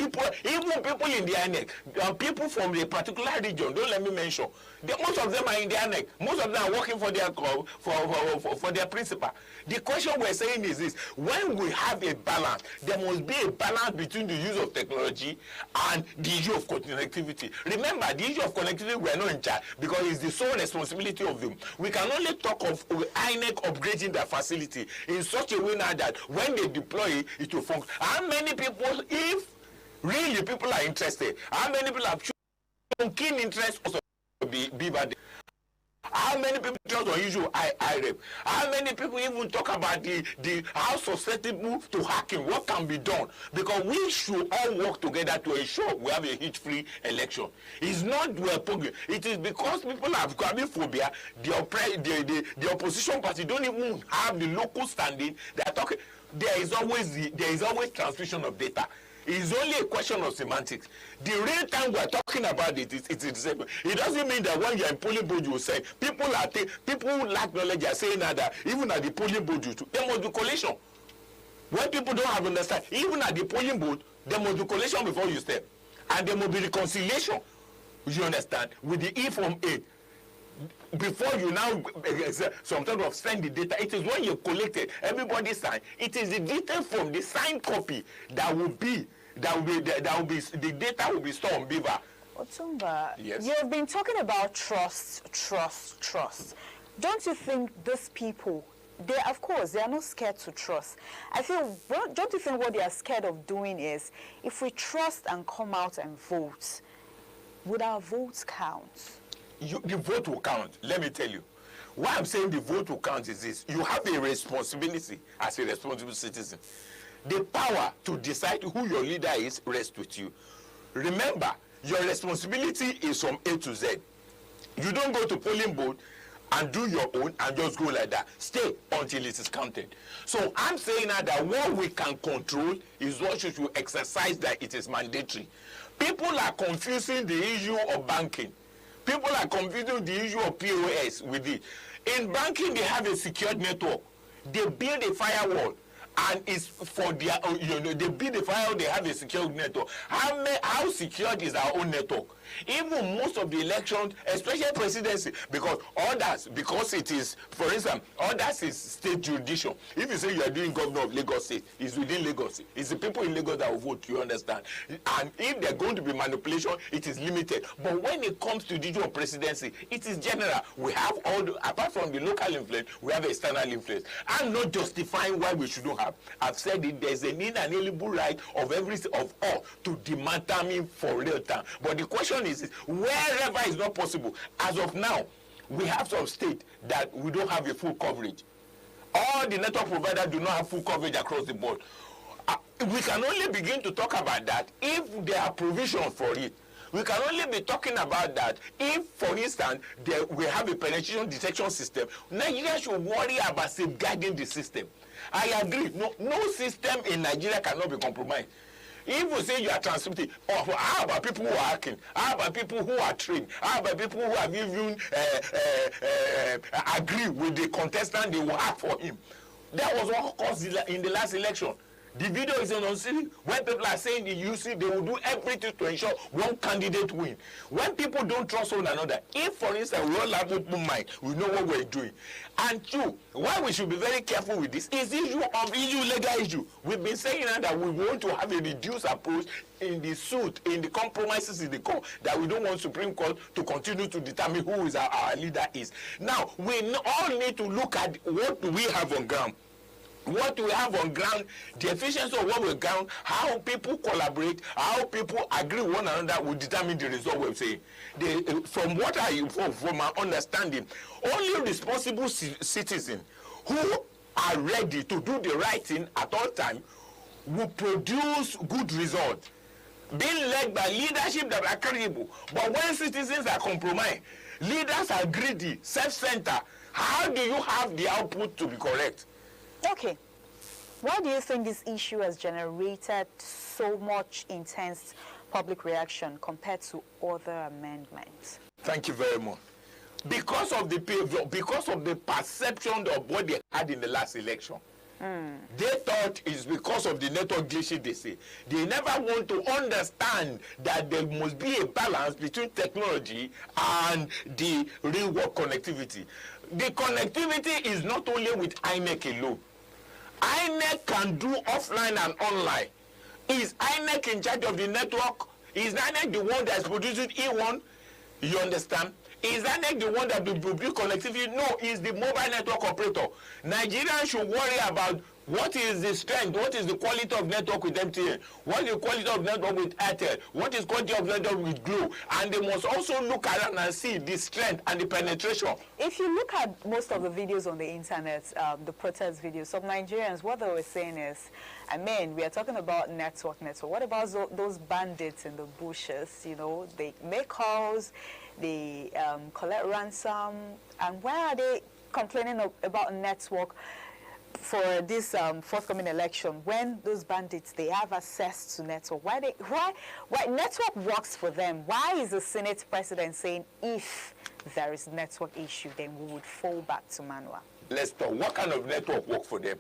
even people in the INEC, people from a particular region, don't let me mention, most of them are in the INEC. Most of them are working for their for their principal. The question we're saying is this: when we have a balance, there must be a balance between the use of technology and the issue of connectivity. Remember, the issue of connectivity, we're not in charge because it's the sole responsibility of them. We can only talk of INEC upgrading their facility in such a way now that when they deploy it, it will function. How many people, if really people are interested, how many people have shown keen interest also be valid? How many people just unusual IREP? How many people even talk about the how susceptible to hacking? What can be done? Because we should all work together to ensure we have a hitch-free election. It's not it is because people have phobia. The opposition party don't even have the local standing. They are talking. There is always transmission of data. It's only a question of semantics. The real time we're talking about it's the same. It doesn't mean that when you're in polling booth, you will say people who lack knowledge are saying that even at the polling booth, there must be collation. When people don't have understand, even at the polling booth, there must be collation before you step. And there must be reconciliation, you understand, with the E-Form 8. Before you now some sort of send the data, it is when you collect it, everybody sign. It is the data from the signed copy that will be the data will be stored on Beaver. Otumba, yes. You've been talking about trust. Don't you think these people, of course, they are not scared to trust. I feel, don't you think what they are scared of doing is, if we trust and come out and vote, would our votes count? The vote will count. Let me tell you. Why I'm saying the vote will count is this. You have a responsibility as a responsible citizen. The power to decide who your leader is rests with you. Remember, your responsibility is from A to Z. You don't go to polling booth and do your own and just go like that. Stay until it is counted. So I'm saying now that what we can control is what you should exercise, that it is mandatory. People are confusing the issue of banking. People are confusing the issue of POS with it. In banking, they have a secured network. They build a firewall. And it's for their, they build a firewall, they have a secured network. How secured is our own network? Even most of the elections, especially presidency, because it is, for instance, others is state jurisdiction. If you say you are doing governor of Lagos State, it's within Lagos. It's the people in Lagos that will vote, you understand? And if they're going to be manipulation, it is limited. But when it comes to the issue of presidency, it is general. We have apart from the local influence, we have external influence. I'm not justifying why we shouldn't have. I've said it, there's an inalienable right of all to determine for real time. But the question is, wherever is not possible, as of now, we have some state that we don't have a full coverage. All the network providers do not have full coverage across the board. We can only begin to talk about that if there are provisions for it. We can only be talking about that if, for instance, we have a penetration detection system. Nigeria should worry about safeguarding the system. I agree. No system in Nigeria cannot be compromised. If you say you are transmitting, how about people who are hacking? How about people who are trained? How about people who have even agree with the contestant they will hack for him? That was what caused in the last election. The video is on screen when people are saying the UC, they will do everything to ensure one candidate win. When people don't trust one another, if, for instance, we all have open mind, we know what we're doing. And two, why we should be very careful with this is legal issue. We've been saying that we want to have a reduced approach in the suit, in the compromises in the court, that we don't want Supreme Court to continue to determine who is our leader is. Now, we all need to look at what we have on ground. What we have on ground, the efficiency of what we ground, how people collaborate, how people agree with one another will determine the result we're saying. From my understanding, only responsible citizens who are ready to do the right thing at all times will produce good results. Being led by leadership that are credible. But when citizens are compromised, leaders are greedy, self-centered, how do you have the output to be correct? Okay. Why do you think this issue has generated so much intense public reaction compared to other amendments? Thank you very much. Because of the perception of what they had in the last election. They thought it's because of the network glitches they say. They never want to understand that there must be a balance between technology and the real world connectivity. The connectivity is not only with INEC alone. INEC can do offline and online. Is INEC in charge of the network? Is INEC the one that's producing E1? You understand? Is INEC the one that will produce connectivity? No, it's the mobile network operator. Nigerians should worry about what is the strength, what is the quality of network with MTN, what is the quality of network with Airtel, what is quality of network with Glo, and they must also look around and see the strength and the penetration. If you look at most of the videos on the internet, the protest videos, some Nigerians, what they were saying is, I mean, we are talking about network. What about those bandits in the bushes? You know, they make calls, they collect ransom, and why are they complaining about network for this forthcoming election when those bandits, they have access to network? Why network works for them? Why is the Senate president saying if there is network issue, then we would fall back to manual? Let's talk. What kind of network works for them?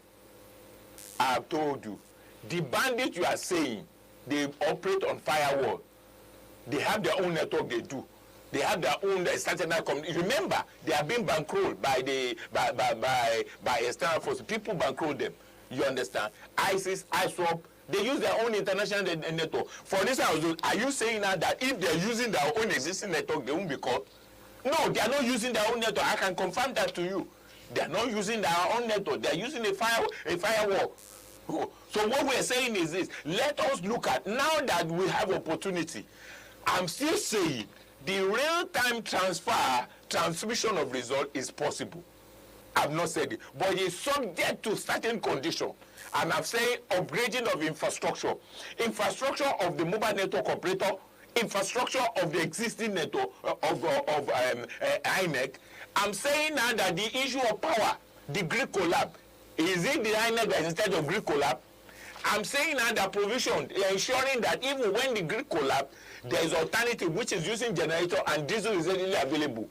I have told you, the bandits you are saying, they operate on firewall. They have their own network they do. They have their own satellite community. Remember, they are being bankrolled by external forces. People bankroll them. You understand? ISIS, ISWAP, they use their own international network. For this, are you saying now that if they're using their own existing network, they won't be caught? No, they are not using their own network. I can confirm that to you. They are not using their own network. They are using a firewall. So what we are saying is this: let us look at, now that we have opportunity, I'm still saying the real-time transmission of result is possible. I've not said it, but it's subject to certain conditions. And I'm saying upgrading of infrastructure of the mobile network operator, infrastructure of the existing network of INEC. I'm saying now that the issue of power, the Greek collab, is it the INEC that is instead of Greek collab? I'm saying now that provision, ensuring that even when the Greek collab, there is alternative which is using generator and diesel is readily available.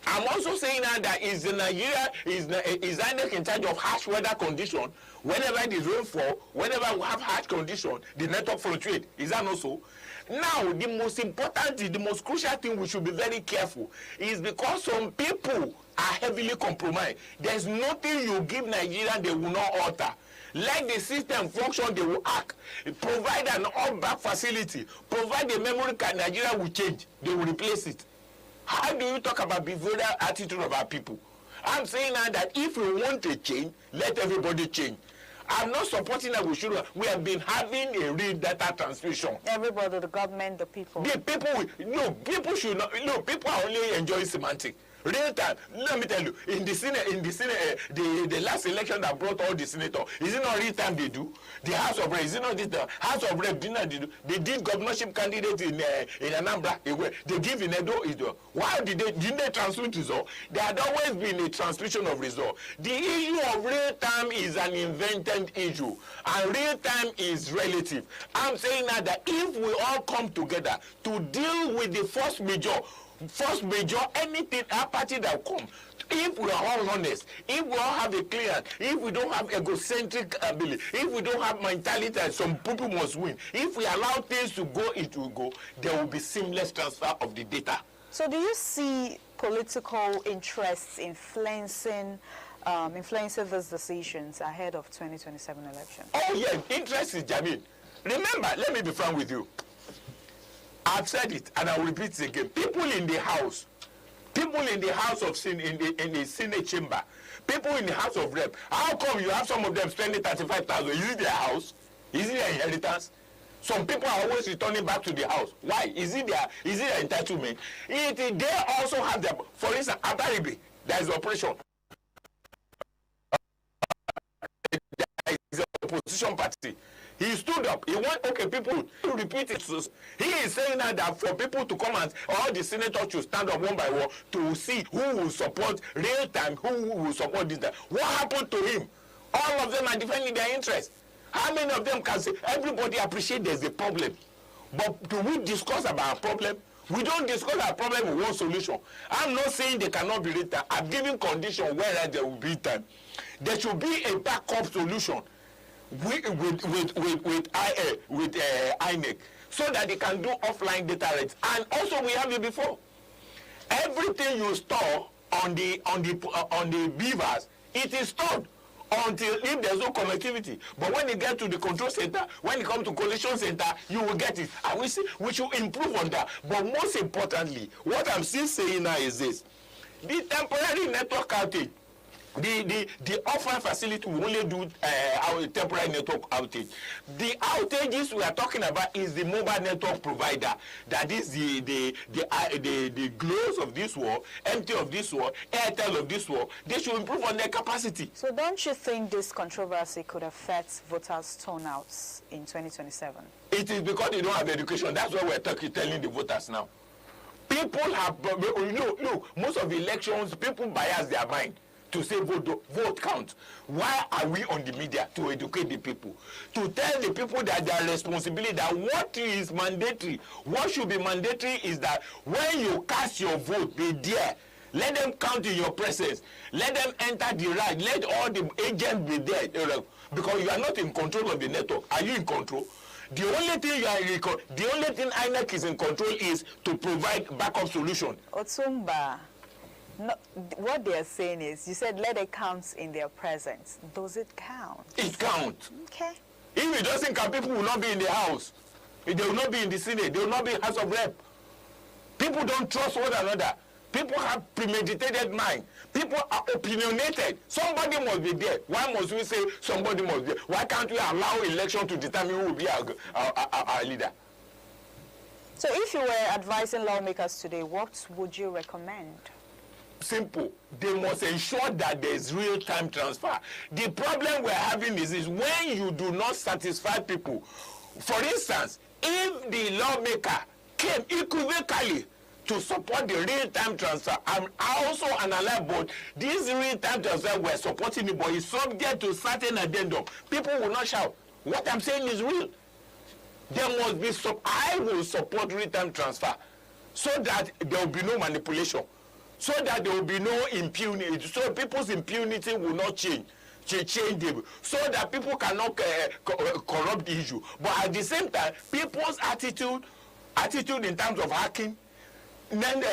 I'm also saying now that is INEC in charge of harsh weather condition. Whenever it is rainfall, whenever we have harsh condition, the network fluctuates. Is that not so? Now, the most important, the most crucial thing we should be very careful is because some people are heavily compromised. There's nothing you give Nigeria they will not alter. Let the system function, they will act. Provide an all-back facility. Provide the memory card, Nigeria will change. They will replace it. How do you talk about behavioral attitude of our people? I'm saying now that if we want a change, let everybody change. I'm not supporting that we should. We have been having a real data transmission. Everybody, the government, the people. The people, no, people should not. No, people are only enjoying semantic. Real time. Let me tell you, in the Senate, the last election that brought all the senators, is it not real time they do? The House of Reps, is it not this? The House of Reps did not do? They did governorship candidate in Anambra. They give in Edo. Why didn't they transmit result? There had always been a transmission of result. The issue of real time is an invented issue, and real time is relative. I'm saying now that if we all come together to deal with the force majeure, anything, a party that come, if we are all honest, if we all have a clear, if we don't have egocentric ability, if we don't have mentality that some people must win, if we allow things to go, it will go, there will be seamless transfer of the data. So do you see political interests influencing these decisions ahead of 2027 election? Oh yeah, interest is Jamil. Remember, let me be frank with you. I've said it, and I will repeat it again. People in the House of Sin, in the Senate chamber, people in the House of Rep. How come you have some of them spending 35,000? Is it their house? Is it their inheritance? Some people are always returning back to the house. Why? Is it their entitlement? They also have their, for instance, Abaribe, there is operation. There is an opposition party. He stood up. He went, okay, people to repeat it. He is saying now that for people to come and all the senators should stand up one by one to see who will support real time, who will support this. What happened to him? All of them are defending their interests. How many of them can say everybody appreciate there's a problem? But do we discuss about a problem? We don't discuss our problem with one solution. I'm not saying they cannot be real time. I'm giving conditions where there will be time. There should be a backup solution with INEC, so that they can do offline data rates. And also we have it before. Everything you store on the beavers, it is stored until if there's no connectivity. But when you get to the control center, when you come to collision center, you will get it. And we should improve on that. But most importantly, what I'm still saying now is this: the temporary network outage. The offline facility will only do our temporary network outage. The outages we are talking about is the mobile network provider. That is the Glows of this world, MT of this world, Airtel of this world. They should improve on their capacity. So don't you think this controversy could affect voters' turnouts in 2027? It is because they don't have education. That's why we're telling the voters now. People have, most of the elections, people bias their mind to say vote count. Why are we on the media? To educate the people, to tell the people that their responsibility, that what is mandatory, what should be mandatory is that when you cast your vote, be there. Let them count in your presence. Let them enter the right. Let all the agents be there. Because you are not in control of the network. Are you in control? The only thing the only thing INEC is in control is to provide backup solution. Otumba, no, what they are saying is, you said let it count in their presence. Does it count? It counts. Okay. If it doesn't count, people will not be in the House. They will not be in the Senate. They will not be in House of Rep. People don't trust one another. People have premeditated mind. People are opinionated. Somebody must be there. Why must we say somebody must be there? Why can't we allow election to determine who will be our leader? So if you were advising lawmakers today, what would you recommend? Simple. They must ensure that there is real-time transfer. The problem we're having is when you do not satisfy people. For instance, if the lawmaker came equivocally to support the real-time transfer, and I also analyze both these real-time transfer were supporting it, but it's subject to certain addendum. People will not shout. What I'm saying is real. There must be I will support real-time transfer so that there will be no manipulation, so that there will be no impunity, so people's impunity will not change them, so that people cannot corrupt the issue. But at the same time, people's attitude in terms of hacking, then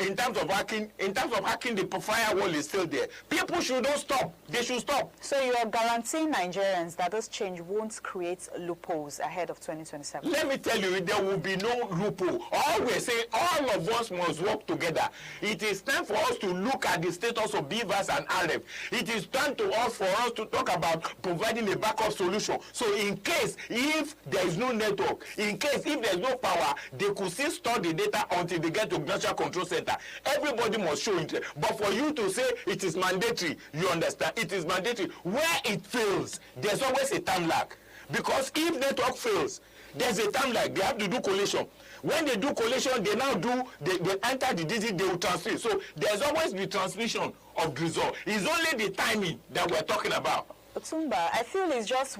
in terms of hacking, the firewall is still there. People should not stop. They should stop. So you are guaranteeing Nigerians that this change won't create loopholes ahead of 2027? Let me tell you, there will be no loophole. All we're saying, all of us must work together. It is time for us to look at the status of BVAS and RF. It is time for us to talk about providing a backup solution. So in case, if there is no network, in case, if there is no power, they could still store the data until they get to National Control Center. Everybody must show interest. But for you to say it is mandatory, you understand, it is mandatory. Where it fails, there's always a time lag. Because if network fails, there's a time lag. They have to do collation. When they do collation, they now do, they enter the digit, they will transmit. So there's always the transmission of the result. It's only the timing that we're talking about. Otumba, I feel it's just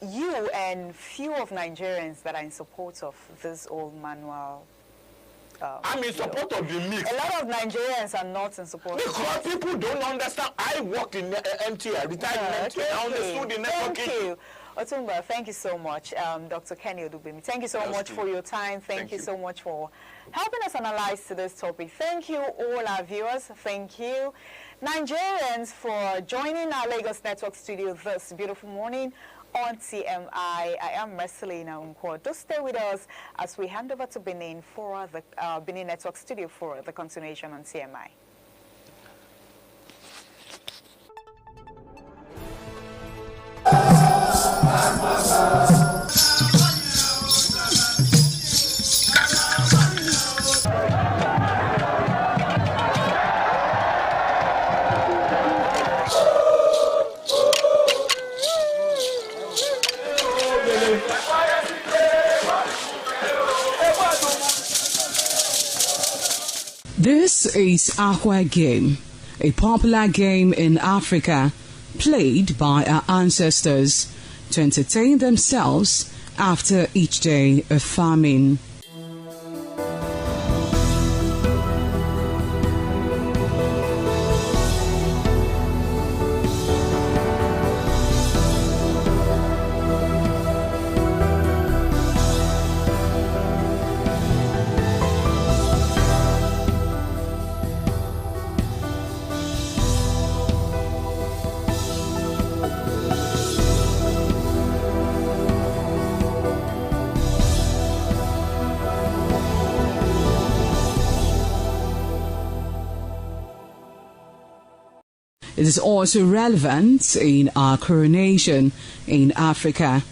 you and few of Nigerians that are in support of this old manual. I'm in support of the mix. A lot of Nigerians are not in support. Because people don't understand. I worked in MTA, I retired in MTA. I understood the networking. Thank you. Otumba, thank you so much. Dr. Kenny Odubemi, thank you so much for your time. Thank you so much for helping us analyze this topic. Thank you, all our viewers. Thank you, Nigerians, for joining our Lagos Network studio this beautiful morning on TMI. I am Marcelina Unko. Do stay with us as we hand over to Benin for the Benin Network studio for the continuation on TMI. This is Aqua Game, a popular game in Africa played by our ancestors to entertain themselves after each day of farming. It is also relevant in our coronation in Africa.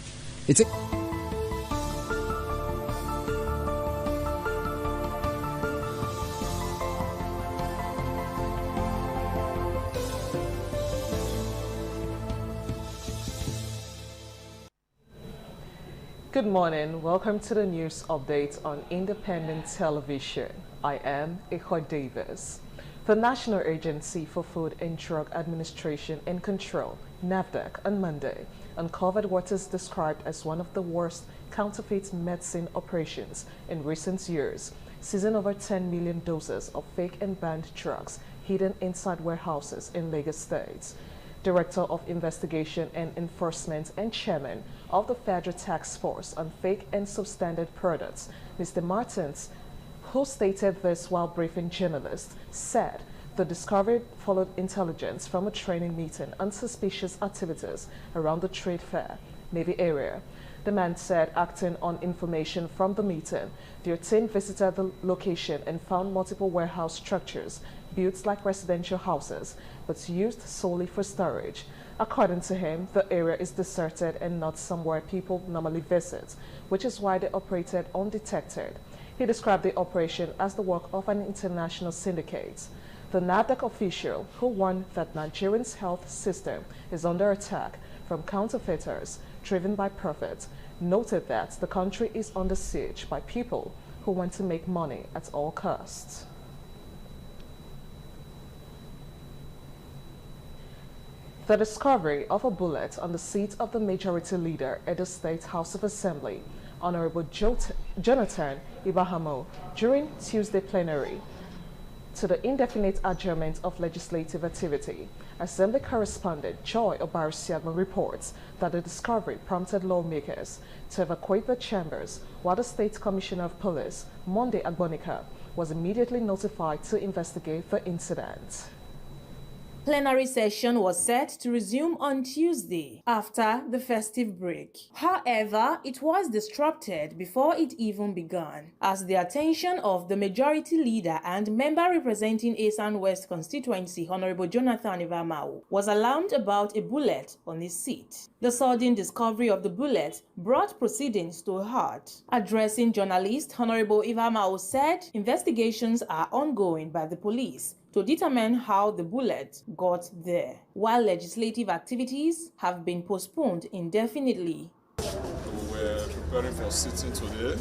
Good morning. Welcome to the news update on Independent Television. I am Eko Davis. The National Agency for Food and Drug Administration and Control, NAFDAC, on Monday uncovered what is described as one of the worst counterfeit medicine operations in recent years, seizing over 10 million doses of fake and banned drugs hidden inside warehouses in Lagos State. Director of Investigation and Enforcement and Chairman of the Federal Task Force on Fake and Substandard Products, Mr. Martins, who stated this while briefing journalists, said the discovery followed intelligence from a training meeting on suspicious activities around the trade fair, Navy area. The man said, acting on information from the meeting, their team visited the location and found multiple warehouse structures built like residential houses, but used solely for storage. According to him, the area is deserted and not somewhere people normally visit, which is why they operated undetected. He described the operation as the work of an international syndicate. The NAFDAC official, who warned that Nigeria's health system is under attack from counterfeiters driven by profit, noted that the country is under siege by people who want to make money at all costs. The discovery of a bullet on the seat of the majority leader at the State House of Assembly, Honorable Jonathan Ibahamo, during Tuesday plenary to the indefinite adjournment of legislative activity. Assembly correspondent Joy Obarisiagma reports that the discovery prompted lawmakers to evacuate the chambers, while the State Commissioner of Police, Monday Agbonika, was immediately notified to investigate the incident. Plenary session was set to resume on Tuesday after the festive break. However, it was disrupted before it even began, as the attention of the majority leader and member representing Esan West constituency, Honorable Jonathan Ibahamo, was alarmed about a bullet on his seat. The sudden discovery of the bullet brought proceedings to a halt. Addressing journalists, Honorable Ibahamo said investigations are ongoing by the police to determine how the bullet got there, while legislative activities have been postponed indefinitely. We were preparing for sitting today,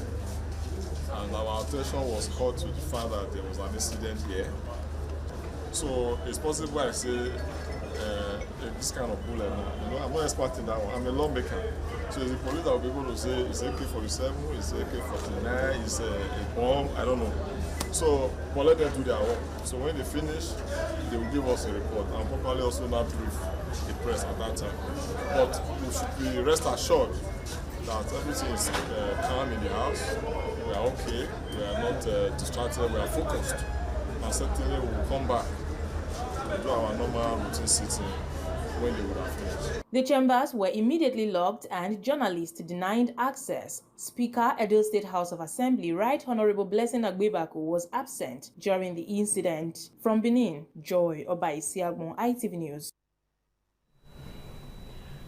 and our attention was called to the fact that there was an incident here. So it's possible I say this kind of bullet, I'm not expecting that one. I'm a lawmaker. So the police that will be able to say it's AK-47, it's AK-49, it's a bomb, I don't know. So, but let them do their work. So when they finish, they will give us a report and probably also not brief the press at that time. But we should be rest assured that everything is calm in the house. We are okay. We are not distracted. We are focused. And certainly we will come back and do our normal routine sitting when they would have finished. The chambers were immediately locked and journalists denied access. Speaker, Edo State House of Assembly, Right Honorable Blessing Agbebako, was absent during the incident. From Benin, Joy Obaisiagbon, ITV News.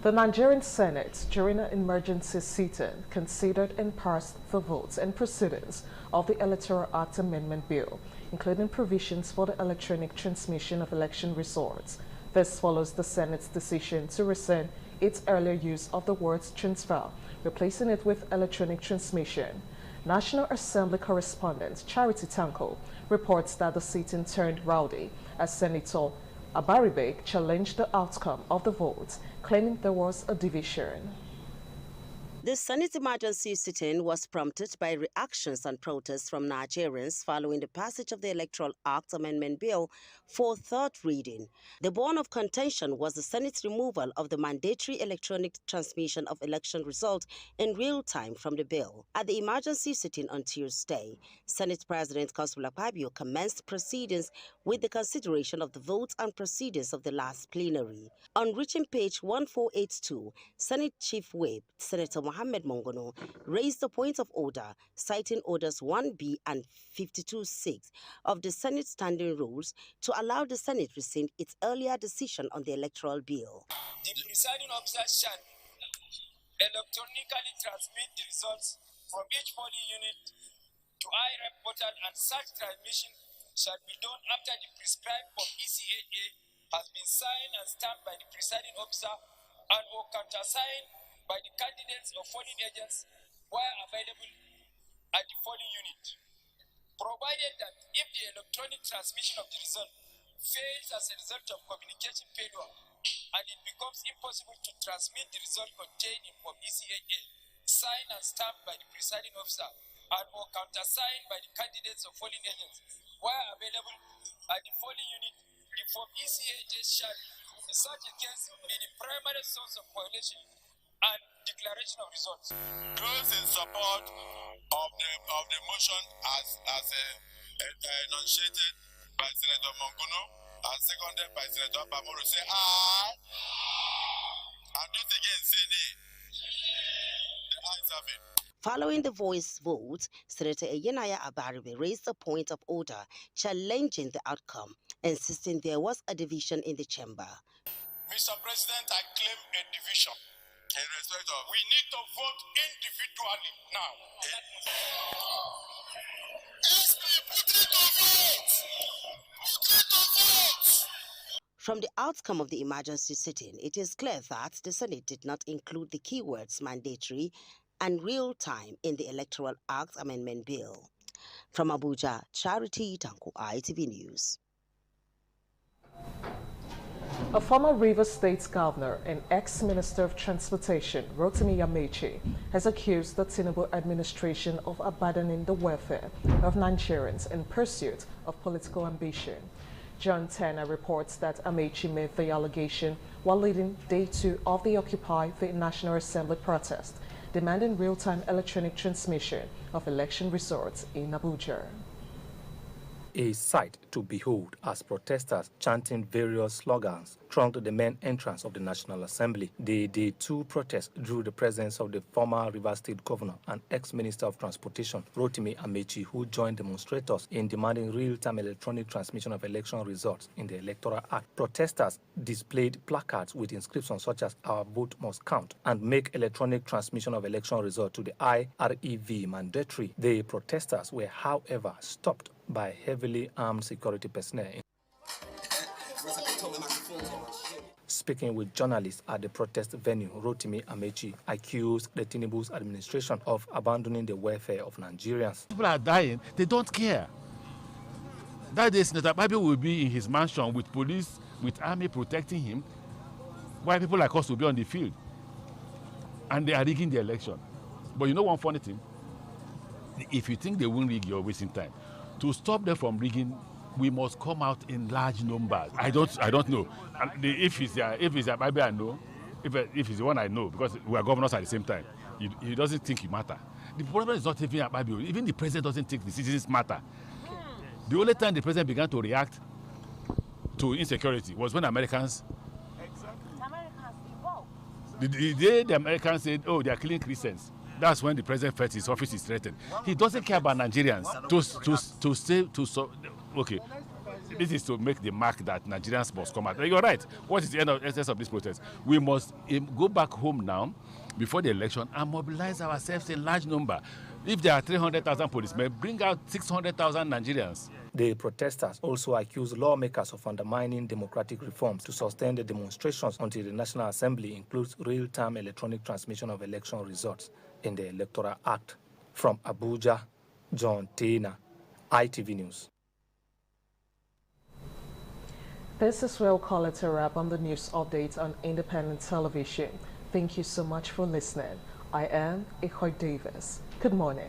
The Nigerian Senate, during an emergency sitting, considered and passed the votes and proceedings of the Electoral Act Amendment Bill, including provisions for the electronic transmission of election results. This follows the Senate's decision to rescind its earlier use of the word transfer, replacing it with electronic transmission. National Assembly correspondent Charity Tanko reports that the sitting turned rowdy as Senator Abaribe challenged the outcome of the vote, claiming there was a division. The Senate emergency sitting was prompted by reactions and protests from Nigerians following the passage of the Electoral Act Amendment Bill for third reading. The bone of contention was the Senate's removal of the mandatory electronic transmission of election results in real time from the bill. At the emergency sitting on Tuesday, Senate President Godswill Akpabio commenced proceedings with the consideration of the votes and proceedings of the last plenary. On reaching page 1482, Senate Chief Whip, Senator Mohammed Mongono, raised the point of order, citing Orders 1B and 52.6 of the Senate Standing Rules to allow the Senate rescind its earlier decision on the electoral bill. The presiding officer shall electronically transmit the results from each polling unit to IREP portal, and such transmission shall be done after the prescribed form ECAA has been signed and stamped by the presiding officer and or countersigned by the candidates or polling agents where available at the polling unit, provided that if the electronic transmission of the result fails as a result of communication failure and it becomes impossible to transmit the result contained in form ECAA, signed and stamped by the presiding officer and or countersigned by the candidates or polling agents where available at the polling unit, the form ECHA shall, in such a case, be the primary source of collation and declaration of results. Those in support of the motion as enunciated by Senator Monguno and seconded by Senator Bamoro say aye. And those against say nay. The ayes have it. Following the voice vote, Senator Eyenaya Abaribe raised a point of order challenging the outcome, insisting there was a division in the chamber. Mr. President, I claim a division. In respect of, we need to vote individually now. Put it to vote! Put it to vote! From the outcome of the emergency sitting, it is clear that the Senate did not include the keywords mandatory and real-time in the Electoral Act Amendment Bill. From Abuja, Charity Tanku, ITV News. A former Rivers State Governor and ex-Minister of Transportation, Rotimi Amaechi, has accused the Tinubu administration of abandoning the welfare of Nigerians in pursuit of political ambition. John Tanner reports that Amaechi made the allegation while leading Day 2 of the Occupy the National Assembly protest, demanding real-time electronic transmission of election results in Abuja. A sight to behold as protesters chanting various slogans thronged the main entrance of the National Assembly. The Day 2 protest drew the presence of the former Rivers State Governor and ex-Minister of Transportation, Rotimi Amaechi, who joined demonstrators in demanding real-time electronic transmission of election results in the Electoral Act. Protesters displayed placards with inscriptions such as "Our vote must count" and "Make electronic transmission of election results to the IREV mandatory." The protesters were, however, stopped by heavily armed security personnel. Speaking with journalists at the protest venue, Rotimi Amaechi accused the Tinubu's administration of abandoning the welfare of Nigerians. People are dying, they don't care. That day, Senator Babi will be in his mansion with police, with army protecting him, while people like us will be on the field. And they are rigging the election. But you know one funny thing? If you think they won't rig, you're wasting time. To stop them from rigging, we must come out in large numbers. I don't know. And if it's a Babi, I know. If it's the one I know, because we are governors at the same time, he doesn't think it matter. The problem is not even a Babi. Even the president doesn't think the citizens matter. The only time the president began to react to insecurity was when Americans. The day the Americans said, "Oh, they are killing Christians," that's when the president felt his office is threatened. He doesn't care about Nigerians. Okay, this is to make the mark that Nigerians must come out. You're right. What is the essence of this protest? We must go back home now, before the election, and mobilize ourselves in large number. If there are 300,000 policemen, bring out 600,000 Nigerians. The protesters also accused lawmakers of undermining democratic reforms to sustain the demonstrations until the National Assembly includes real-time electronic transmission of election results in the Electoral Act. From Abuja, John Taylor, ITV News. This is where we'll call it a wrap on the news update on Independent Television. Thank you so much for listening. I am Ihoy Davis. Good morning.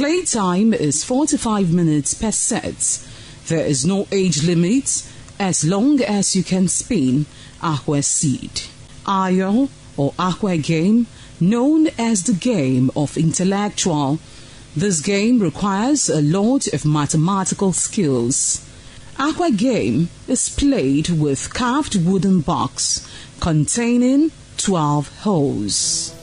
Playtime is 45 minutes per set. There is no age limit as long as you can spin Akwe seed. Ayo or Akwe game, known as the game of intellectual. This game requires a lot of mathematical skills. Akwe game is played with carved wooden box containing 12 holes.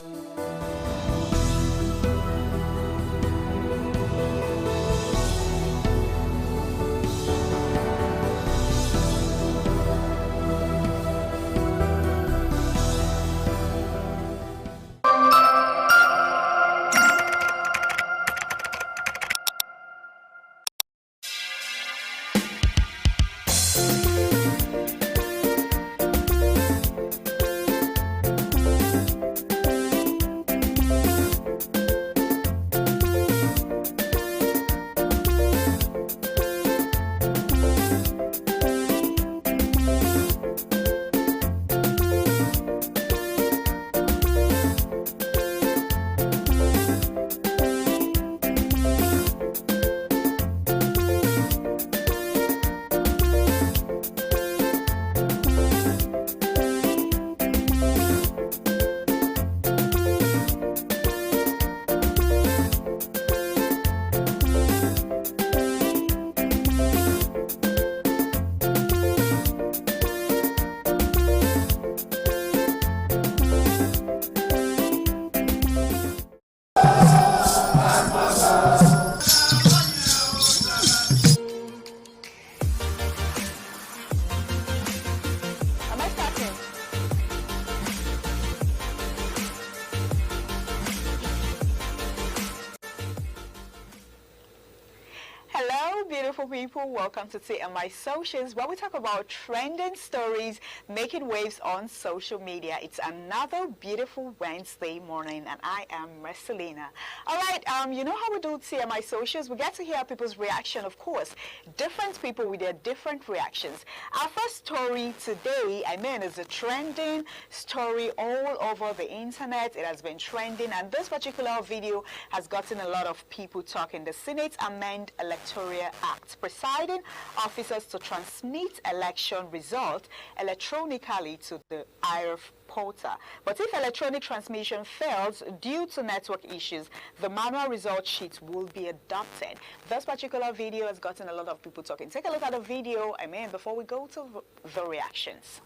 Beautiful people, welcome to TMI Socials, where we talk about trending stories making waves on social media. It's another beautiful Wednesday morning, and I am Marcelina. All right, you know how we do TMI Socials? We get to hear people's reaction, of course. Different people with their different reactions. Our first story today, is a trending story all over the internet. It has been trending, and this particular video has gotten a lot of people talking. The Senate amend Electoral Act, presiding officers to transmit election results electronically to the IRF portal. But if electronic transmission fails due to network issues, the manual result sheet will be adopted. This particular video has gotten a lot of people talking. Take a look at the video, before we go to the reactions.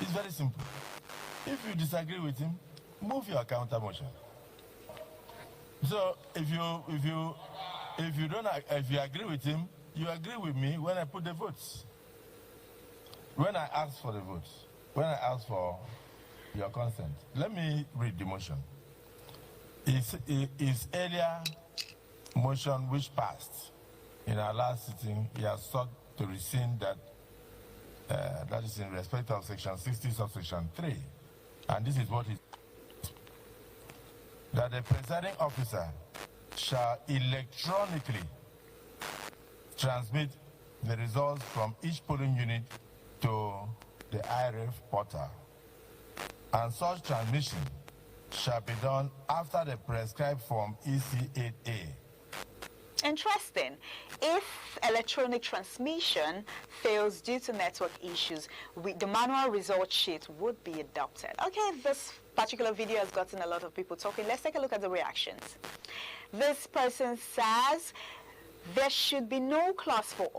It's very simple. If you disagree with him, move your counter motion. So if you agree with him, you agree with me when I put the votes. When I ask for the votes, when I ask for your consent, let me read the motion. His earlier motion which passed in our last sitting, he has sought to rescind that, that is in respect of section 60 subsection 3. And this is what it is. That the presiding officer shall electronically transmit the results from each polling unit to the IRF portal. And such transmission shall be done after the prescribed form EC8A. Interesting. If electronic transmission fails due to network issues, the manual result sheet would be adopted. Okay, this particular video has gotten a lot of people talking. Let's take a look at the reactions. This person says there should be no clause for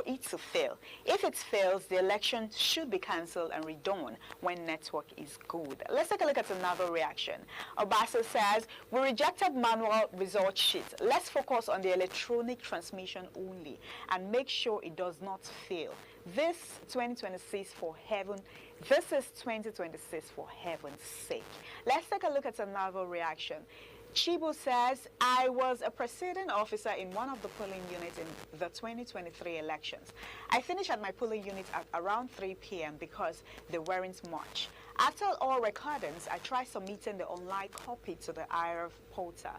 it to fail. If it fails, the election should be cancelled and redone when network is good. Let's take a look at another reaction. Obasa says, we rejected manual result sheet. Let's focus on the electronic transmission only and make sure it does not fail. This 2026 for heaven. This is 2026 for heaven's sake. Let's take a look at another reaction. Chibu says, I was a presiding officer in one of the polling units in the 2023 elections. I finished at my polling unit at around 3 p.m. because there weren't much. After all recordings, I tried submitting the online copy to the IRF portal,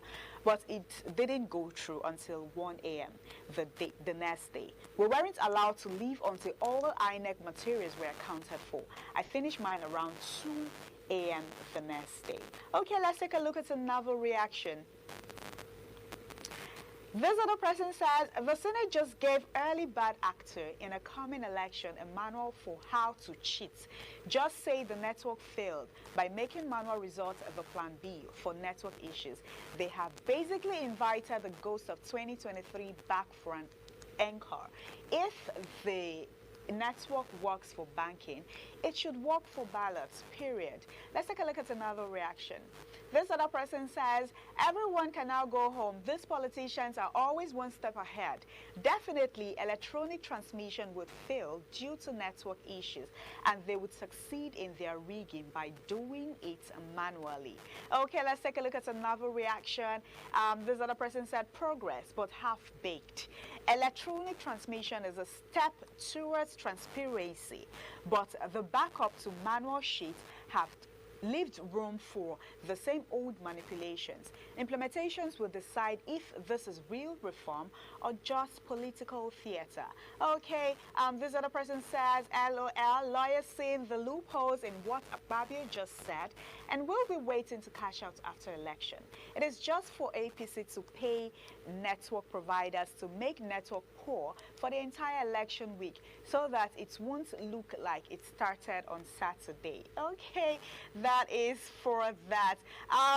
but it didn't go through until 1 a.m. the next day. We weren't allowed to leave until all the INEC materials were accounted for. I finished mine around 2 a.m. the next day. Okay, let's take a look at another reaction. This other person says, the Senate just gave early bad actor in a coming election a manual for how to cheat. Just say the network failed by making manual results the plan B for network issues. They have basically invited the ghost of 2023 back for an encore. If the network works for banking, it should work for ballots, period. Let's take a look at another reaction. This other person says, everyone can now go home. These politicians are always one step ahead. Definitely, electronic transmission would fail due to network issues, and they would succeed in their rigging by doing it manually. Okay, let's take a look at another reaction. This other person said, progress, but half-baked. Electronic transmission is a step towards transparency, but the backup to manual sheets have leaved room for the same old manipulations. Implementations will decide if this is real reform or just political theater. Okay, this other person says, LOL, lawyers seeing the loopholes in what Akpabio just said and will be waiting to cash out after election. It is just for APC to pay network providers to make network poor for the entire election week so that it won't look like it started on Saturday. Okay, that is for that.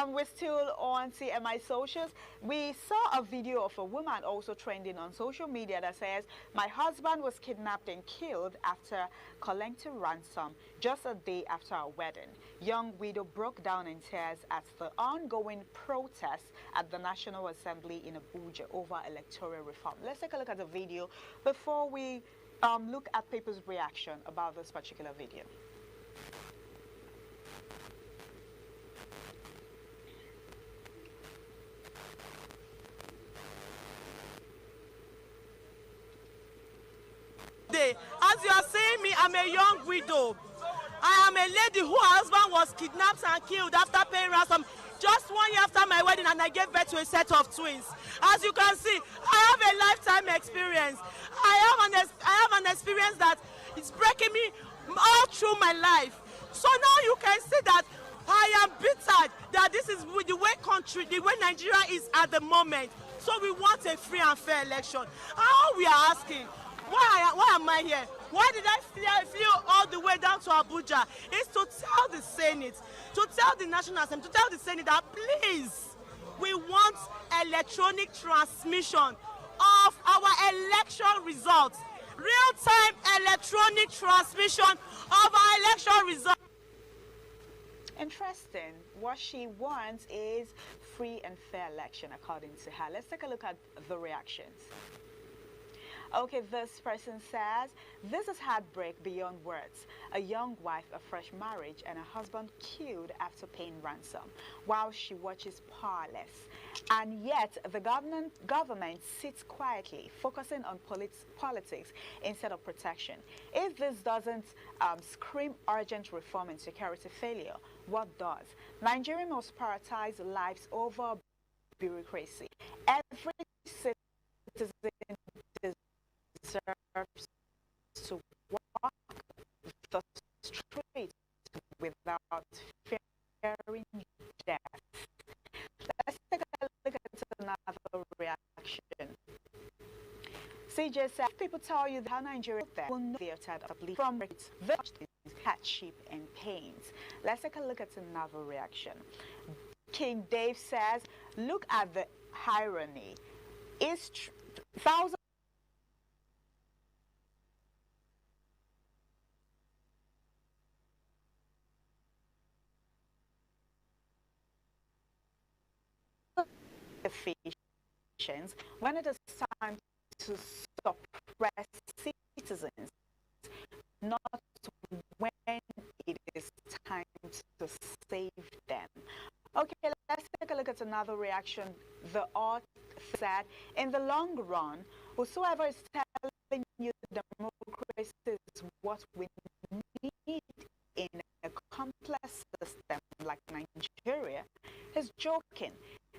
We're still on TMI socials. We saw a video of a woman also trending on social media that says, my husband was kidnapped and killed after collecting ransom just a day after our wedding. Young widow broke down in tears at the ongoing protests at the National Assembly in Abuja over electoral reform. Let's take a look at the video before we look at people's reaction about this particular video. As you are seeing me, I'm a young widow. I am a lady whose husband was kidnapped and killed after paying ransom just 1 year after my wedding, and I gave birth to a set of twins. As you can see, I have a lifetime experience. I have an experience that is breaking me all through my life. So now you can see that I am bitter that this is the way Nigeria is at the moment. So we want a free and fair election. How we are asking, why am I here? Why did I fly all the way down to Abuja? It's to tell the Senate, to tell the National Assembly, to tell the Senate that please, we want electronic transmission of our election results. Real-time electronic transmission of our election results. Interesting. What she wants is free and fair election, according to her. Let's take a look at the reactions. Okay, this person says, this is heartbreak beyond words. A young wife, a fresh marriage, and a husband killed after paying ransom, while she watches powerless. And yet, the government sits quietly, focusing on politics instead of protection. If this doesn't scream urgent reform and security failure, what does? Nigeria must prioritize lives over bureaucracy. Every citizen deserves to walk the street without fearing death. Let's take a look at another reaction. CJ said, people tell you how Nigeria will know they are tired of bleeding from hardship and pains. Let's take a look at another reaction. King Dave says, look at the irony. It's thousands efficient when it is time to suppress citizens, not when it is time to save them. Okay, let's take a look at another reaction. The author said, in the long run, whosoever is telling you democracy is what we need in a complex system like Nigeria is joking.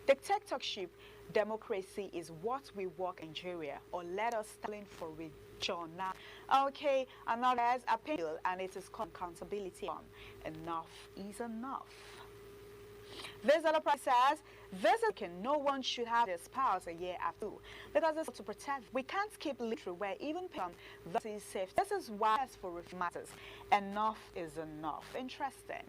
Dictatorship, democracy is what we want in Nigeria, or let us stand for region now. Okay, another has appeal, and it is called accountability. Enough is enough. This other person says, This is no one should have their spouse a year after, because it's to protect. We can't keep literally where even this is safe. This is why as for matters, enough is enough. Interesting.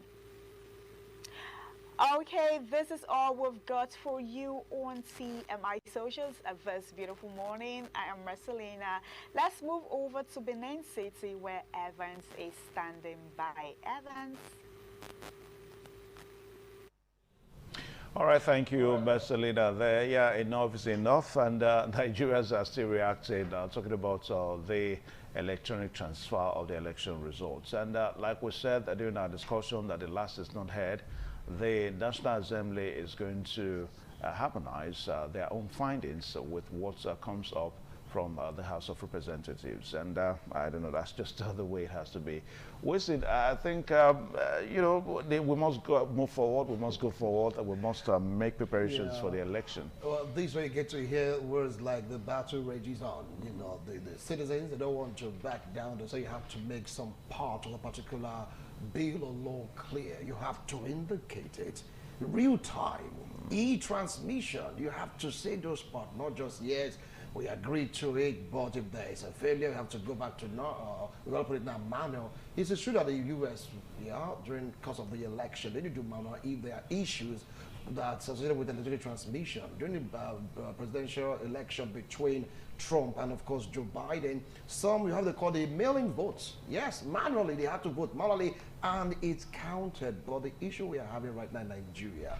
Okay, this is all we've got for you on TMI Socials this beautiful morning. I am Marcelina. Let's move over to Benin City where Evans is standing by. Evans. All right, thank you, Marcelina. There, yeah, enough is enough, and Nigerians are still reacting, talking about the electronic transfer of the election results. And like we said during our discussion that the last is not heard, the National Assembly is going to harmonize their own findings with what comes up from the House of Representatives. And I don't know, that's just the way it has to be. I think, you know, we must move forward, we must go forward, and we must make preparations for the election. Well, this way you get to hear words like the battle rages on. You know, the citizens, they don't want to back down. They say you have to make some part of a particular bill or law clear. You have to indicate it. Real time, e-transmission, you have to say those parts, not just yes, we agreed to it, but if there is a failure, we have to go back to we're going to put it in a manual. It's true that the U.S., during the course of the election, they need to do manual if there are issues that's associated with electronic transmission. During the presidential election between Trump and, of course, Joe Biden, some you have to call the mailing votes. Yes, manually, they have to vote manually, and it's counted. But the issue we are having right now in Nigeria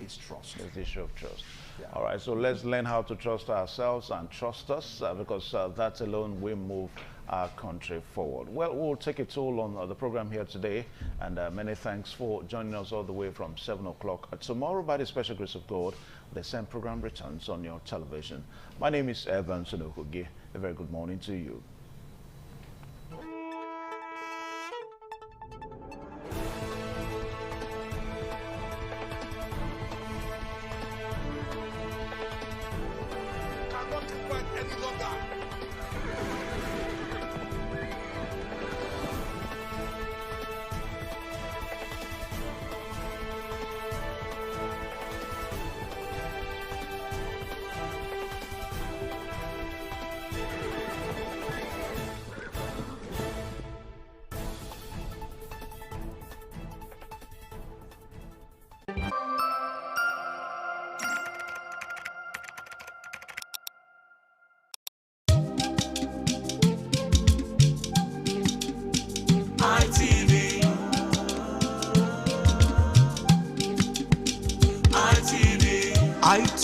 is trust. It's the issue of trust. Yeah. All right, so let's learn how to trust ourselves and trust us, because that alone will move our country forward. Well, we'll take a toll on the program here today, and many thanks for joining us all the way from 7 o'clock. Tomorrow, by the special grace of God, the same program returns on your television. My name is Evan Sonokugi. A very good morning to you. ITV.